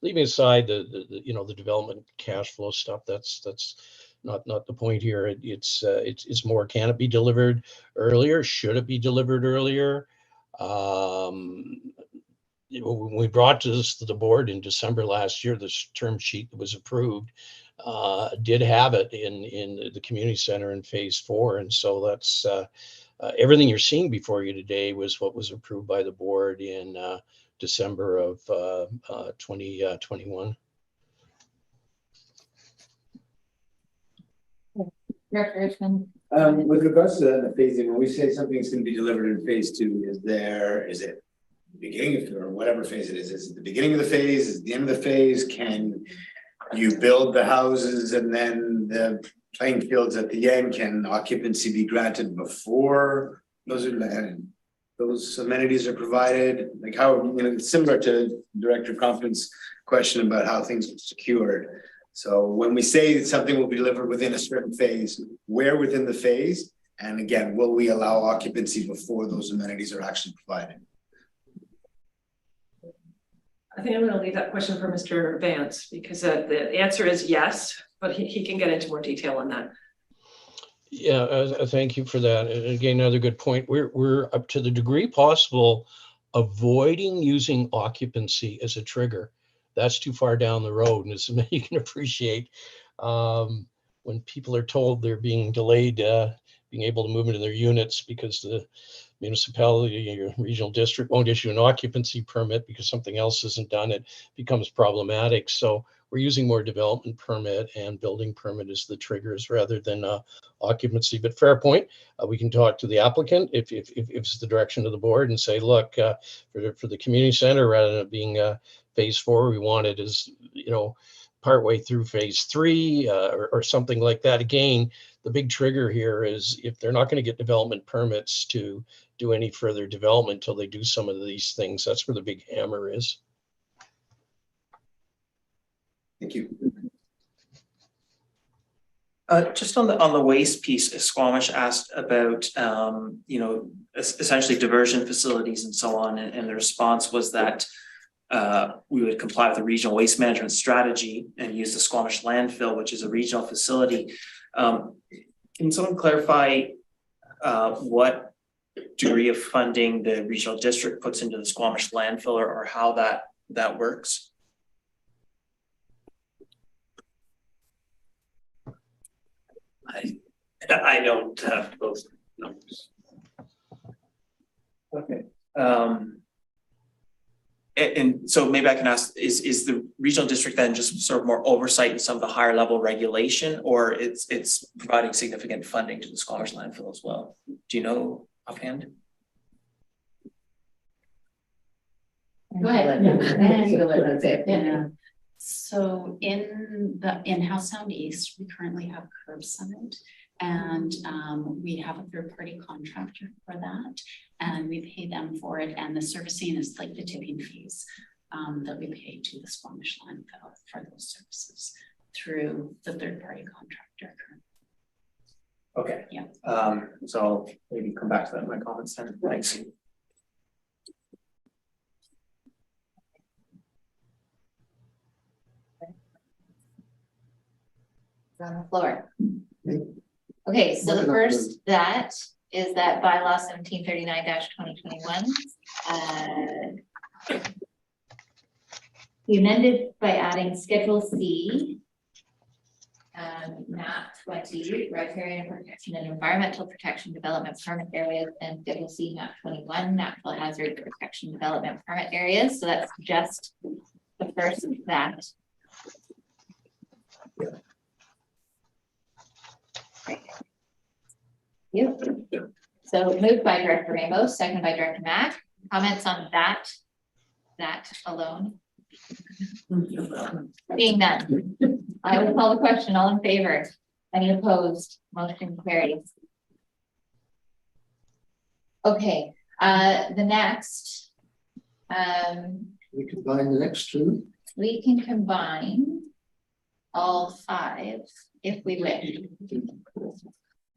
Leaving aside the development cash flow stuff, that's not the point here. It's more, can it be delivered earlier? Should it be delivered earlier? When we brought this to the board in December last year, this term sheet that was approved did have it in the community center in phase 4, and so that's everything you're seeing before you today was what was approved by the board in December of 2021. With regards to the phasing, when we say something's going to be delivered in phase 2, is it the beginning or whatever phase it is? Is it the beginning of the phase? Is it the end of the phase? Can you build the houses and then the playing fields at the end? Can occupancy be granted before? Those are those amenities are provided, like how, similar to Director Compton's question about how things are secured. So when we say something will be delivered within a certain phase, where within the phase? And again, will we allow occupancy before those amenities are actually provided? I think I'm going to leave that question for Mr. Vance, because the answer is yes, but he can get into more detail on that. Yeah, thank you for that. And again, another good point. We're up to the degree possible avoiding using occupancy as a trigger. That's too far down the road, and as you can appreciate, when people are told they're being delayed, being able to move into their units because the municipality or regional district won't issue an occupancy permit because something else isn't done, it becomes problematic. So we're using more development permit and building permit as the triggers rather than occupancy. But fair point. We can talk to the applicant if it's the direction of the board and say, look, for the community center, rather than it being phase 4, we want it as, partway through phase 3 or something like that. Again, the big trigger here is if they're not going to get development permits to do any further development until they do some of these things, that's where the big hammer is. Thank you. Just on the waste piece, Squamish asked about, essentially diversion facilities and so on. And the response was that we would comply with the regional waste management strategy and use the Squamish landfill, which is a regional facility. Can someone clarify what degree of funding the regional district puts into the Squamish landfill, or how that works? I don't have those numbers. Okay. And so maybe I can ask, is the regional district then just sort of more oversight in some of the higher level regulation, or it's providing significant funding to the Squamish landfill as well? Do you know offhand? Go ahead. Yeah. So in House Sound East, we currently have Curb Summit, and we have a third-party contractor for that, and we pay them for it, and the servicing is like the tipping fees that we pay to the Squamish landfill for those services through the third-party contractor. Okay. Yeah. So I'll maybe come back to that in my comments then. Thanks. On the floor. Okay, so the first that is that bylaw 1739-2021. We amended by adding Schedule C, map 20, riparian protection and environmental protection development permit areas, and Schedule C, map 21, natural hazard protection development permit areas. So that's just the first of that. Yep. So moved by Director Rainbow, seconded by Director Mack. Comments on that alone? Being none, I will call the question. All in favor? Any opposed? Motion carries. Okay, the next. We combine the next two. We can combine all 5 if we wish.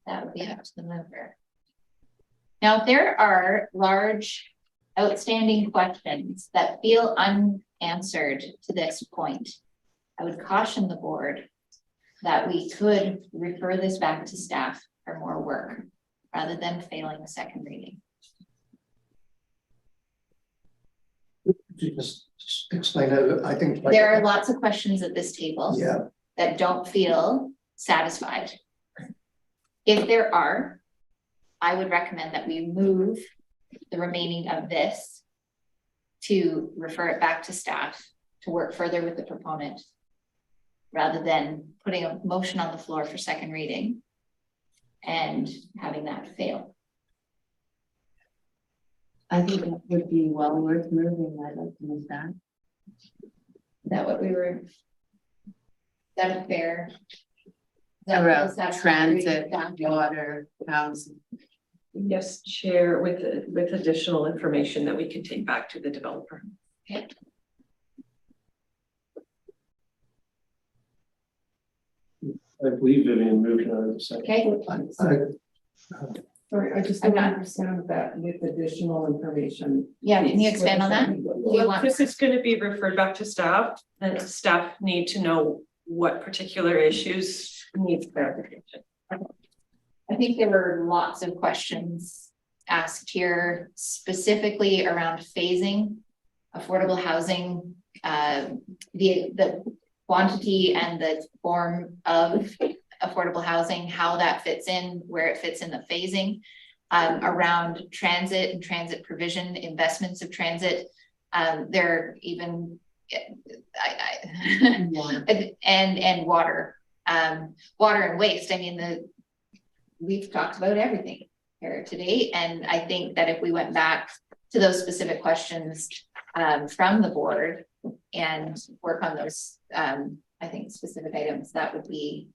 That would be up to the member. Now, if there are large outstanding questions that feel unanswered to this point, I would caution the board that we could refer this back to staff for more work rather than failing a second reading. Just explain it. I think there are lots of questions at this table that don't feel satisfied. If there are, I would recommend that we move the remaining of this to refer it back to staff to work further with the proponent rather than putting a motion on the floor for second reading and having that fail. I think that would be well worth moving. I'd like to move that. Is that what we were? Is that a fair? Around transit, water, housing. Yes, Chair, with additional information that we can take back to the developer. Okay. I believe Vivian moved on to second. Okay, Sorry, I just I'm don't not- understand that with additional information. yeah, can you expand on that? Do you Well, want, this is gonna be referred back to staff, and staff need to know what particular issues needs clarification. I think there were lots of questions asked here specifically around phasing, affordable housing, the quantity and the form of affordable housing, how that fits in, where it fits in the phasing, around transit and transit provision, investments of transit. There even, and water, water and waste. I mean, we've talked about everything here today. And I think that if we went back to those specific questions from the board and work on those, I think specific items, that would be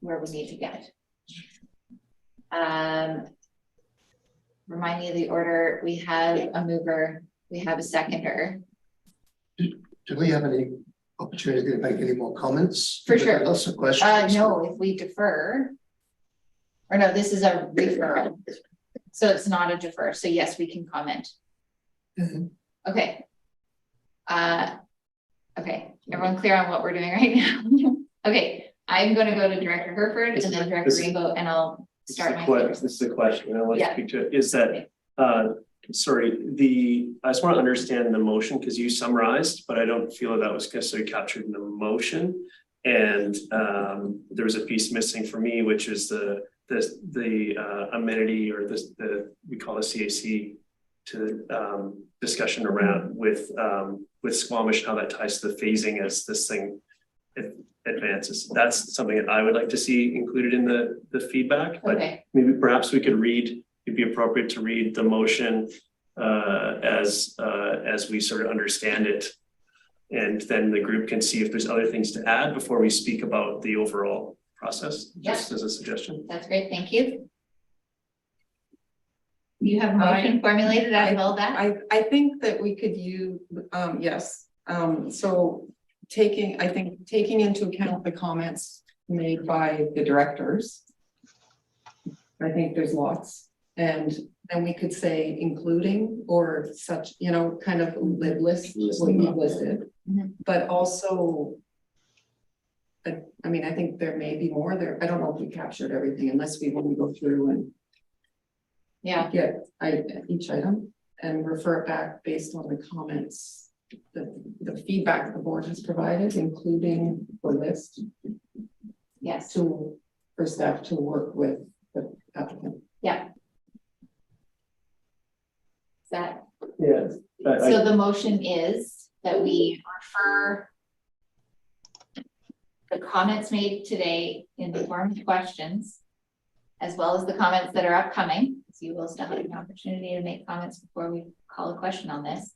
where we need to get. Remind me of the order. We have a mover, we have a seconder. Do we have any opportunity to make any more comments? For sure. Lots of questions. No, if we defer, or no, this is a referral. So it's not a defer. So yes, we can comment. Mhm. Okay. Okay, everyone clear on what we're doing right now? Okay, I'm gonna go to Director Herford and then Director Rainbow, and I'll start my. This is the question I want to Yeah. speak to, is that, sorry, I just want to understand the motion, because you summarized, but I don't feel that was necessarily captured in the motion. And there was a piece missing for me, which is the amenity, or we call it CAC, to discussion around with Squamish, how that ties to the phasing as this thing advances. That's something that I would like to see included in the feedback, but Okay, maybe perhaps we could it'd be appropriate to read the motion as we sort of understand it. And then the group can see if there's other things to add before we speak about the overall process, just as a suggestion. that's great, thank you. You have a motion formulated out of all that? I think that we could use, yes, so taking into account the comments made by the directors. I think there's lots, and then we could say including or such, kind of list what you listed. Mhm. But also, I mean, I think there may be more there. I don't know if we captured everything unless we want to go through and Yeah, get each item and refer it back based on the comments, the feedback the board has provided, including the list yes, for staff to work with the applicant. yeah. Is that, Yes. so the motion is that we refer the comments made today in the form of questions, as well as the comments that are upcoming, so you will still have an opportunity to make comments before we call a question on this,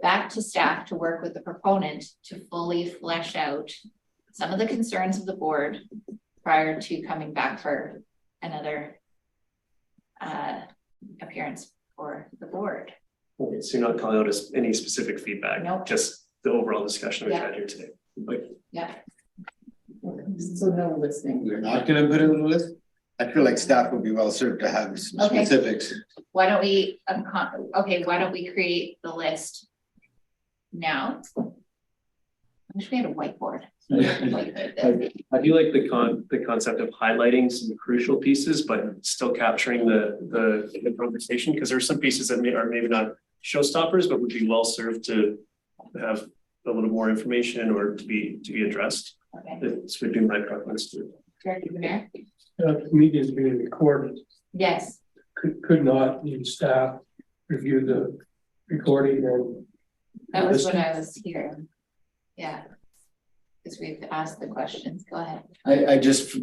back to staff to work with the proponent to fully flesh out some of the concerns of the board prior to coming back for another appearance for the board. Okay, so you're not calling out any specific feedback? Nope. Just the overall discussion we've Yeah. had here today. Like, Yeah, So no listing. We're not gonna put it on the list. I feel like staff would be well served to have some Okay. specifics. why don't we, why don't we create the list now? I wish we had a whiteboard. I do like the concept of highlighting some crucial pieces, but still capturing the conversation, because there are some pieces that are maybe not showstoppers, but would be well served to have a little more information or to be addressed. Okay, This would be my preference too. Director Bernard? The meeting is being recorded. Yes, Could not the staff review the recording and that was what I was hearing. Yeah. Because we've asked the questions, go ahead. I just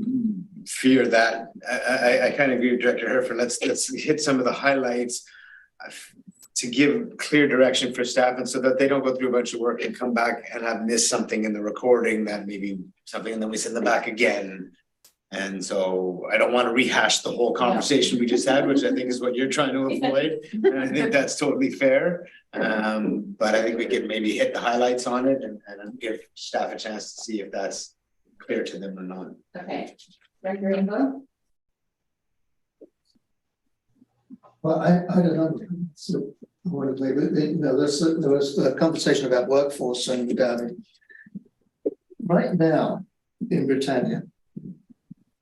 fear that, I kind of agree with Director Herford, let's hit some of the highlights to give clear direction for staff, and so that they don't go through a bunch of work and come back and have missed something in the recording that maybe something, and then we send them back again. And so I don't want to rehash the whole conversation we just had, which I think is what you're trying to avoid. And I think that's totally fair. But I think we can maybe hit the highlights on it and give staff a chance to see if that's clear to them or not. Okay. Director Rainbow? Well, I don't know. So, there was a conversation about workforce and right now in Britannia,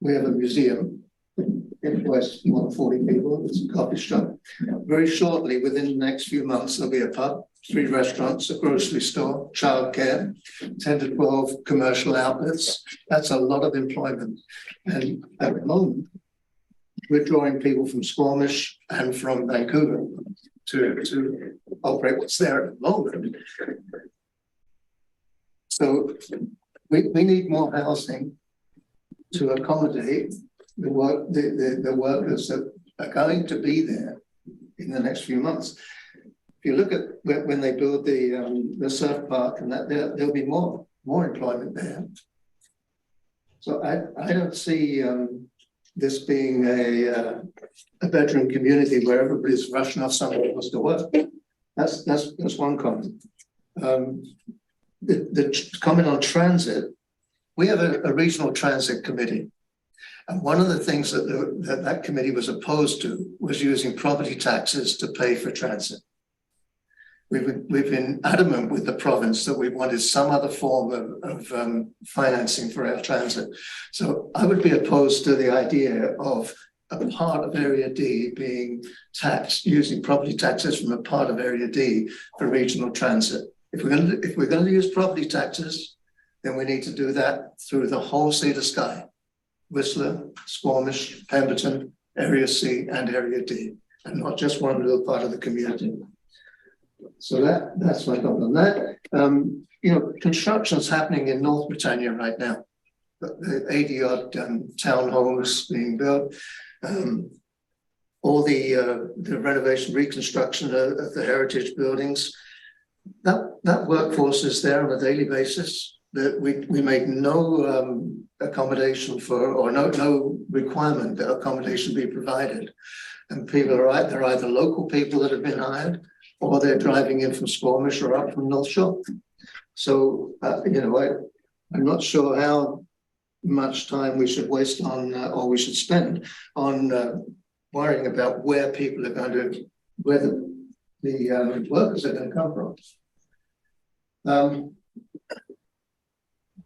we have a museum. It employs more than 40 people. It's a coffee shop. Very shortly, within the next few months, there'll be a pub, 3 restaurants, a grocery store, childcare, 10 to 12 commercial outlets. That's a lot of employment. And at the moment, we're drawing people from Squamish and from Vancouver to operate what's there at the moment. So we need more housing to accommodate the workers that are going to be there in the next few months. If you look at when they build the surf park and that, there'll be more employment there. So I don't see this being a bedroom community where everybody's rushing off somewhere else to work. That's one comment. The comment on transit. We have a regional transit committee. And one of the things that committee was opposed to was using property taxes to pay for transit. We've been adamant with the province that we wanted some other form of financing for our transit. So I would be opposed to the idea of a part of Area D being taxed, using property taxes from a part of Area D for regional transit. If we're going to use property taxes, then we need to do that through the whole sea to sky. Whistler, Squamish, Pemberton, Area C and Area D, and not just one little part of the community. So that's my comment on that. Construction's happening in North Britannia right now. The 80-odd townhomes being built. All the renovation, reconstruction of the heritage buildings. That workforce is there on a daily basis. That we make no accommodation for, or no requirement that accommodation be provided. And people are they're either local people that have been hired, or they're driving in from Squamish or up from North Shore. So I'm not sure how much time we should waste on, or we should spend on worrying about where people are going to, where the workers are going to come from.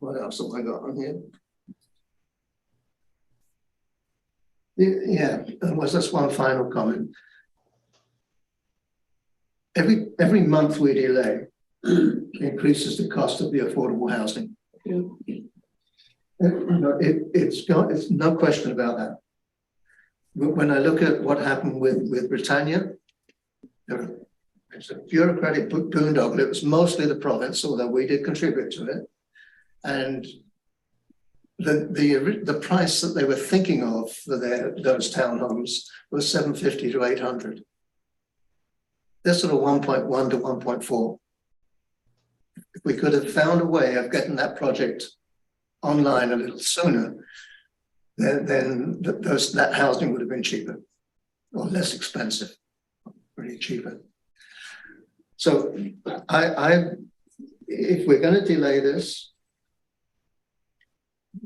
What else have I got on here? Yeah, and was just one final comment. Every month we delay increases the cost of the affordable housing. It's no question about that. But when I look at what happened with Britannia, it's a bureaucratic boondoggle. It was mostly the province, although we did contribute to it. And the price that they were thinking of for those townhomes was $750 to $800. They're sort of 1.1 to 1.4. If we could have found a way of getting that project online a little sooner, then that housing would have been cheaper or less expensive, really cheaper. So if we're going to delay this,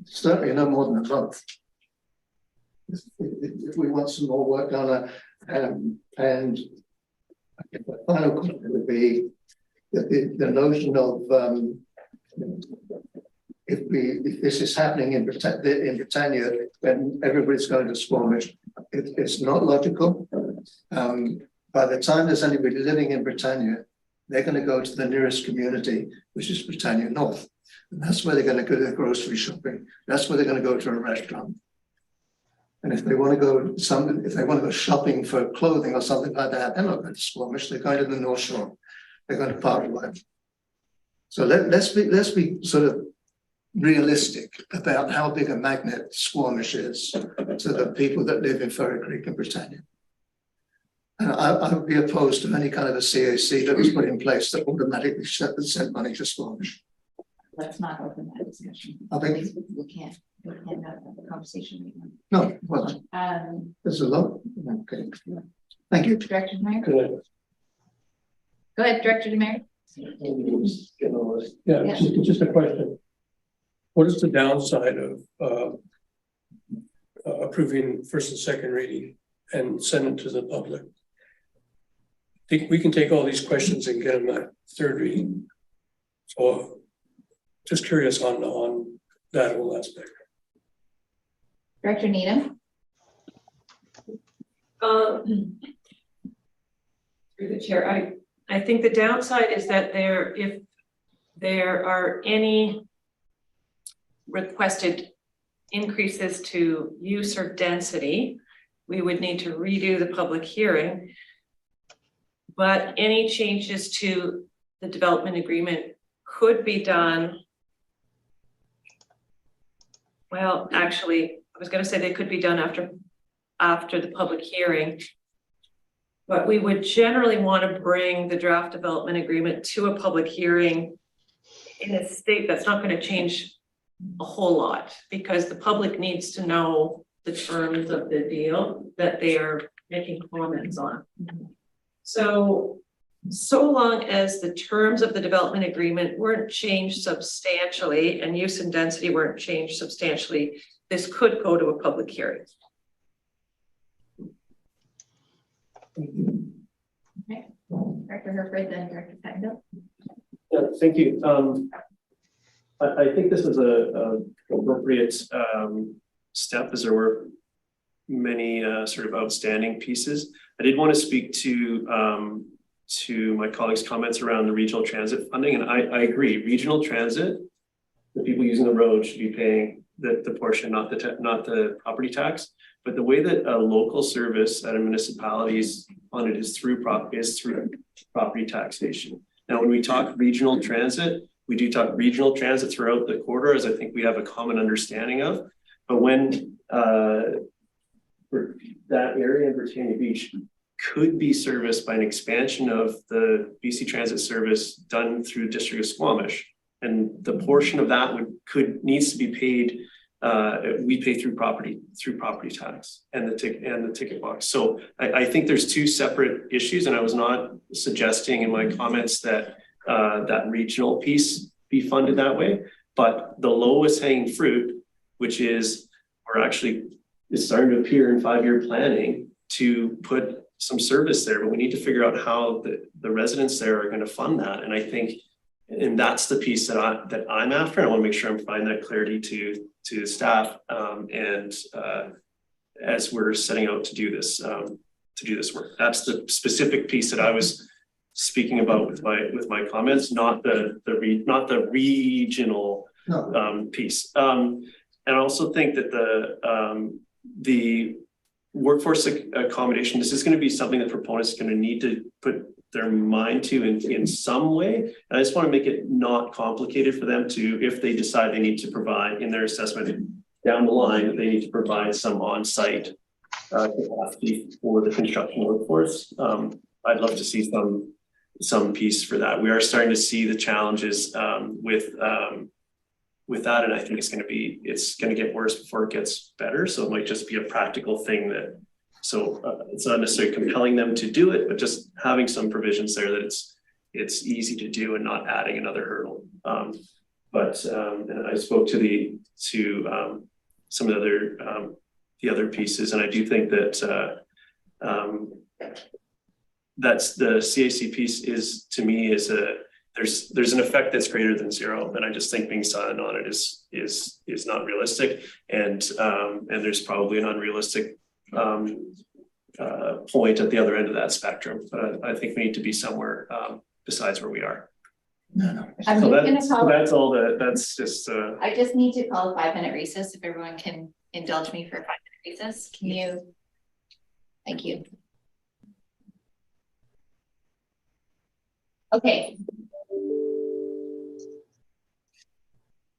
certainly no more than a month. If we want some more work done, and the final comment would be that the notion of if this is happening in Britannia, then everybody's going to Squamish. It's not logical. By the time there's anybody living in Britannia, they're going to go to the nearest community, which is Britannia North. And that's where they're going to go to their grocery shopping. That's where they're going to go to a restaurant. And if they want to go shopping for clothing or something like that, they're not going to Squamish. They're going to the North Shore. They're going to Parkway. So let's be sort of realistic about how big a magnet Squamish is to the people that live in Furry Creek and Britannia. And I would be opposed to any kind of a CAC that was put in place that automatically sent money to Squamish. Let's not open that discussion. I think we can't we can have a conversation. No, well, there's a lot. Okay. Thank you. Director Demare? Good. Go ahead, Director Demare. Yeah, just a question. What is the downside of approving first and second reading and send it to the public? I think we can take all these questions and get them at third reading. So just curious on that whole aspect. Director Needham? Through the chair, I think the downside is that if there are any requested increases to use or density, we would need to redo the public hearing. But any changes to the development agreement could be done. Well, actually, I was going to say they could be done after the public hearing. But we would generally want to bring the draft development agreement to a public hearing in a state that's not going to change a whole lot, because the public needs to know the terms of the deal that they are making comments on. So long as the terms of the development agreement weren't changed substantially and use and density weren't changed substantially, this could go to a public hearing. Okay. Director Herford, then Director Pendo. Yeah, thank you. I think this is a appropriate step, as there were many sort of outstanding pieces. I did want to speak to my colleagues' comments around the regional transit funding, and I agree. Regional transit, the people using the road should be paying the portion, not the property tax. But the way that a local service at a municipality is funded is through property taxation. Now, when we talk regional transit, we do talk regional transit throughout the corridor, as I think we have a common understanding of. But when that area in Britannia Beach could be serviced by an expansion of the BC Transit service done through the District of Squamish, and the portion of that needs to be paid. We pay through property tax and the ticket box. So I think there's two separate issues, and I was not suggesting in my comments that that regional piece be funded that way. But the lowest hanging fruit, which is, or actually is starting to appear in 5-year planning to put some service there, but we need to figure out how the residents there are going to fund that. And I think, and that's the piece that I'm after. And I want to make sure I'm providing that clarity to staff and as we're setting out to do this work. That's the specific piece that I was speaking about with my comments, not the regional piece. And I also think that the workforce accommodation, this is going to be something that proponents are going to need to put their mind to in some way. And I just want to make it not complicated for them to, if they decide they need to provide in their assessment down the line, they need to provide some on-site capacity for the construction workforce. I'd love to see some piece for that. We are starting to see the challenges with that, and I think it's going to get worse before it gets better. So it might just be a practical thing that. So it's not necessarily compelling them to do it, but just having some provisions there that it's easy to do and not adding another hurdle. And I spoke to some of the other pieces, and I do think that that's the CAC piece is, to me, is there's an effect that's greater than zero, and I just think being silent on it is not realistic, and there's probably an unrealistic point at the other end of that spectrum. But I think we need to be somewhere besides where we are. I'm just gonna call. That's all. That's just. I just need to call a 5-minute recess. If everyone can indulge me for a 5-minute recess, can you? Thank you. Okay.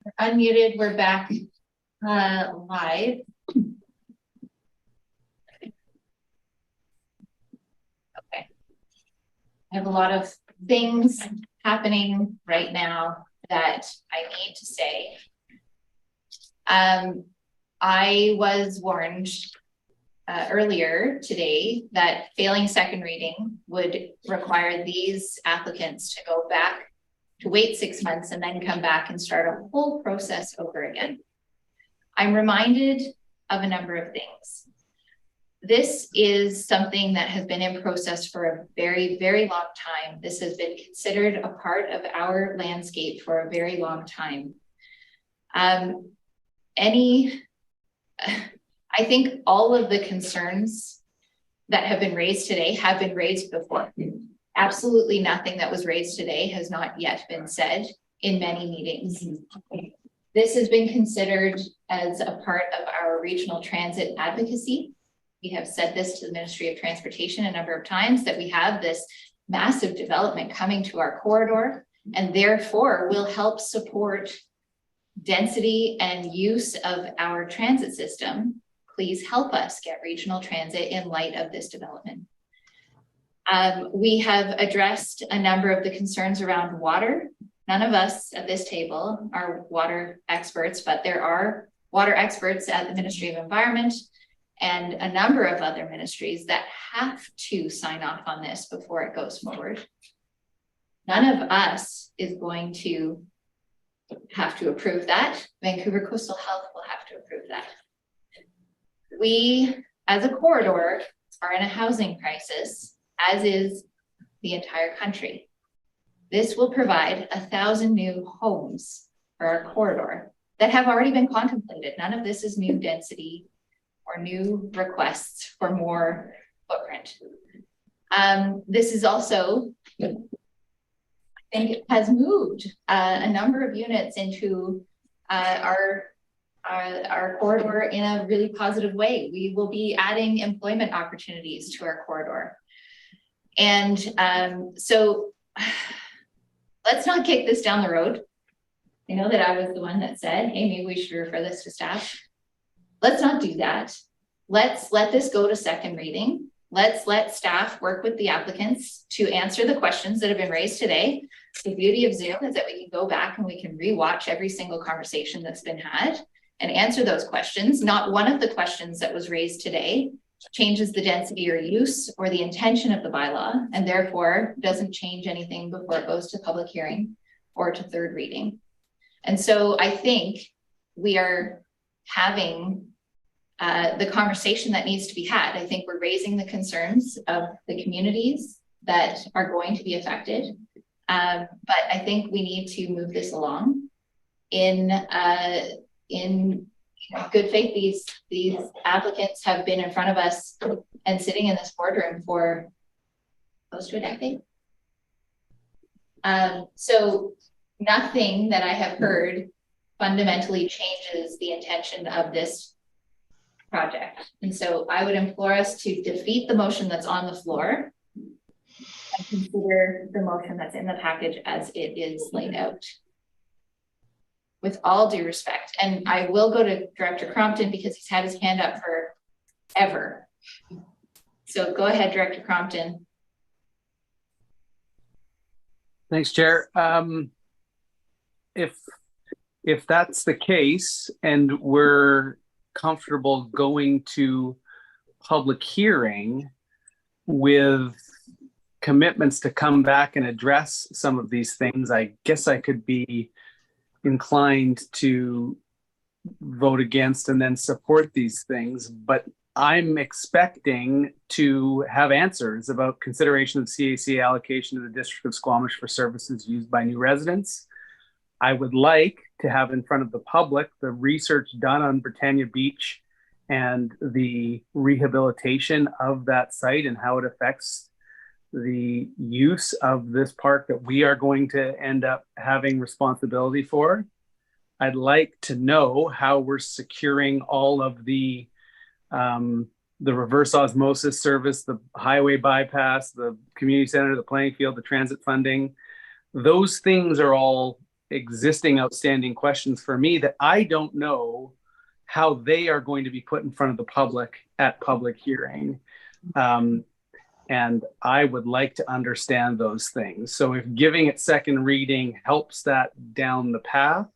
We're unmuted. We're back live. Okay. I have a lot of things happening right now that I need to say. I was warned earlier today that failing second reading would require these applicants to go back to wait 6 months and then come back and start a whole process over again. I'm reminded of a number of things. This is something that has been in process for a very, very long time. This has been considered a part of our landscape for a very long time. I think all of the concerns that have been raised today have been raised before. Absolutely nothing that was raised today has not yet been said in many meetings. This has been considered as a part of our regional transit advocacy. We have said this to the Ministry of Transportation a number of times, that we have this massive development coming to our corridor, and therefore will help support density and use of our transit system. Please help us get regional transit in light of this development. We have addressed a number of the concerns around water. None of us at this table are water experts, but there are water experts at the Ministry of Environment and a number of other ministries that have to sign off on this before it goes forward. None of us is going to have to approve that. Vancouver Coastal Health will have to approve that. We, as a corridor, are in a housing crisis, as is the entire country. This will provide 1,000 new homes for our corridor that have already been contemplated. None of this is new density or new requests for more footprint. This is also, I think it has moved a number of units into our corridor in a really positive way. We will be adding employment opportunities to our corridor. And so let's not kick this down the road. I know that I was the one that said, hey, maybe we should refer this to staff. Let's not do that. Let's let this go to second reading. Let's let staff work with the applicants to answer the questions that have been raised today. The beauty of Zoom is that we can go back and we can rewatch every single conversation that's been had and answer those questions. Not one of the questions that was raised today changes the density or use or the intention of the bylaw, and therefore doesn't change anything before it goes to public hearing or to third reading. And so I think we are having the conversation that needs to be had. I think we're raising the concerns of the communities that are going to be affected. But I think we need to move this along in good faith. These applicants have been in front of us and sitting in this boardroom for close to a decade. So nothing that I have heard fundamentally changes the intention of this project. And so I would implore us to defeat the motion that's on the floor and consider the motion that's in the package as it is laid out. With all due respect. And I will go to Director Crompton because he's had his hand up forever. So go ahead, Director Crompton. Thanks, Chair. If that's the case and we're comfortable going to public hearing with commitments to come back and address some of these things, I guess I could be inclined to vote against and then support these things, but I'm expecting to have answers about consideration of CAC allocation to the District of Squamish for services used by new residents. I would like to have in front of the public the research done on Britannia Beach and the rehabilitation of that site and how it affects the use of this park that we are going to end up having responsibility for. I'd like to know how we're securing all of the reverse osmosis service, the highway bypass, the community center, the playing field, the transit funding. Those things are all existing outstanding questions for me that I don't know how they are going to be put in front of the public at public hearing. And I would like to understand those things. So if giving it second reading helps that down the path,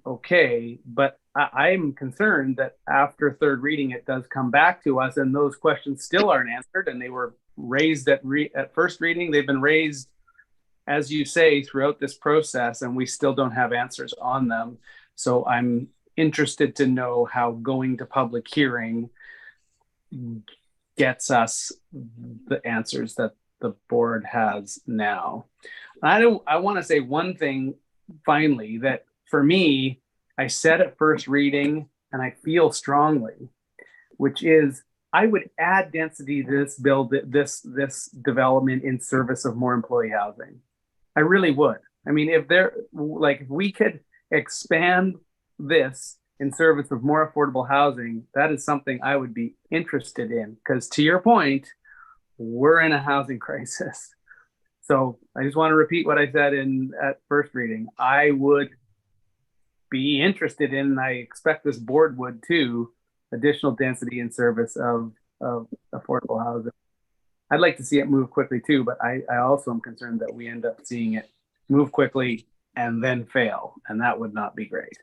okay, but I'm concerned that after third reading, it does come back to us and those questions still aren't answered, and they were raised at first reading. They've been raised, as you say, throughout this process, and we still don't have answers on them. So I'm interested to know how going to public hearing gets us the answers that the board has now. I want to say one thing finally, that for me, I said at first reading, and I feel strongly, which is I would add density to this this development in service of more employee housing. I really would. I mean, if we could expand this in service of more affordable housing, that is something I would be interested in, because to your point, we're in a housing crisis. So I just want to repeat what I said at first reading. I would be interested in, and I expect this board would too, additional density in service of affordable housing. I'd like to see it move quickly too, but I also am concerned that we end up seeing it move quickly and then fail, and that would not be great.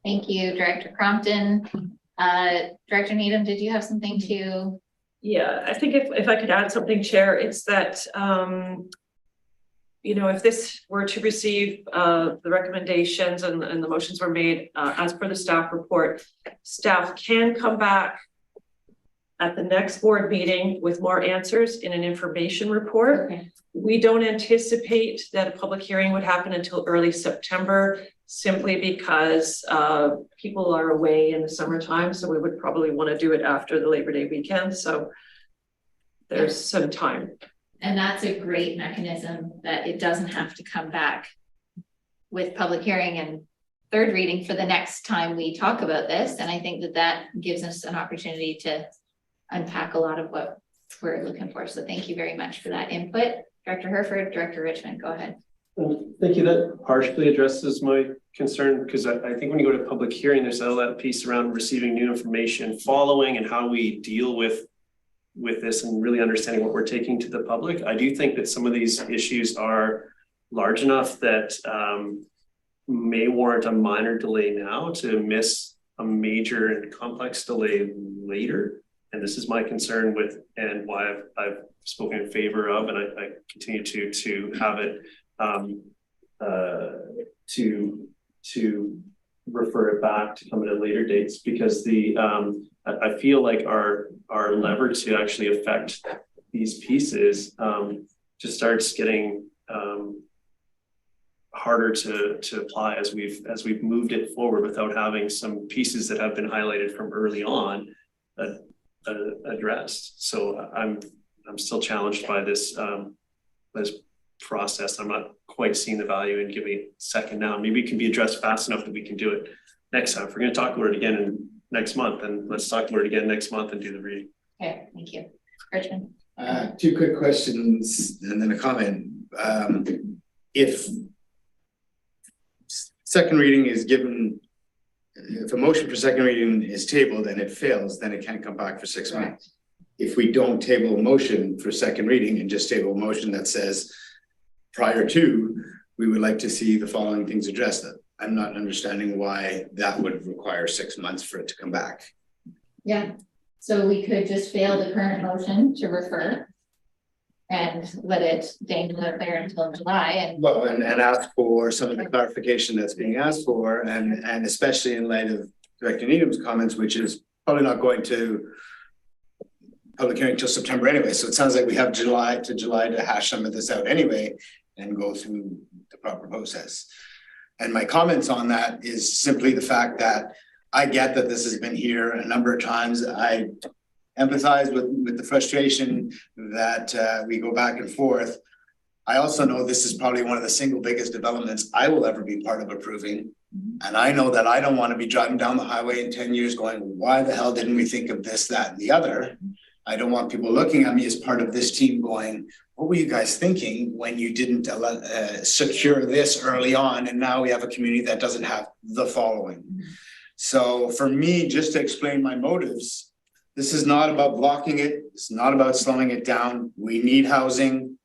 Thank you, Director Crompton. Director Needham, did you have something to? Yeah, I think if I could add something, Chair, it's that, you know, if this were to receive the recommendations and the motions were made as per the staff report, staff can come back at the next board meeting with more answers in an information report. Okay. We don't anticipate that a public hearing would happen until early September, simply because people are away in the summertime. So we would probably want to do it after the Labor Day weekend. So there's some time. And that's a great mechanism, that it doesn't have to come back with public hearing and third reading for the next time we talk about this. And I think that gives us an opportunity to unpack a lot of what we're looking for. So thank you very much for that input. Director Herford, Director Richmond, go ahead. Thank you. That partially addresses my concern, because I think when you go to public hearing, there's all that piece around receiving new information, following, and how we deal with this and really understanding what we're taking to the public. I do think that some of these issues are large enough that may warrant a minor delay now to miss a major and complex delay later. And this is my concern with, and why I've spoken in favor of, and I continue to have it to refer it back to come at a later dates, because I feel like our lever to actually affect these pieces just starts getting harder to apply as we've moved it forward without having some pieces that have been highlighted from early on addressed. So I'm still challenged by this process. I'm not quite seeing the value in giving it second now. Maybe it can be addressed fast enough that we can do it next time. If we're going to talk about it again next month, then let's talk about it again next month and do the reading. Okay, thank you. Richmond. Two quick questions and then a comment. If second reading is given, if a motion for second reading is tabled and it fails, then it can't come back for 6 months. If we don't table a motion for second reading and just table a motion that says prior to, we would like to see the following things addressed. I'm not understanding why that would require 6 months for it to come back. Yeah, so we could just fail the current motion to refer and let it dangle out there until July and ask for some of the clarification that's being asked for, and especially in light of Director Needham's comments, which is probably not going to public hearing until September anyway. So it sounds like we have July to hash some of this out anyway and go through the proper process. And my comments on that is simply the fact that I get that this has been here a number of times. I empathize with the frustration that we go back and forth. I also know this is probably one of the single biggest developments I will ever be part of approving. And I know that I don't want to be driving down the highway in 10 years going, why the hell didn't we think of this, that, and the other? I don't want people looking at me as part of this team going, what were you guys thinking when you didn't secure this early on? And now we have a community that doesn't have the following. So for me, just to explain my motives, this is not about blocking it. It's not about slowing it down. We need housing.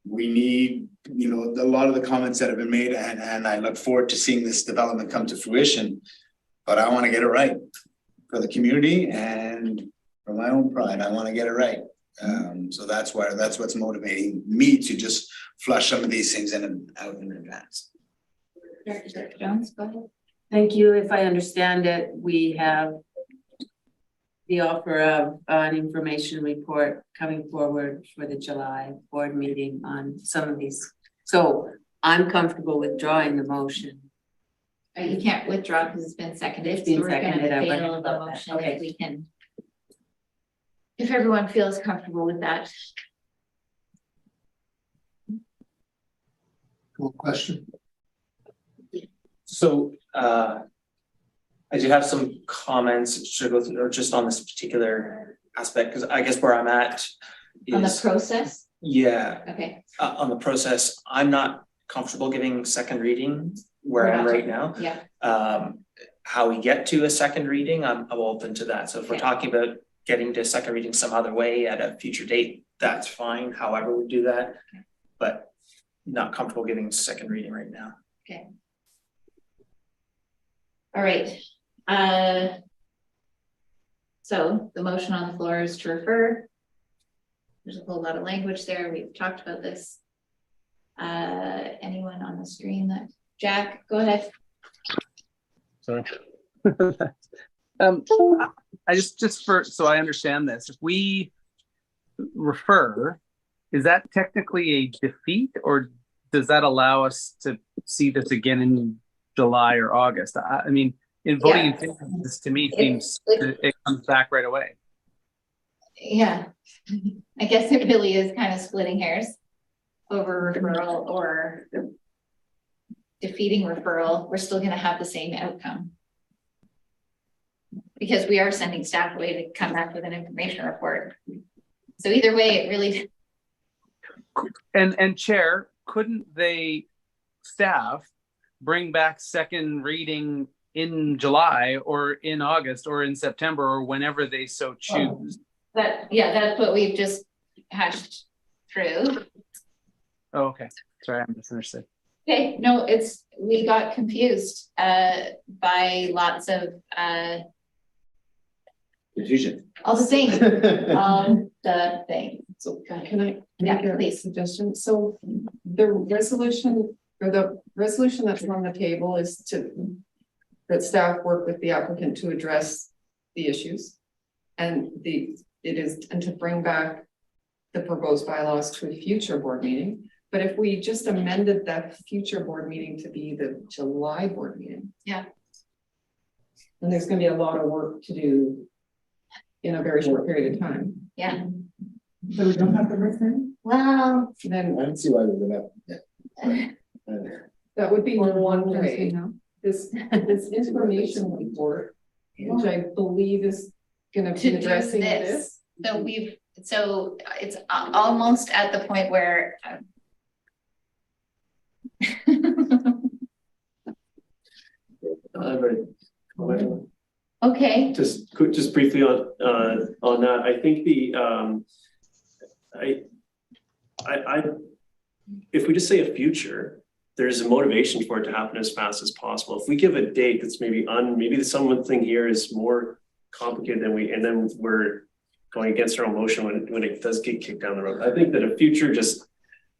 We need you know, a lot of the comments that have been made, and I look forward to seeing this development come to fruition. But I want to get it right for the community and for my own pride. I want to get it right. So that's what's motivating me to just flush some of these things in and out in advance. Director Jones, go ahead. Thank you. If I understand it, we have the offer of an information report coming forward for the July board meeting on some of these. So I'm comfortable withdrawing the motion. You can't withdraw because it's been seconded. It's been so we're gonna seconded, I've fail read the about that. motion Okay. if we can. If everyone feels comfortable with that. Cool question. So I do have some comments to go through, or just on this particular aspect, because I guess where I'm at On the is, process, yeah, okay, on the process, I'm not comfortable giving second reading where We're I'm not- right now. yeah, How we get to a second reading, I'm open to that. So if we're Okay. talking about getting to a second reading some other way at a future date, that's fine, however we do that. But not comfortable giving second reading right now. okay. All right, so the motion on the floor is to refer. There's a whole lot of language there, we've talked about this. Anyone on the screen that, Jack, go ahead. Sorry. I just for, so I understand this, if we refer, is that technically a defeat, or does that allow us to see this again in July or August? I mean, in voting in favor of this, to me, seems it comes back right away. Yeah, I guess it really is kind of splitting hairs over referral or defeating referral. We're still gonna have the same outcome. Because we are sending staff away to come back with an information report. So either way, it really. And Chair, couldn't they, staff, bring back second reading in July or in August or in September or whenever they so choose? That's what we've just hashed through. Oh, okay. Sorry, I misunderstood. Okay, no, we got confused by lots of Confusion. all the things. The thing. So can I Yeah, make a please. suggestion? So the resolution or the resolution that's on the table is that staff work with the applicant to address the issues. And to bring back the proposed bylaws to a future board meeting. But if we just amended that future board meeting to be the July board meeting. Yeah. Then there's gonna be a lot of work to do in a very short period of time. Yeah, So we don't have the listen? well. Then I don't see why we're gonna. that would be one way. This information report, which I believe is gonna To be do addressing this, this. so it's almost at the point where. Okay, Just briefly on that, I think if we just say a future, there's a motivation for it to happen as fast as possible. If we give a date that's maybe someone thing here is more complicated than and then we're going against our own motion when it does get kicked down the road. I think that a future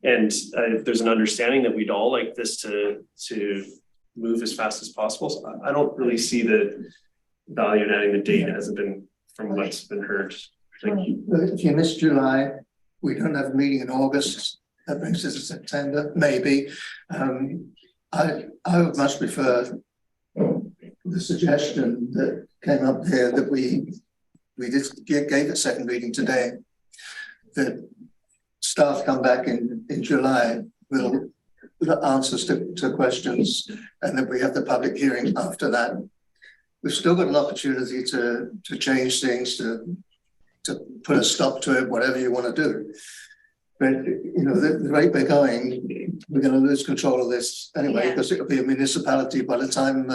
if there's an understanding that we'd all like this to move as fast as possible. So I don't really see the value in adding the date hasn't been from what's been heard. If you miss July, we don't have a meeting in August. That brings us to September, maybe. I would much prefer the suggestion that came up here that we just gave a second reading today. That staff come back in July with the answers to questions, and that we have the public hearing after that. We've still got an opportunity to change things, to put a stop to it, whatever you want to do. But you know, the rate we're going, we're going to lose control of this anyway, because it'll be a municipality by the time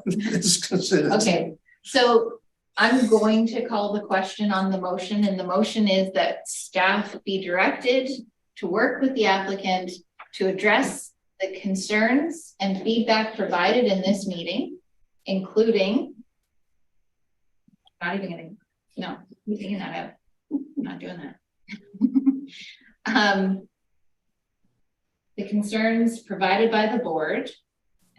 it's considered. okay, so I'm going to call the question on the motion, and the motion is that staff be directed to work with the applicant to address the concerns and feedback provided in this meeting, including, not even gonna, no, I'm taking that out. I'm not doing that. The concerns provided by the board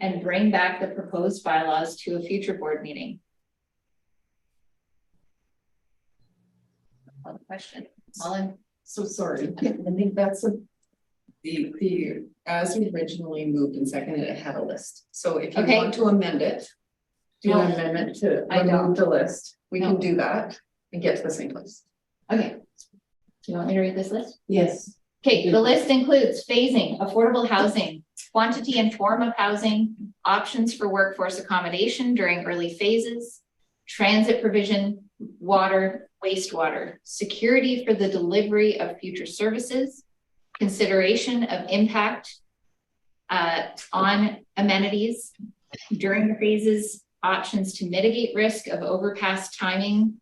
and bring back the proposed bylaws to a future board meeting. All the question, all in, So sorry, I think that's the, as originally moved and seconded, it had a list. So if you Okay. want to amend it, do an amendment to I don't. remove the list, we No. can do that and get to the same place. okay. Do you want me to read this list? Yes. Okay, the list includes phasing, affordable housing, quantity and form of housing, options for workforce accommodation during early phases, transit provision, water, wastewater, security for the delivery of future services, consideration of impact on amenities during the phases, options to mitigate risk of overpass timing,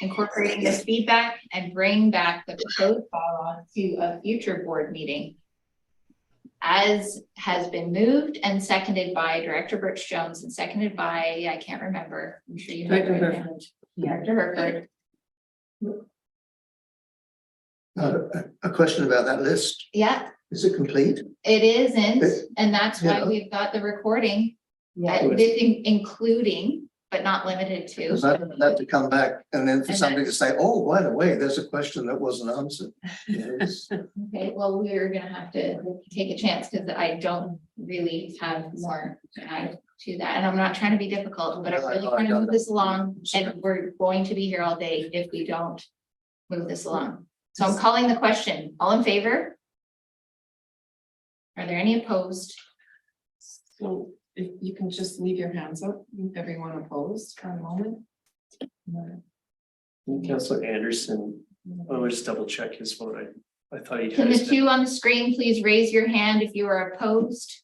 incorporating this feedback and bring back the proposed bylaw to a future board meeting. As has been moved and seconded by Director Birch Jones and seconded by, I can't remember, I'm sure you have it right now. Director Herford. A question about that list. Yeah, Is it complete? it isn't, and that's why Yeah. we've got the recording, Yeah. including, but not limited to. Because I don't want that to come back and then for And somebody to say, oh, by the way, there's a question that wasn't answered. Yes. Okay, well, we're gonna have to take a chance because I don't really have more to add to that. And I'm not trying to be difficult, but I'm really trying to move this along. And we're going to be here all day if we don't move this along. So I'm calling the question. All in favor? Are there any opposed? So if you can just leave your hands up, everyone opposed for a moment. Councillor Anderson, I'll just double check his vote. I thought he had. Can the his hand. two on the screen please raise your hand if you are opposed?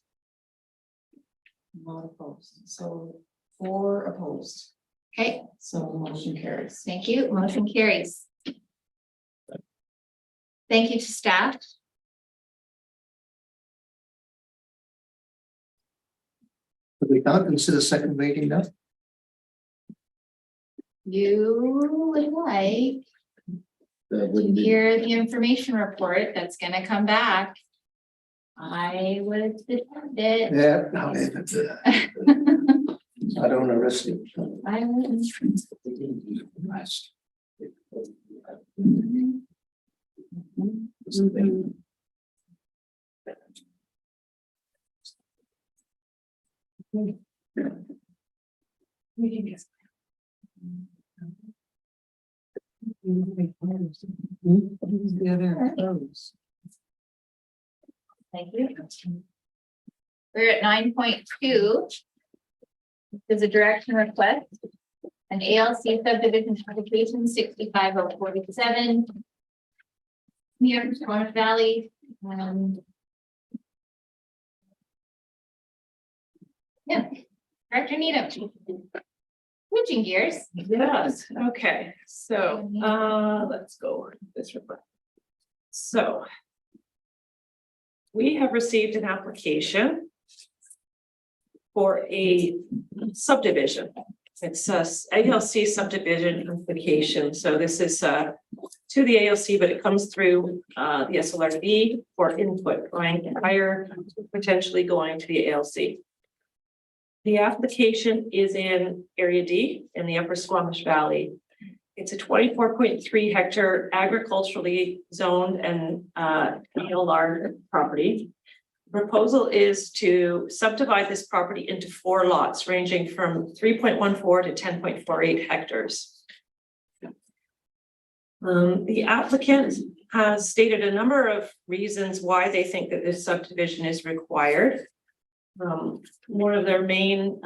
Not opposed, so 4 opposed, Okay, so motion carries. thank you. Motion carries. Thank you to staff. But we can't consider second reading now. You would like to hear the information report that's gonna come back. I would defend it. Yeah, I'll leave it there. I don't want to risk it. I would. The other opposed. Thank you. We're at 9.2. There's a direction request. An ALC subdivision application 65047. Near Squamish Valley. Yeah, Director Needham. Switching gears. Yes, okay, so, let's go with this report. So. We have received an application for a subdivision. It's a ALC subdivision application, so this is to the ALC, but it comes through the SLRD for input, going higher, potentially going to the ALC. The application is in Area D in the Upper Squamish Valley. It's a 24.3 hectare agriculturally zoned and ELR property. Proposal is to subdivide this property into 4 lots ranging from 3.14 to 10.48 hectares. The applicant has stated a number of reasons why they think that this subdivision is required. One of their main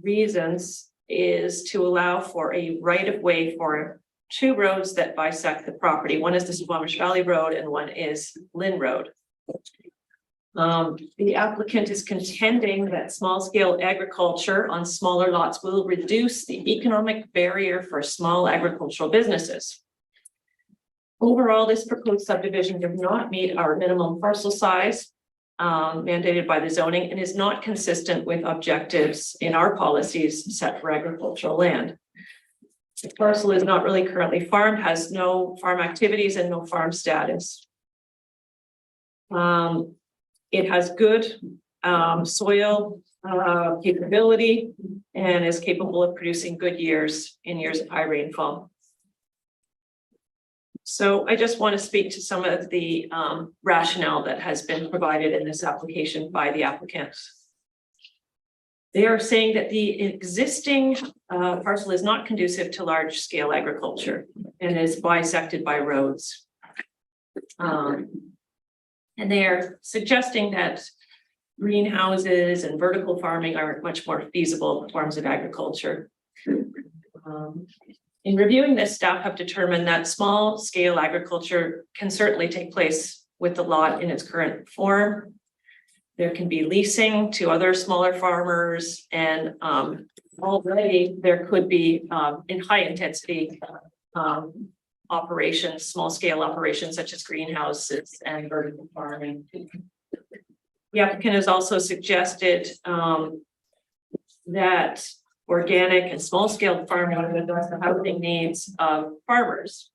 reasons is to allow for a right of way for 2 roads that bisect the property. One is the Squamish Valley Road and one is Lynn Road. The applicant is contending that small scale agriculture on smaller lots will reduce the economic barrier for small agricultural businesses. Overall, this proposed subdivision does not meet our minimum parcel size mandated by the zoning and is not consistent with objectives in our policies set for agricultural land. The parcel is not really currently farmed, has no farm activities and no farm status. It has good soil capability and is capable of producing good years in years of high rainfall. So I just want to speak to some of the rationale that has been provided in this application by the applicants. They are saying that the existing parcel is not conducive to large scale agriculture and is bisected by roads. And they are suggesting that greenhouses and vertical farming are much more feasible forms of agriculture. In reviewing this, staff have determined that small scale agriculture can certainly take place with the lot in its current form. There can be leasing to other smaller farmers, and already there could be in high intensity operations, small scale operations such as greenhouses and vertical farming. The applicant has also suggested that organic and small scale farming would address the housing needs of farmers.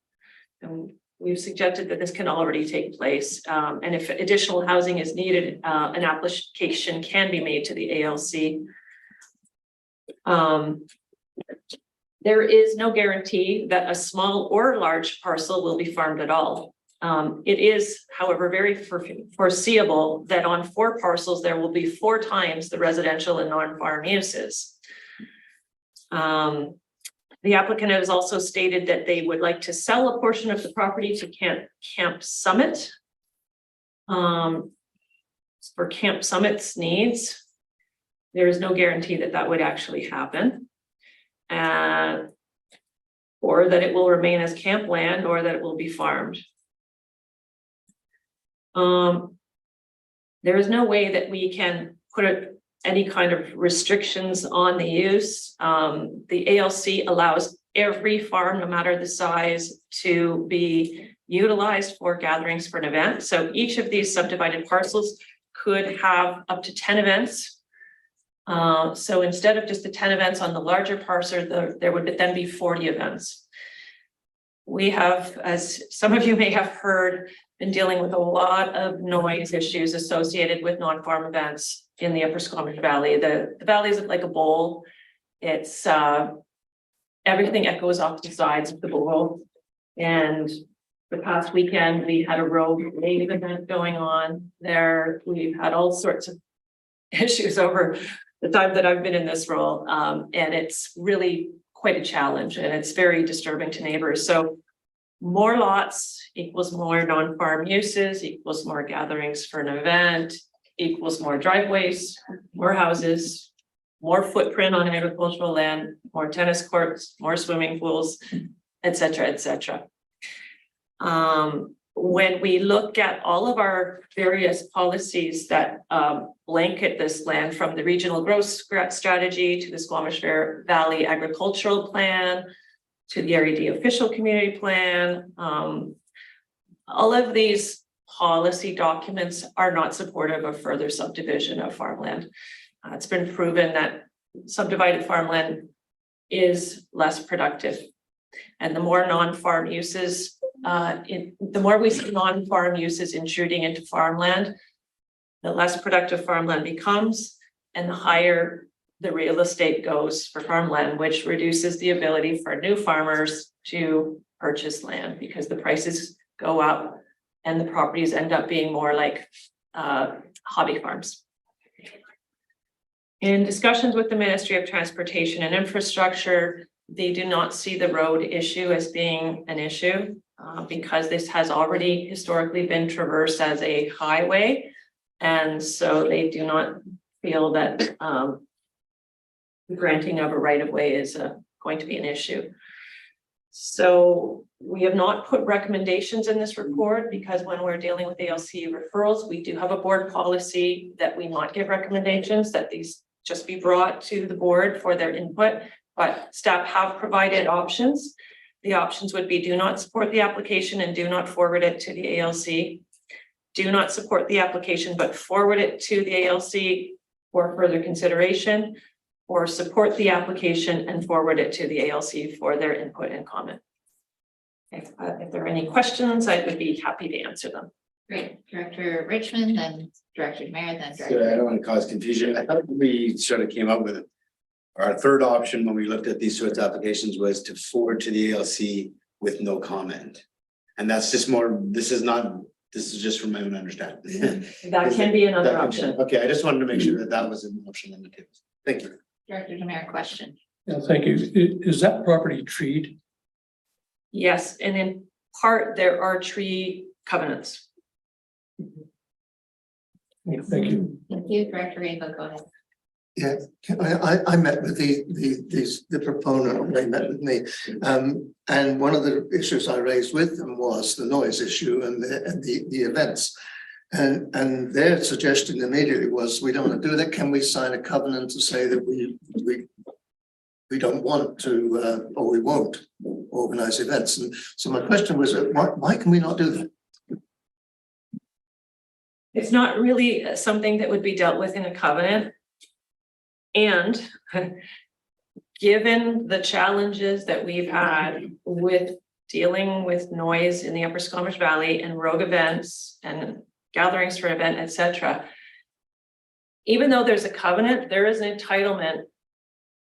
And we've suggested that this can already take place. And if additional housing is needed, an application can be made to the ALC. There is no guarantee that a small or large parcel will be farmed at all. It is, however, very foreseeable that on 4 parcels, there will be 4 times the residential and non-farm uses. The applicant has also stated that they would like to sell a portion of the property to Camp Summit for Camp Summit's needs. There is no guarantee that that would actually happen, or that it will remain as camp land, or that it will be farmed. There is no way that we can put any kind of restrictions on the use. The ALC allows every farm, no matter the size, to be utilized for gatherings for an event. So each of these subdivided parcels could have up to 10 events. So instead of just the 10 events on the larger parcel, there would then be 40 events. We have, as some of you may have heard, been dealing with a lot of noise issues associated with non-farm events in the Upper Squamish Valley. The valley is like a bowl. It's everything echoes off the sides of the bowl. And the past weekend, we had a rogue native event going on there. We've had all sorts of issues over the time that I've been in this role. And it's really quite a challenge, and it's very disturbing to neighbors. So more lots equals more non-farm uses, equals more gatherings for an event, equals more driveways, more houses, more footprint on agricultural land, more tennis courts, more swimming pools, et cetera, et cetera. When we look at all of our various policies that blanket this land, from the regional growth strategy to the Squamish Valley agricultural plan, to the RED official community plan, all of these policy documents are not supportive of further subdivision of farmland. It's been proven that subdivided farmland is less productive. And the more non-farm uses, the more we see non-farm uses intruding into farmland, the less productive farmland becomes, and the higher the real estate goes for farmland, which reduces the ability for new farmers to purchase land because the prices go up and the properties end up being more like hobby farms. In discussions with the Ministry of Transportation and Infrastructure, they do not see the road issue as being an issue because this has already historically been traversed as a highway. And so they do not feel that the granting of a right-of-way is going to be an issue. So we have not put recommendations in this report because when we're dealing with ALC referrals, we do have a board policy that we not give recommendations, that these just be brought to the board for their input, but staff have provided options. the options would be do not support the application and do not forward it to the ALC. Do not support the application, but forward it to the ALC for further consideration, or support the application and forward it to the ALC for their input and comment. If there are any questions, I would be happy to answer them. Great, Director Richmond, then Director Demare, then So I Director. don't want to cause confusion. I thought we sort of came up with our third option when we looked at these sorts of applications was to forward to the ALC with no comment. And that's just more, this is just from my own understanding. That can be another That can be- option. Okay, I just wanted to make sure that that was an option on the table. Thank you. Director Demare, question. Yeah, thank you. Is that property treed? Yes, and in part, there are tree covenants. Thank you. Thank you, Director Rainbow, go ahead. Yeah, I met with the proponent, they met with me. And one of the issues I raised with them was the noise issue and the events. And their suggestion immediately was, we don't want to do that. Can we sign a covenant to say that we don't want to, or we won't organize events? And so my question was, why can we not do that? It's not really something that would be dealt with in a covenant. And given the challenges that we've had with dealing with noise in the Upper Squamish Valley and rogue events and gatherings for event, etc. Even though there's a covenant, there is an entitlement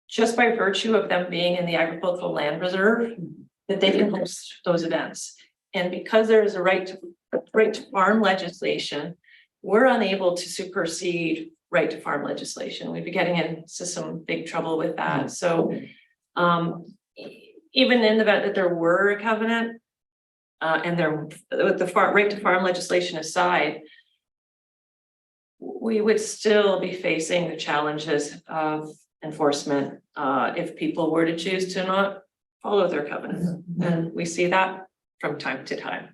just by virtue of them being in the agricultural land reserve that they can host those events. And because there is a right to farm legislation, we're unable to supersede right to farm legislation. We'd be getting into some big trouble with that. So even in the event that there were a covenant, and there with the right to farm legislation aside, we would still be facing the challenges of enforcement if people were to choose to not follow their covenant. And we see that from time to time.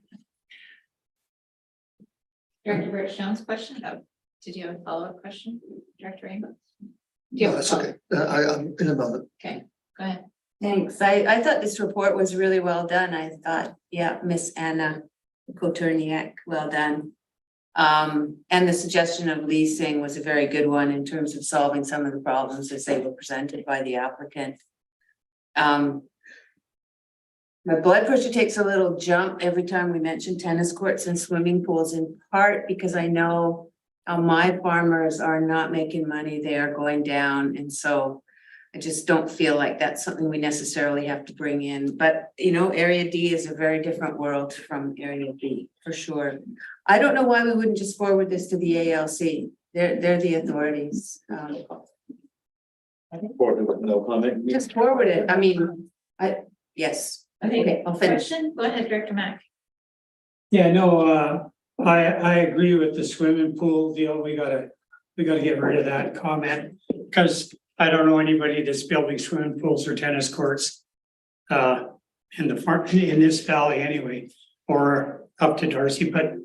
Director Rich Jones, question? Oh, did you have a follow-up question, Director Rainbow? Do you have No, a that's follow-up? okay. I'm in a moment. Okay, go ahead. Thanks. I thought this report was really well done. I thought, yeah, Miss Anna Koturniak, well done. And the suggestion of leasing was a very good one in terms of solving some of the problems as they were presented by the applicant. My blood pressure takes a little jump every time we mention tennis courts and swimming pools, in part because I know my farmers are not making money, they are going down. And so I just don't feel like that's something we necessarily have to bring in. But, you know, Area D is a very different world from Area B, for sure. I don't know why we wouldn't just forward this to the ALC. They're the authorities. Forward with no comment. Just forward it. I mean, yes. Okay, I'll finish. Question? Go ahead, Director Mack. Yeah, no, I agree with the swimming pool deal. We gotta get rid of that comment, because I don't know anybody that's building swimming pools or tennis courts in the farm, in this valley anyway, or up to Darcy, but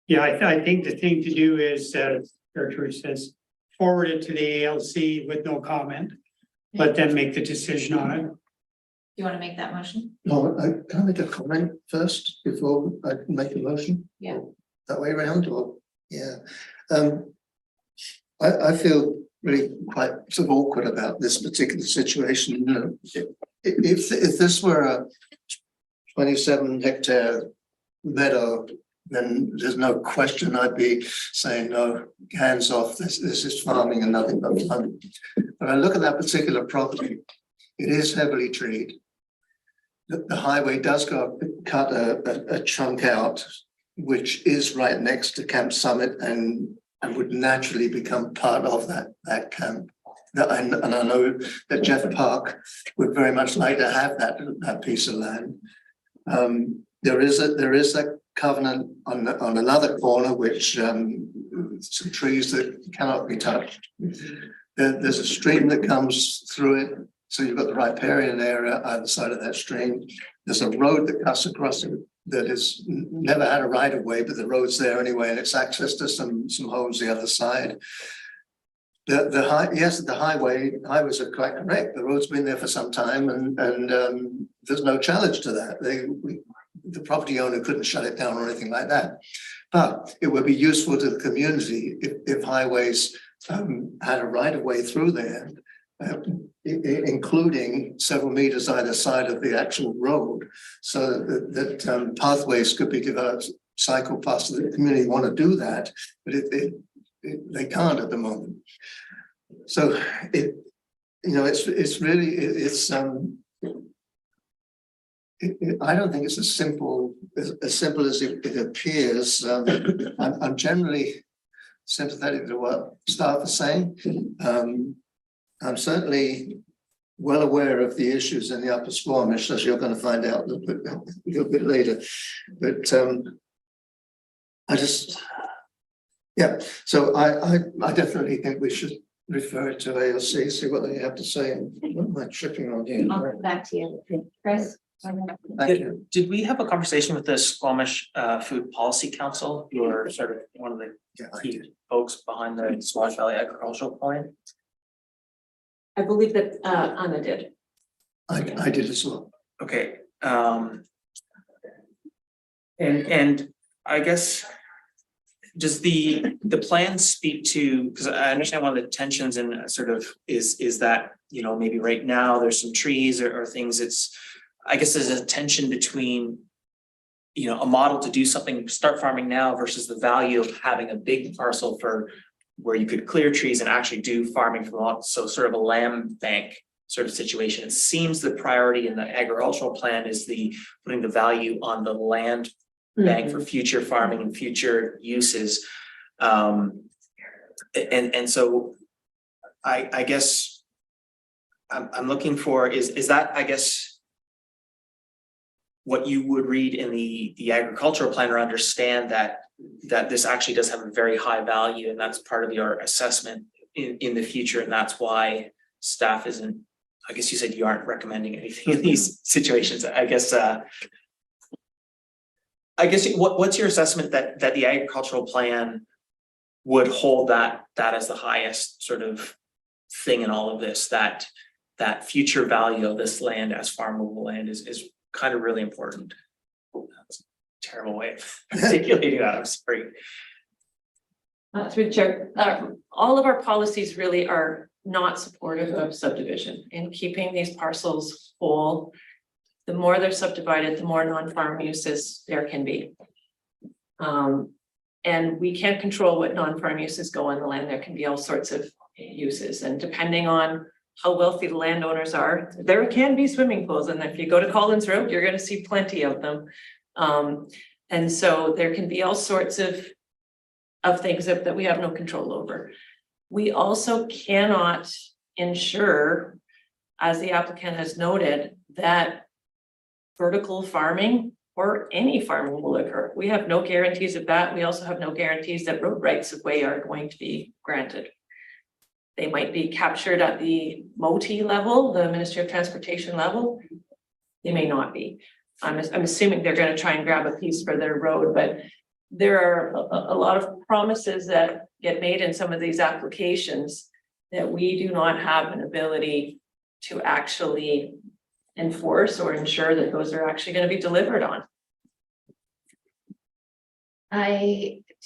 yeah, I think the thing to do is, Director says, forward it to the ALC with no comment. Let them make the decision on it. You want to make that motion? No, can I make a comment first before I make a motion? Yeah. That way around, or, yeah. I feel really quite sort of awkward about this particular situation. You know, if this were a 27-hectare meadow, then there's no question I'd be saying, no, hands off, this is farming and nothing but fun. But I look at that particular property, it is heavily treed. The highway does cut a chunk out, which is right next to Camp Summit and would naturally become part of that camp. And I know that Jeff Park would very much like to have that piece of land. There is a covenant on another corner, which some trees that cannot be touched. There's a stream that comes through it, so you've got the riparian area either side of that stream. There's a road that cuts across it that has never had a right of way, but the road's there anyway, and it's access to some homes the other side. the highways are quite correct. The road's been there for some time and there's no challenge to that. The property owner couldn't shut it down or anything like that. But it would be useful to the community if highways had a right of way through there, including several meters either side of the actual road, so that pathways could be developed, cycle paths. The community want to do that, but they can't at the moment. So it's really I don't think it's as simple as it appears. I'm generally sympathetic to what staff are saying. I'm certainly well aware of the issues in the Upper Squamish, as you're going to find out a little bit later. But so I definitely think we should refer it to ALC, see what they have to say. And what am I tripping on here? I'll come back to you, Chris. Thank you. Did we have a conversation with the Squamish Food Policy Council, who are sort of one of the key folks behind the Squamish Valley Agricultural Plan? I believe that Anna did. I did as well. Okay, and I guess, does the plan speak to, because I understand one of the tensions and sort of is that, you know, maybe right now there's some trees or things, I guess there's a tension between, you know, a model to do something, start farming now versus the value of having a big parcel for where you could clear trees and actually do farming from lot. So sort of a land bank sort of situation. It seems the priority in the agricultural plan is putting the value on the land bank for future farming and future uses. And so I guess I'm looking for is that, I guess, what you would read in the agricultural plan, or understand that this actually does have a very high value, and that's part of your assessment in the future, and that's why staff isn't, I guess you said you aren't recommending anything in these situations. I guess what's your assessment that the agricultural plan would hold that as the highest sort of thing in all of this, that future value of this land as farmable land is kind of really important. That's a terrible way of articulating that. I'm sorry. Through the chair, all of our policies really are not supportive of subdivision and keeping these parcels whole. The more they're subdivided, the more non-farm uses there can be. And we can't control what non-farm uses go on the land. There can be all sorts of uses, and depending on how wealthy the landowners are, there can be swimming pools. And if you go to Collins Road, you're going to see plenty of them. And so there can be all sorts of things that we have no control over. We also cannot ensure, as the applicant has noted, that vertical farming or any farming will occur. We have no guarantees of that. We also have no guarantees that road rights of way are going to be granted. They might be captured at the MOTI level, the Ministry of Transportation level. They may not be. I'm assuming they're going to try and grab a piece for their road, but there are a lot of promises that get made in some of these applications that we do not have an ability to actually enforce or ensure that those are actually going to be delivered on.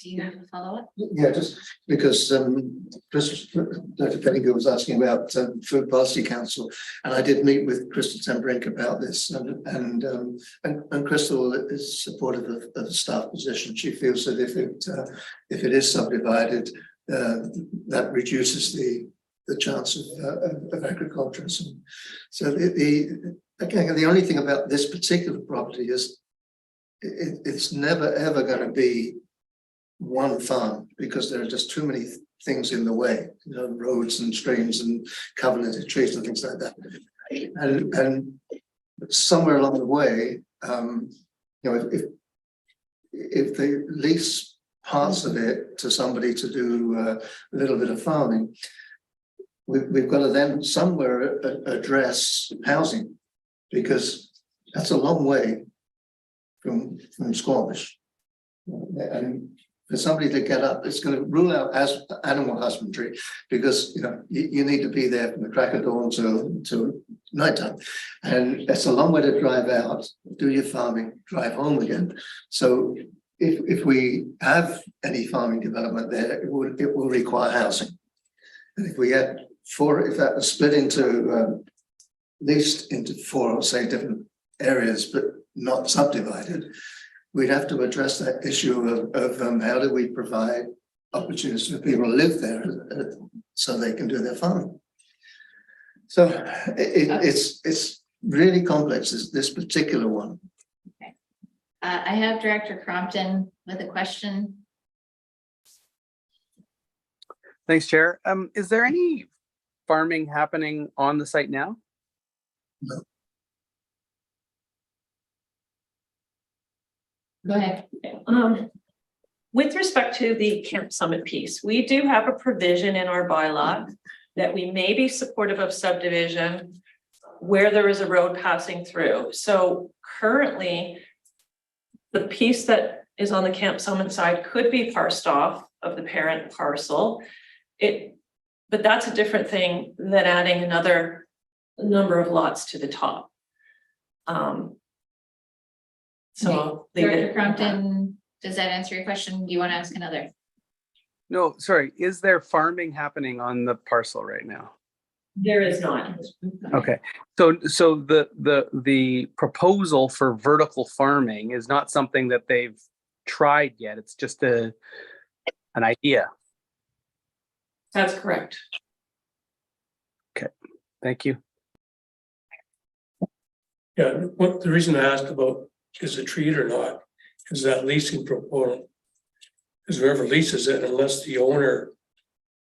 Do you have a follow-up? Yeah, just because Dr. Pettigrew was asking about Food Policy Council, and I did meet with Crystal Tembrink about this, and Crystal is supportive of the staff position. She feels that if it is subdivided, that reduces the chance of agriculture. So the only thing about this particular property is it's never ever going to be one farm, because there are just too many things in the way, you know, roads and streams and covenanted trees and things like that. And somewhere along the way, you know, if they lease parts of it to somebody to do a little bit of farming, we've got to then somewhere address housing, because that's a long way from Squamish. And for somebody to get up, it's going to rule out as animal husbandry, because you need to be there from the crack of dawn to nighttime, and it's a long way to drive out, do your farming, drive home again. So if we have any farming development there, it will require housing. And if we had if that was split into at least into 4 or say different areas, but not subdivided, we'd have to address that issue of how do we provide opportunities for people to live there so they can do their farming. So it's really complex, this particular one. Okay. I have Director Crompton with a question. Thanks, Chair. Is there any farming happening on the site now? No. Go ahead. With respect to the Camp Summit piece, we do have a provision in our bylaw that we may be supportive of subdivision where there is a road passing through. So currently, the piece that is on the Camp Summit side could be parsed off of the parent parcel. But that's a different thing than adding another number of lots to the top. So Director Crompton, does that answer your question? Do you want to ask another? No, sorry. Is there farming happening on the parcel right now? there is not. Okay, so the proposal for vertical farming is not something that they've tried yet. It's just an idea. That's correct. Okay, thank you. Yeah, the reason I asked about is it treated or not, is that leasing proponent. Because whoever leases it, unless the owner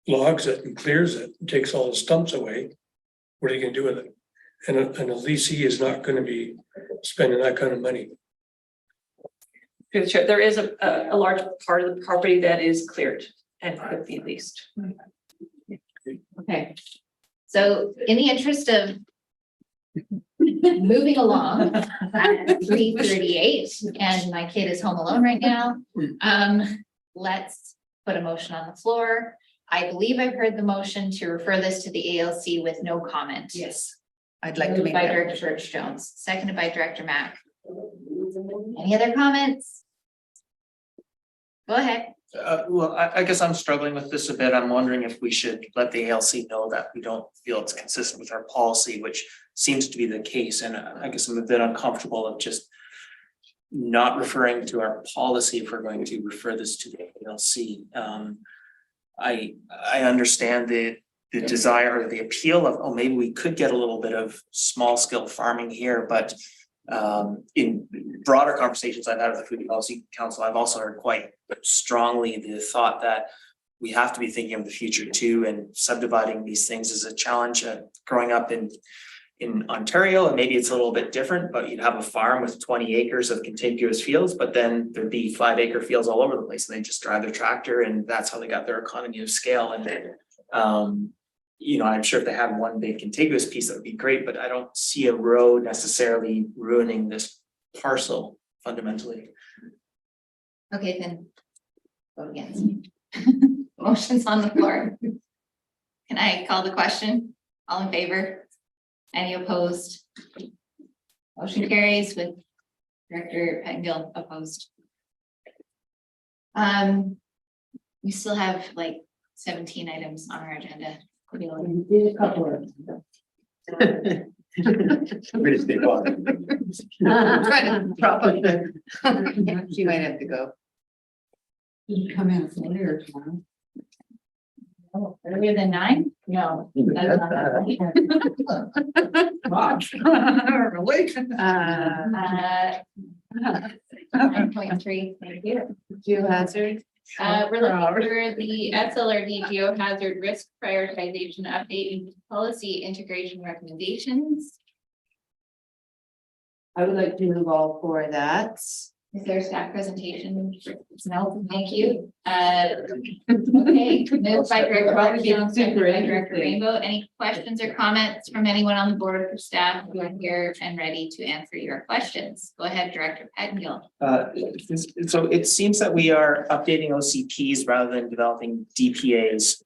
logs it and clears it, and takes all the stumps away, what are you gonna do with it? And a leasee is not gonna be spending that kind of money. There is a large part of the property that is cleared and could be leased. Okay, so in the interest of moving along at 3:38, and my kid is home alone right now, let's put a motion on the floor. I believe I've heard the motion to refer this to the ALC with no comment. Yes, I'd like to Moved make by that. Director Church-Jones, seconded by Director Mack. Any other comments? Go ahead. Well, I guess I'm struggling with this a bit. I'm wondering if we should let the ALC know that we don't feel it's consistent with our policy, which seems to be the case. And I guess I'm a bit uncomfortable of just not referring to our policy if we're going to refer this to the ALC. I understand the desire or the appeal of, oh, maybe we could get a little bit of small scale farming here, but in broader conversations I've had with the Food Policy Council, I've also heard quite strongly the thought that we have to be thinking of the future too, and subdividing these things is a challenge. Growing up in Ontario, and maybe it's a little bit different, but you'd have a farm with 20 acres of contiguous fields, but then there'd be 5-acre fields all over the place, and they just drive their tractor, and that's how they got their economy of scale. And you know, I'm sure if they had one big contiguous piece, that would be great, but I don't see a road necessarily ruining this parcel fundamentally. Okay, then vote against. Motion's on the floor. Can I call the question? All in favor? Any opposed? Motion carries with Director Pettengill opposed. We still have like 17 items on our agenda. We did a couple of them. Really stay quiet. Trying to prop up the. She might have to go. You come in later tomorrow. Oh, earlier than 9? No. That's not right. 9.3, thank you. Geohazard. We're looking for the SLRD geohazard risk prioritization update and policy integration recommendations. I would like to move all for that. Is there a staff presentation? No, thank you. Okay, moved by Director Robertson, seconded by Director Rainbow. Any questions or comments from anyone on the board for staff who are here and ready to answer your questions? Go ahead, Director Pettengill. So it seems that we are updating OCPs rather than developing DPAs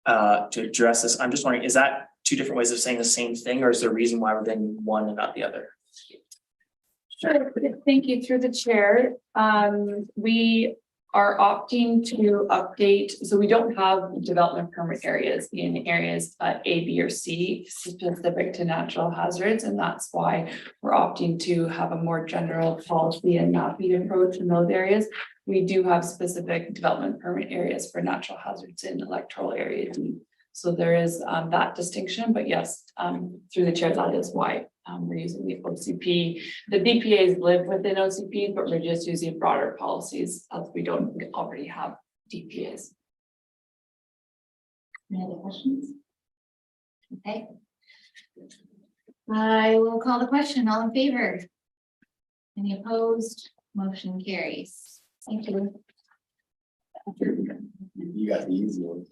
to address this. I'm just wondering, is that two different ways of saying the same thing, or is there a reason why we're doing one and not the other? Sure, thank you through the chair. We are opting to update, so we don't have development permit areas in areas A, B, or C specific to natural hazards, and that's why we're opting to have a more general policy and mapping approach in those areas. We do have specific development permit areas for natural hazards in electoral area D. So there is that distinction, but yes, through the chair, that is why we're using the OCP. The DPAs live within OCP, but we're just using broader policies as we don't already have DPAs. Any other questions? Okay. I will call the question. All in favor? Any opposed? Motion carries. Thank you. You got the easy one.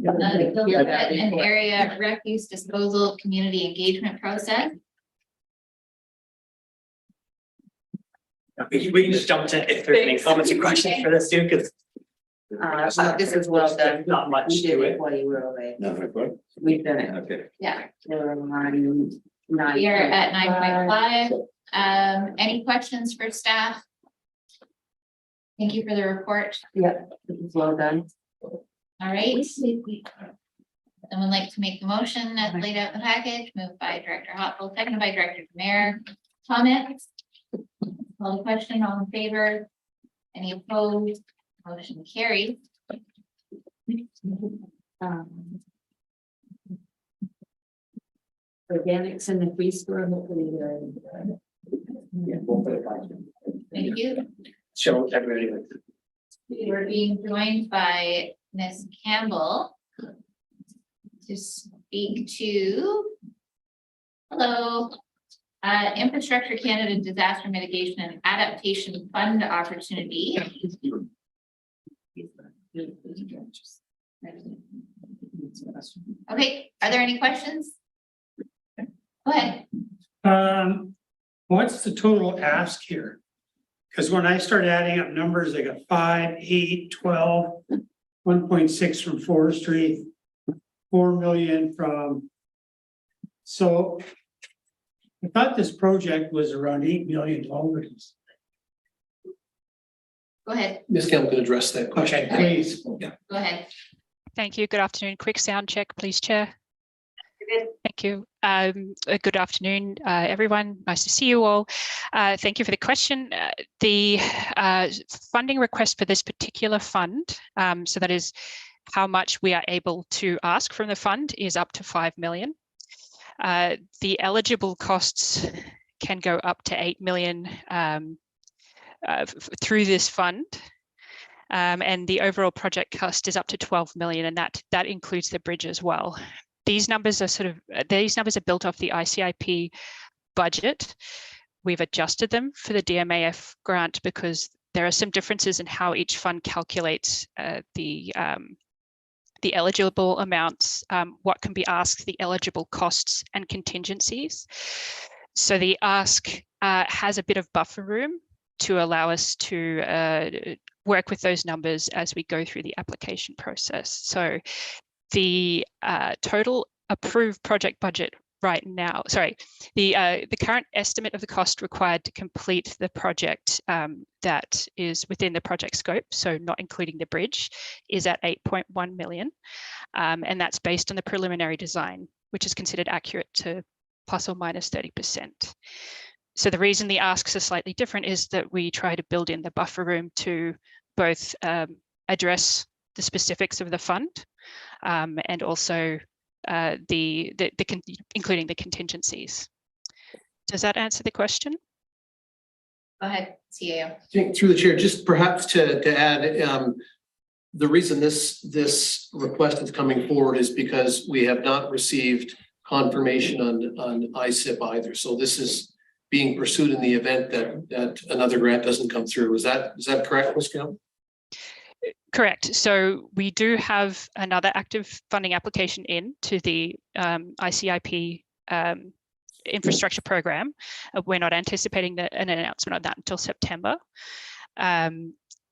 An area refuse disposal community engagement process. We can just jump to if there's any comments or questions for this too, because This is well done. not much We did to it it. while you were away. No, what? We've done it. Okay. Yeah, There were nine. we are at 9.5. Any questions for staff? Thank you for the report. Yeah, it was well done. All right. Someone like to make the motion as laid out in the package, moved by Director Hopple, seconded by Director Mayor. Comments? Call the question, all in favor? Any opposed? Motion carried. Organics in the free store, hopefully Thank you. Show everybody. We're being joined by Ms. Campbell to speak to, hello, Infrastructure Canada Disaster Mitigation and Adaptation Fund opportunity. Okay, are there any questions? Go ahead. What's the total ask here? Because when I start adding up numbers, I got 5, 8, 12, 1.6 from forestry, 4 million from. So I thought this project was around $8 million. Go ahead. Ms. Campbell can address that question. Please. Go ahead. Thank you. Good afternoon. Quick sound check, please, Chair. Thank you. Good afternoon, everyone. Nice to see you all. Thank you for the question. The funding request for this particular fund, so that is how much we are able to ask from the fund, is up to 5 million. The eligible costs can go up to 8 million through this fund. And the overall project cost is up to 12 million, and that includes the bridge as well. These numbers are built off the ICIP budget. We've adjusted them for the DMAF grant because there are some differences in how each fund calculates the eligible amounts, what can be asked, the eligible costs and contingencies. So the ask has a bit of buffer room to allow us to work with those numbers as we go through the application process. So the total approved project budget right now, the current estimate of the cost required to complete the project that is within the project scope, so not including the bridge, is at 8.1 million. And that's based on the preliminary design, which is considered accurate to plus or minus 30%. So the reason the asks are slightly different is that we try to build in the buffer room to both address the specifics of the fund and also including the contingencies. Does that answer the question? Go ahead, CAO. Through the chair, just perhaps to add, the reason this request is coming forward is because we have not received confirmation on ICIP either. So this is being pursued in the event that another grant doesn't come through. Is that correct, Ms. Campbell? Correct. So we do have another active funding application in to the ICIP infrastructure program. We're not anticipating an announcement of that until September.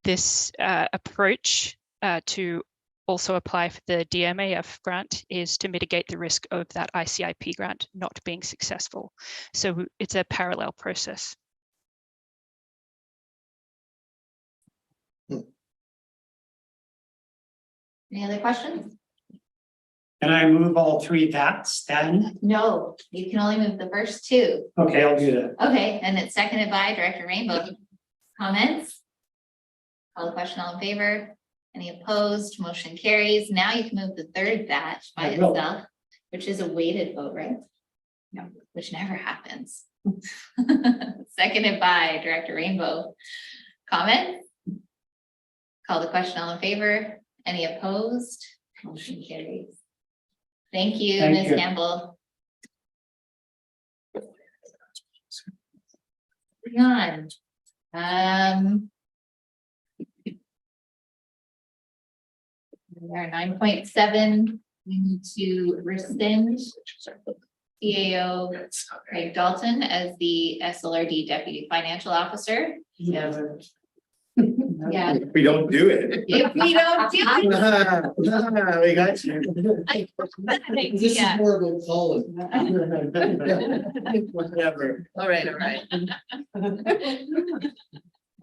This approach to also apply for the DMAF grant is to mitigate the risk of that ICIP grant not being successful. So it's a parallel process. Any other questions? Can I move all three that's then? No, you can only move the first two. Okay, I'll do that. Okay, and it's seconded by Director Rainbow. Comments? Call the question, all in favor? Any opposed? Motion carries. Now you can move the third that by I will. itself, which is a weighted vote, right? No, which never happens. Seconded by Director Rainbow. Comments? Call the question, all in favor? Any opposed? Motion carries. Thank you, Thank Ms. you. Campbell. Moving on. We are 9.7. We need to rescind CAO Craig Dalton as the SLRD Deputy Financial Officer. Yeah. Yeah. If we don't do it. If we don't do it. We got you. This is horrible, Colin. Whatever. All right, all right.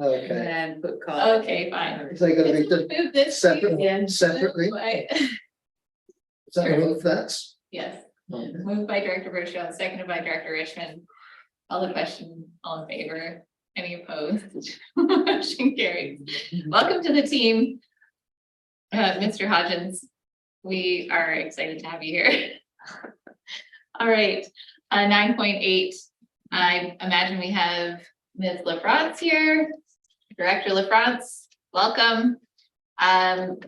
Okay. And put call. Okay, fine. So you gotta make Move the this separately. Right. Is that all of that? Yes, moved by Director Burchell, seconded by Director Richmond. All the question, all in favor, any opposed? Motion carries. Welcome to the team. Mr. Hodgins, we are excited to have you here. All right, 9.8, I imagine we have Ms. LaFrance here. Director LaFrance, welcome.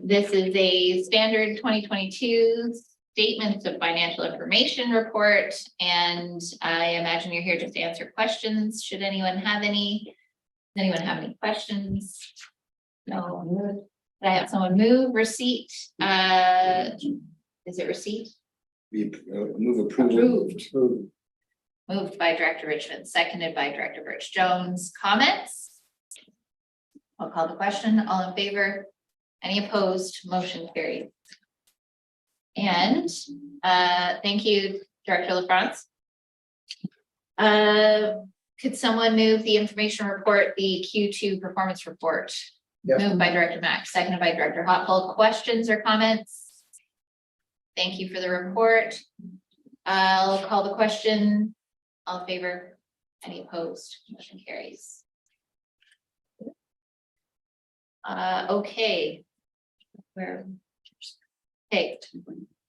This is a standard 2022 statements of financial information report, and I imagine you're here just to answer questions. Should anyone have any? Does anyone have any questions? No. Did I have someone move receipt? Is it receipt? We move approval. Approved. Moved by Director Richmond, seconded by Director Birch Jones. Comments? I'll call the question. All in favor? Any opposed? Motion carried. And thank you, Director LaFrance. Could someone move the information report, the Q2 performance report? Yep. Moved by Director Mack, seconded by Director Hopple. Questions or comments? Thank you for the report. I'll call the question. All in favor? Any opposed? Motion carries. Okay. Okay,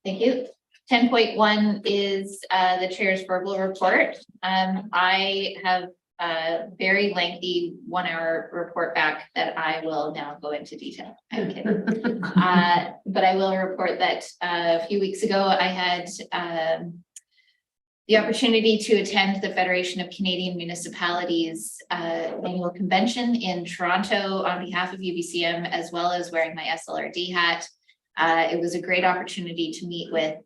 thank you. 10.1 is the chair's verbal report. I have a very lengthy 1-hour report back that I will now go into detail. I'm kidding. But I will report that a few weeks ago I had the opportunity to attend the Federation of Canadian Municipalities annual convention in Toronto on behalf of UBCM, as well as wearing my SLRD hat. It was a great opportunity to meet with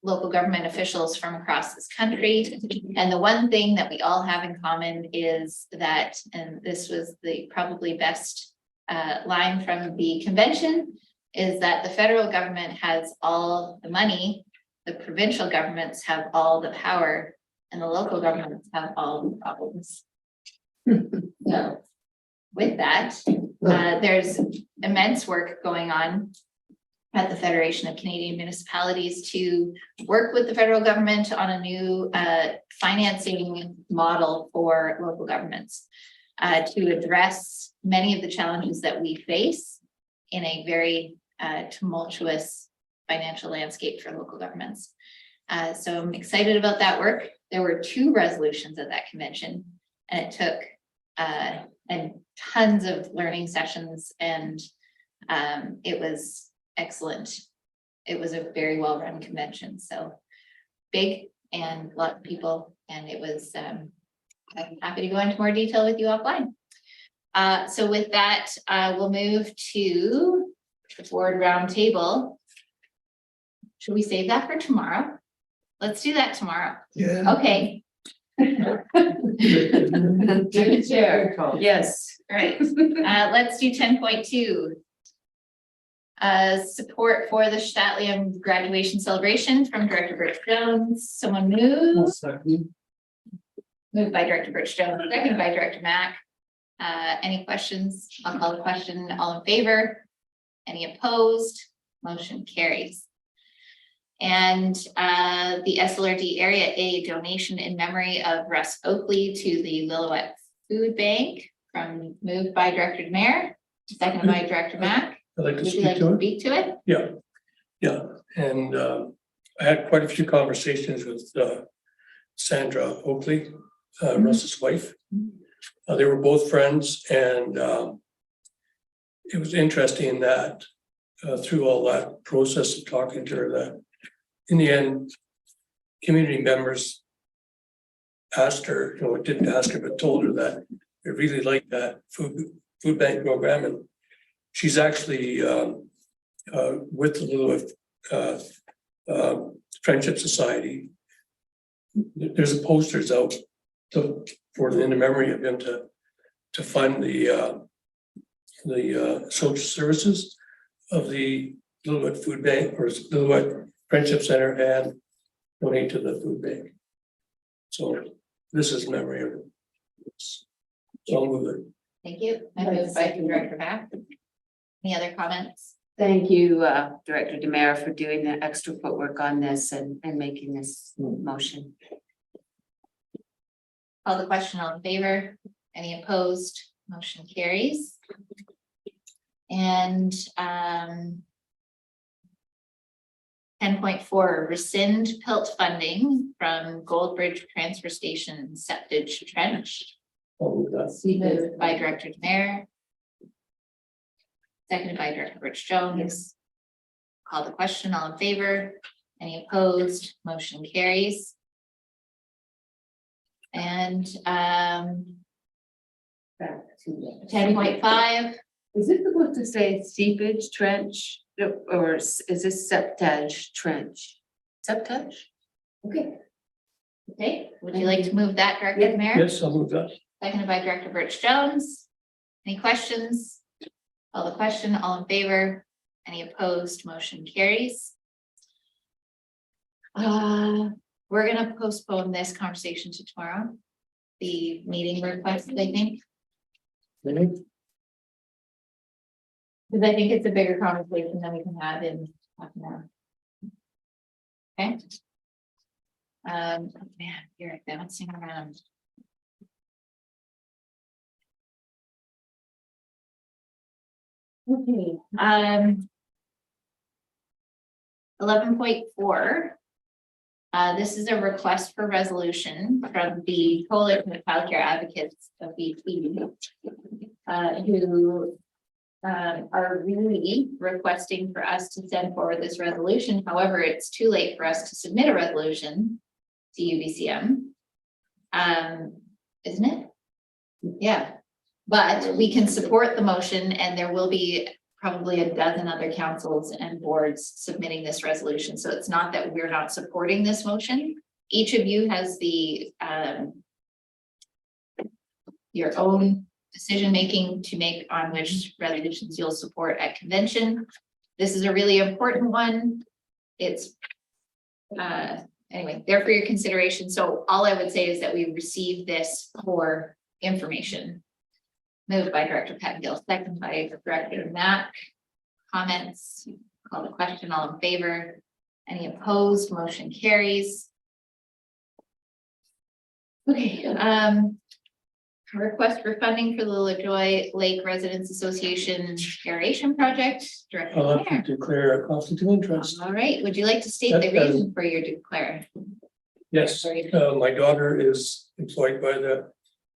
local government officials from across this country. And the one thing that we all have in common is that, and this was the probably best line from the convention, is that the federal government has all the money, the provincial governments have all the power, and the local governments have all the problems. So with that, there's immense work going on at the Federation of Canadian Municipalities to work with the federal government on a new financing model for local governments to address many of the challenges that we face in a very tumultuous financial landscape for local governments. So I'm excited about that work. There were 2 resolutions at that convention, and it took and tons of learning sessions, and it was excellent. It was a very well-run convention, so big and a lot of people And it was, I'm happy to go into more detail with you offline. So with that, we'll move to the board roundtable. Should we save that for tomorrow? Let's do that tomorrow. Yeah. Okay. To the chair, yes. All right, let's do 10.2. Support for the Statlium graduation celebration from Director Birch Jones. Someone move. Moved by Director Birch Jones, seconded by Director Mack. Any questions? I'll call the question. All in favor? Any opposed? Motion carries. And the SLRD Area A donation in memory of Russ Oakley to the Lillooet Food Bank from moved by Director Demare, seconded by Director Mack. I'd like to Would you like to speak to it? Yeah, and I had quite a few conversations with Sandra Oakley, Russ's wife. They were both friends, and it was interesting that through all that process of talking to her, that in the end, community members asked her, didn't ask her, but told her that they really liked that food bank program, and she's actually with the Lillooet Friendship Society. There's posters out in the memory of him to fund the social services of the Lillooet Food Bank or Lillooet Friendship Center and donate to the food bank. So this is memory of it. So I'll move it. Thank you. I move by Director Mack. Any other comments? Thank you, Director Demare, for doing the extra footwork on this and making this motion. Call the question. All in favor? Any opposed? Motion carries. And 10.4, rescind PILT funding from Goldbridge Transfer Station Septage Trench. Moved by Director Demare. Seconded by Director Birch Jones. Call the question. All in favor? Any opposed? Motion carries. And 10.5. Is it supposed to say seepage trench or is this septage trench? Septage? Okay. Okay, would you like to move that, Director Demare? Yes, I'll move that. Seconded by Director Birch Jones. Any questions? Call the question. All in favor? Any opposed? Motion carries. We're gonna postpone this conversation to tomorrow. The meeting request, I think. Because I think it's a bigger conversation than we can have in half an hour. Okay. Oh man, you're bouncing around. Okay, 11.4. This is a request for resolution from the Coalition of Child Care Advocates of BC, who are really requesting for us to send forward this resolution. However, it's too late for us to submit a resolution to UBCM. Isn't it? Yeah. But we can support the motion, and there will be probably a dozen other councils and boards submitting this resolution. So it's not that we're not supporting this motion. Each of you has the your own decision-making to make on which resolutions you'll support at convention. This is a really important one. It's anyway, there for your consideration. So all I would say is that we received this for information. Moved by Director Pettengill, second by Director Mack. Comments? Call the question. All in favor? Any opposed? Motion carries. Okay. Request for funding for the LaJoy Lake Residents Association aeration project. Director I'll have Demare. to declare a conflict of interest. All right. Would you like to state the reason for your declare? Yes, my daughter is employed by the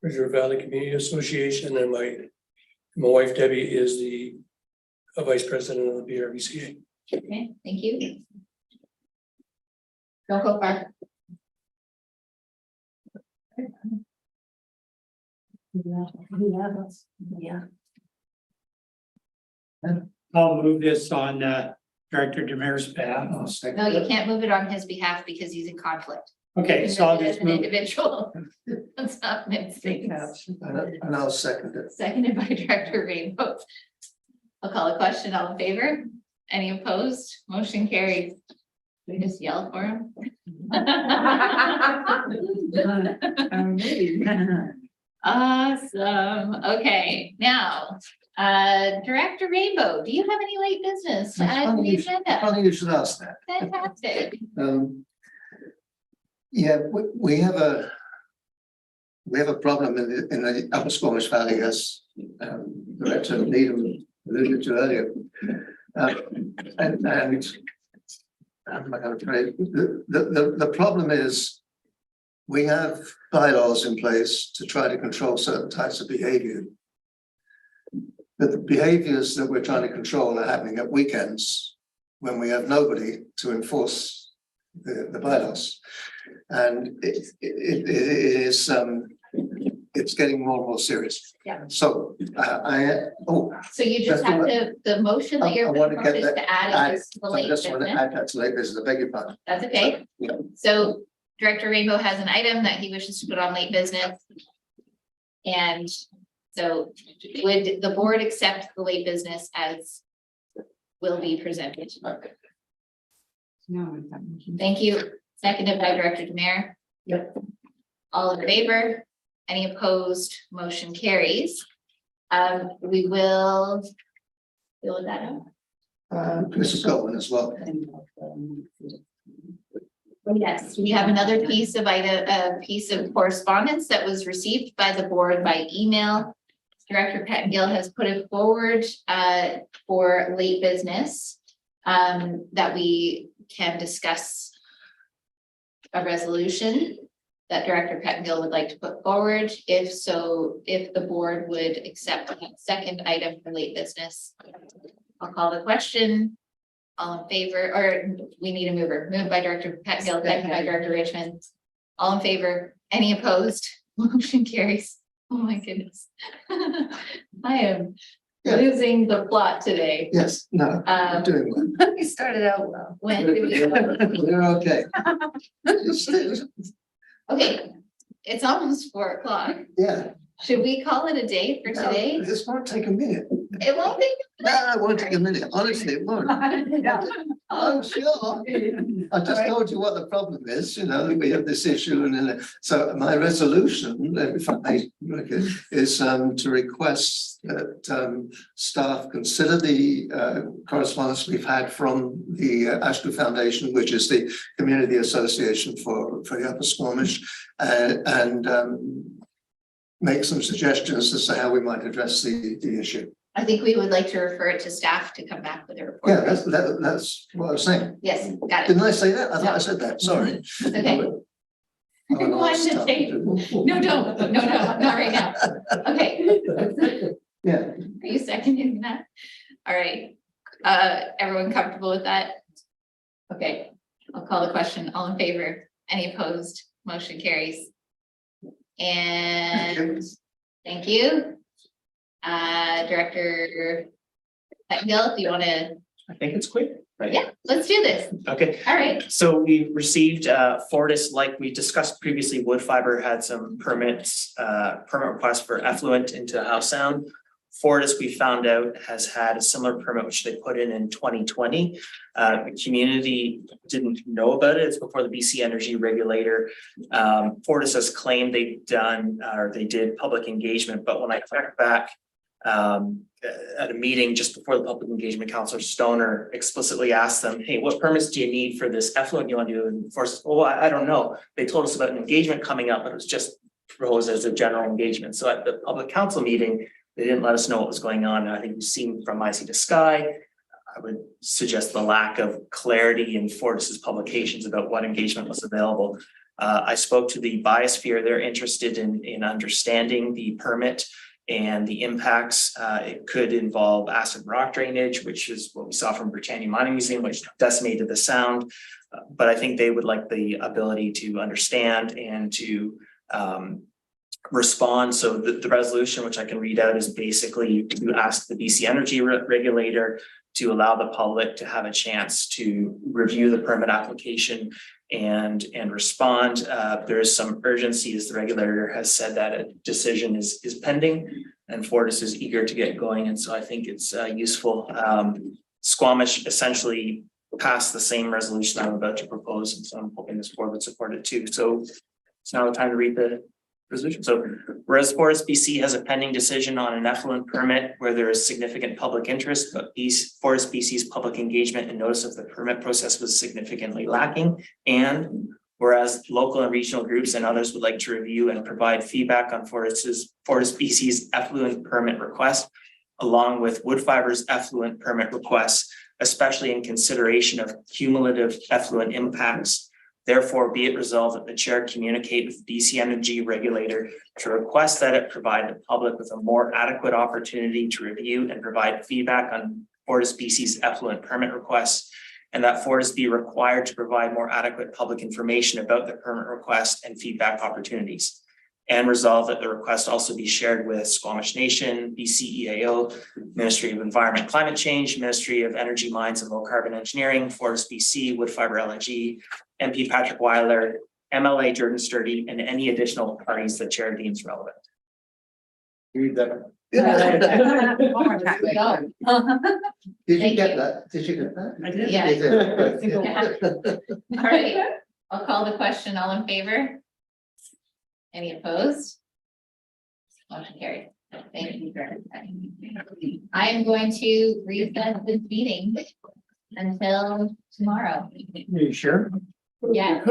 River Valley Community Association, and my wife Debbie is the vice president of the BRVCA. Okay, thank you. Don't go far. Yeah. I'll move this on Director Demere's behalf. No, you can't move it on his behalf because he's in conflict. Okay, so I'll As just an move. individual. That's not mistake. And I'll second it. Seconded by Director Rainbow. I'll call a question. All in favor? Any opposed? Motion carries. We just yell for him. Awesome. Okay, now, Director Rainbow, do you have any late business to add to the agenda? Funny you should ask that. Fantastic. Yeah, we have a problem in the Upper Squamish Valley, as Director Needham alluded to earlier. And I'm not going to pray. The problem is we have bylaws in place to try to control certain types of behavior. But the behaviors that we're trying to control are happening at weekends when we have nobody to enforce the bylaws. And it's getting more and more serious. Yeah. So So you just have to, the motion that you're I want to putting get is that to add it to the I late just want to business. add that to late business. I beg your pardon. That's okay. Yeah. So Director Rainbow has an item that he wishes to put on late business. And so would the board accept the late business as will be presented? No. Thank you. Seconded by Director Demare. Yep. All in favor? Any opposed? Motion carries. We will deal with that out. Mrs. Goldman as well. Yes, we have another piece of a piece of correspondence that was received by the board by email. Director Pettengill has put it forward for late business that we can discuss a resolution that Director Pettengill would like to put forward. If so, if the board would accept that second item for late business, I'll call the question. All in favor, or we need a mover. Moved by Director Pettengill, seconded by Director Richmond. All in favor? Any opposed? Motion carries. Oh my goodness. I am losing the plot today. Yes, no, I'm doing well. We started out well. When do we? We're okay. Okay, it's almost 4 o'clock. Yeah. Should we call it a day for today? This won't take a minute. It won't take. No, it won't take a minute. Honestly, it won't. I'm sure. I just told you what the problem is, we have this issue and then, so my resolution, if I may, is to request that staff consider the correspondence we've had from the Ashby Foundation, which is the community association for the Upper Squamish, and make some suggestions as to how we might address the issue. I think we would like to refer it to staff to come back with a report. Yeah, that's what I was saying. Yes, got it. Didn't I say that? I thought I said that, sorry. Okay. One to take. No, don't. No, not right now. Okay. Yeah. Are you seconding that? All right. Everyone comfortable with that? Okay, I'll call the question. All in favor? Any opposed? Motion carries. And thank you. Director Pettengill, do you want to? I think it's quick, right? Yeah, let's do this. Okay. All right. So we received Fortis, like we discussed previously, wood fiber had some permit requests for effluent into Howe Sound. Fortis, we found out, has had a similar permit, which they put in 2020. The community didn't know about it. It's before the BC Energy Regulator. Fortis has claimed they did public engagement, but when I checked back at a meeting just before the public engagement, Councillor Stoner explicitly asked them, hey, what permits do you need for this effluent you want to do? And Fortis, oh, I don't know. They told us about an engagement coming up, but it was just proposed as a general engagement. So at the public council meeting, they didn't let us know what was going on. And I think we've seen from IC to Sky, I would suggest the lack of clarity in Fortis's publications about what engagement was available. I spoke to the biosphere. They're interested in understanding the permit and the impacts. It could involve acid rock drainage, which is what we saw from Britannia Mining Museum, which decimated the sound. But I think they would like the ability to understand and to respond. So the resolution, which I can read out, is basically to ask the BC Energy regulator to allow the public to have a chance to review the permit application and respond. There is some urgency, as the regulator has said that a decision is pending, and Fortis is eager to get going. And so I think it's useful. Squamish essentially passed the same resolution I'm about to propose, and so I'm hoping this board would support it too. So it's now the time to read the resolution. So whereas Fortis BC has a pending decision on an effluent permit where there is significant public interest, but Fortis BC's public engagement and notice of the permit process was significantly lacking. And whereas local and regional groups and others would like to review and provide feedback on Fortis BC's effluent permit request, along with Woodfiber's effluent permit requests, especially in consideration of cumulative effluent impacts. Therefore, be it resolved that the chair communicate with BC Energy regulator to request that it provide the public with a more adequate opportunity to review and provide feedback on Fortis BC's effluent permit requests, and that Fortis be required to provide more adequate public information about the permit request and feedback opportunities. And resolve that the request also be shared with Squamish Nation, BCEAO, Ministry of Environment, Climate Change, Ministry of Energy, Mines and Low Carbon Engineering, Fortis BC, Woodfiber LNG, MP Patrick Weiler, MLA Jordan Sturdy, and any additional parties the chair deems relevant. Read that. One more time. Did you get that? Did you get that? I did. Yeah. You did. All right, I'll call the question. All in favor? Any opposed? Motion carried. Thank you very much. I am going to recess this meeting until tomorrow. Are you sure? Yeah.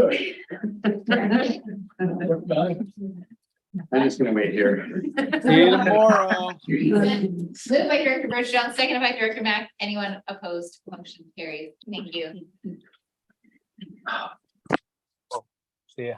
I'm just gonna wait here. See you tomorrow. Moved by Director Bergeron, seconded by Director Mack. Anyone opposed? Motion carried. Thank you. See ya.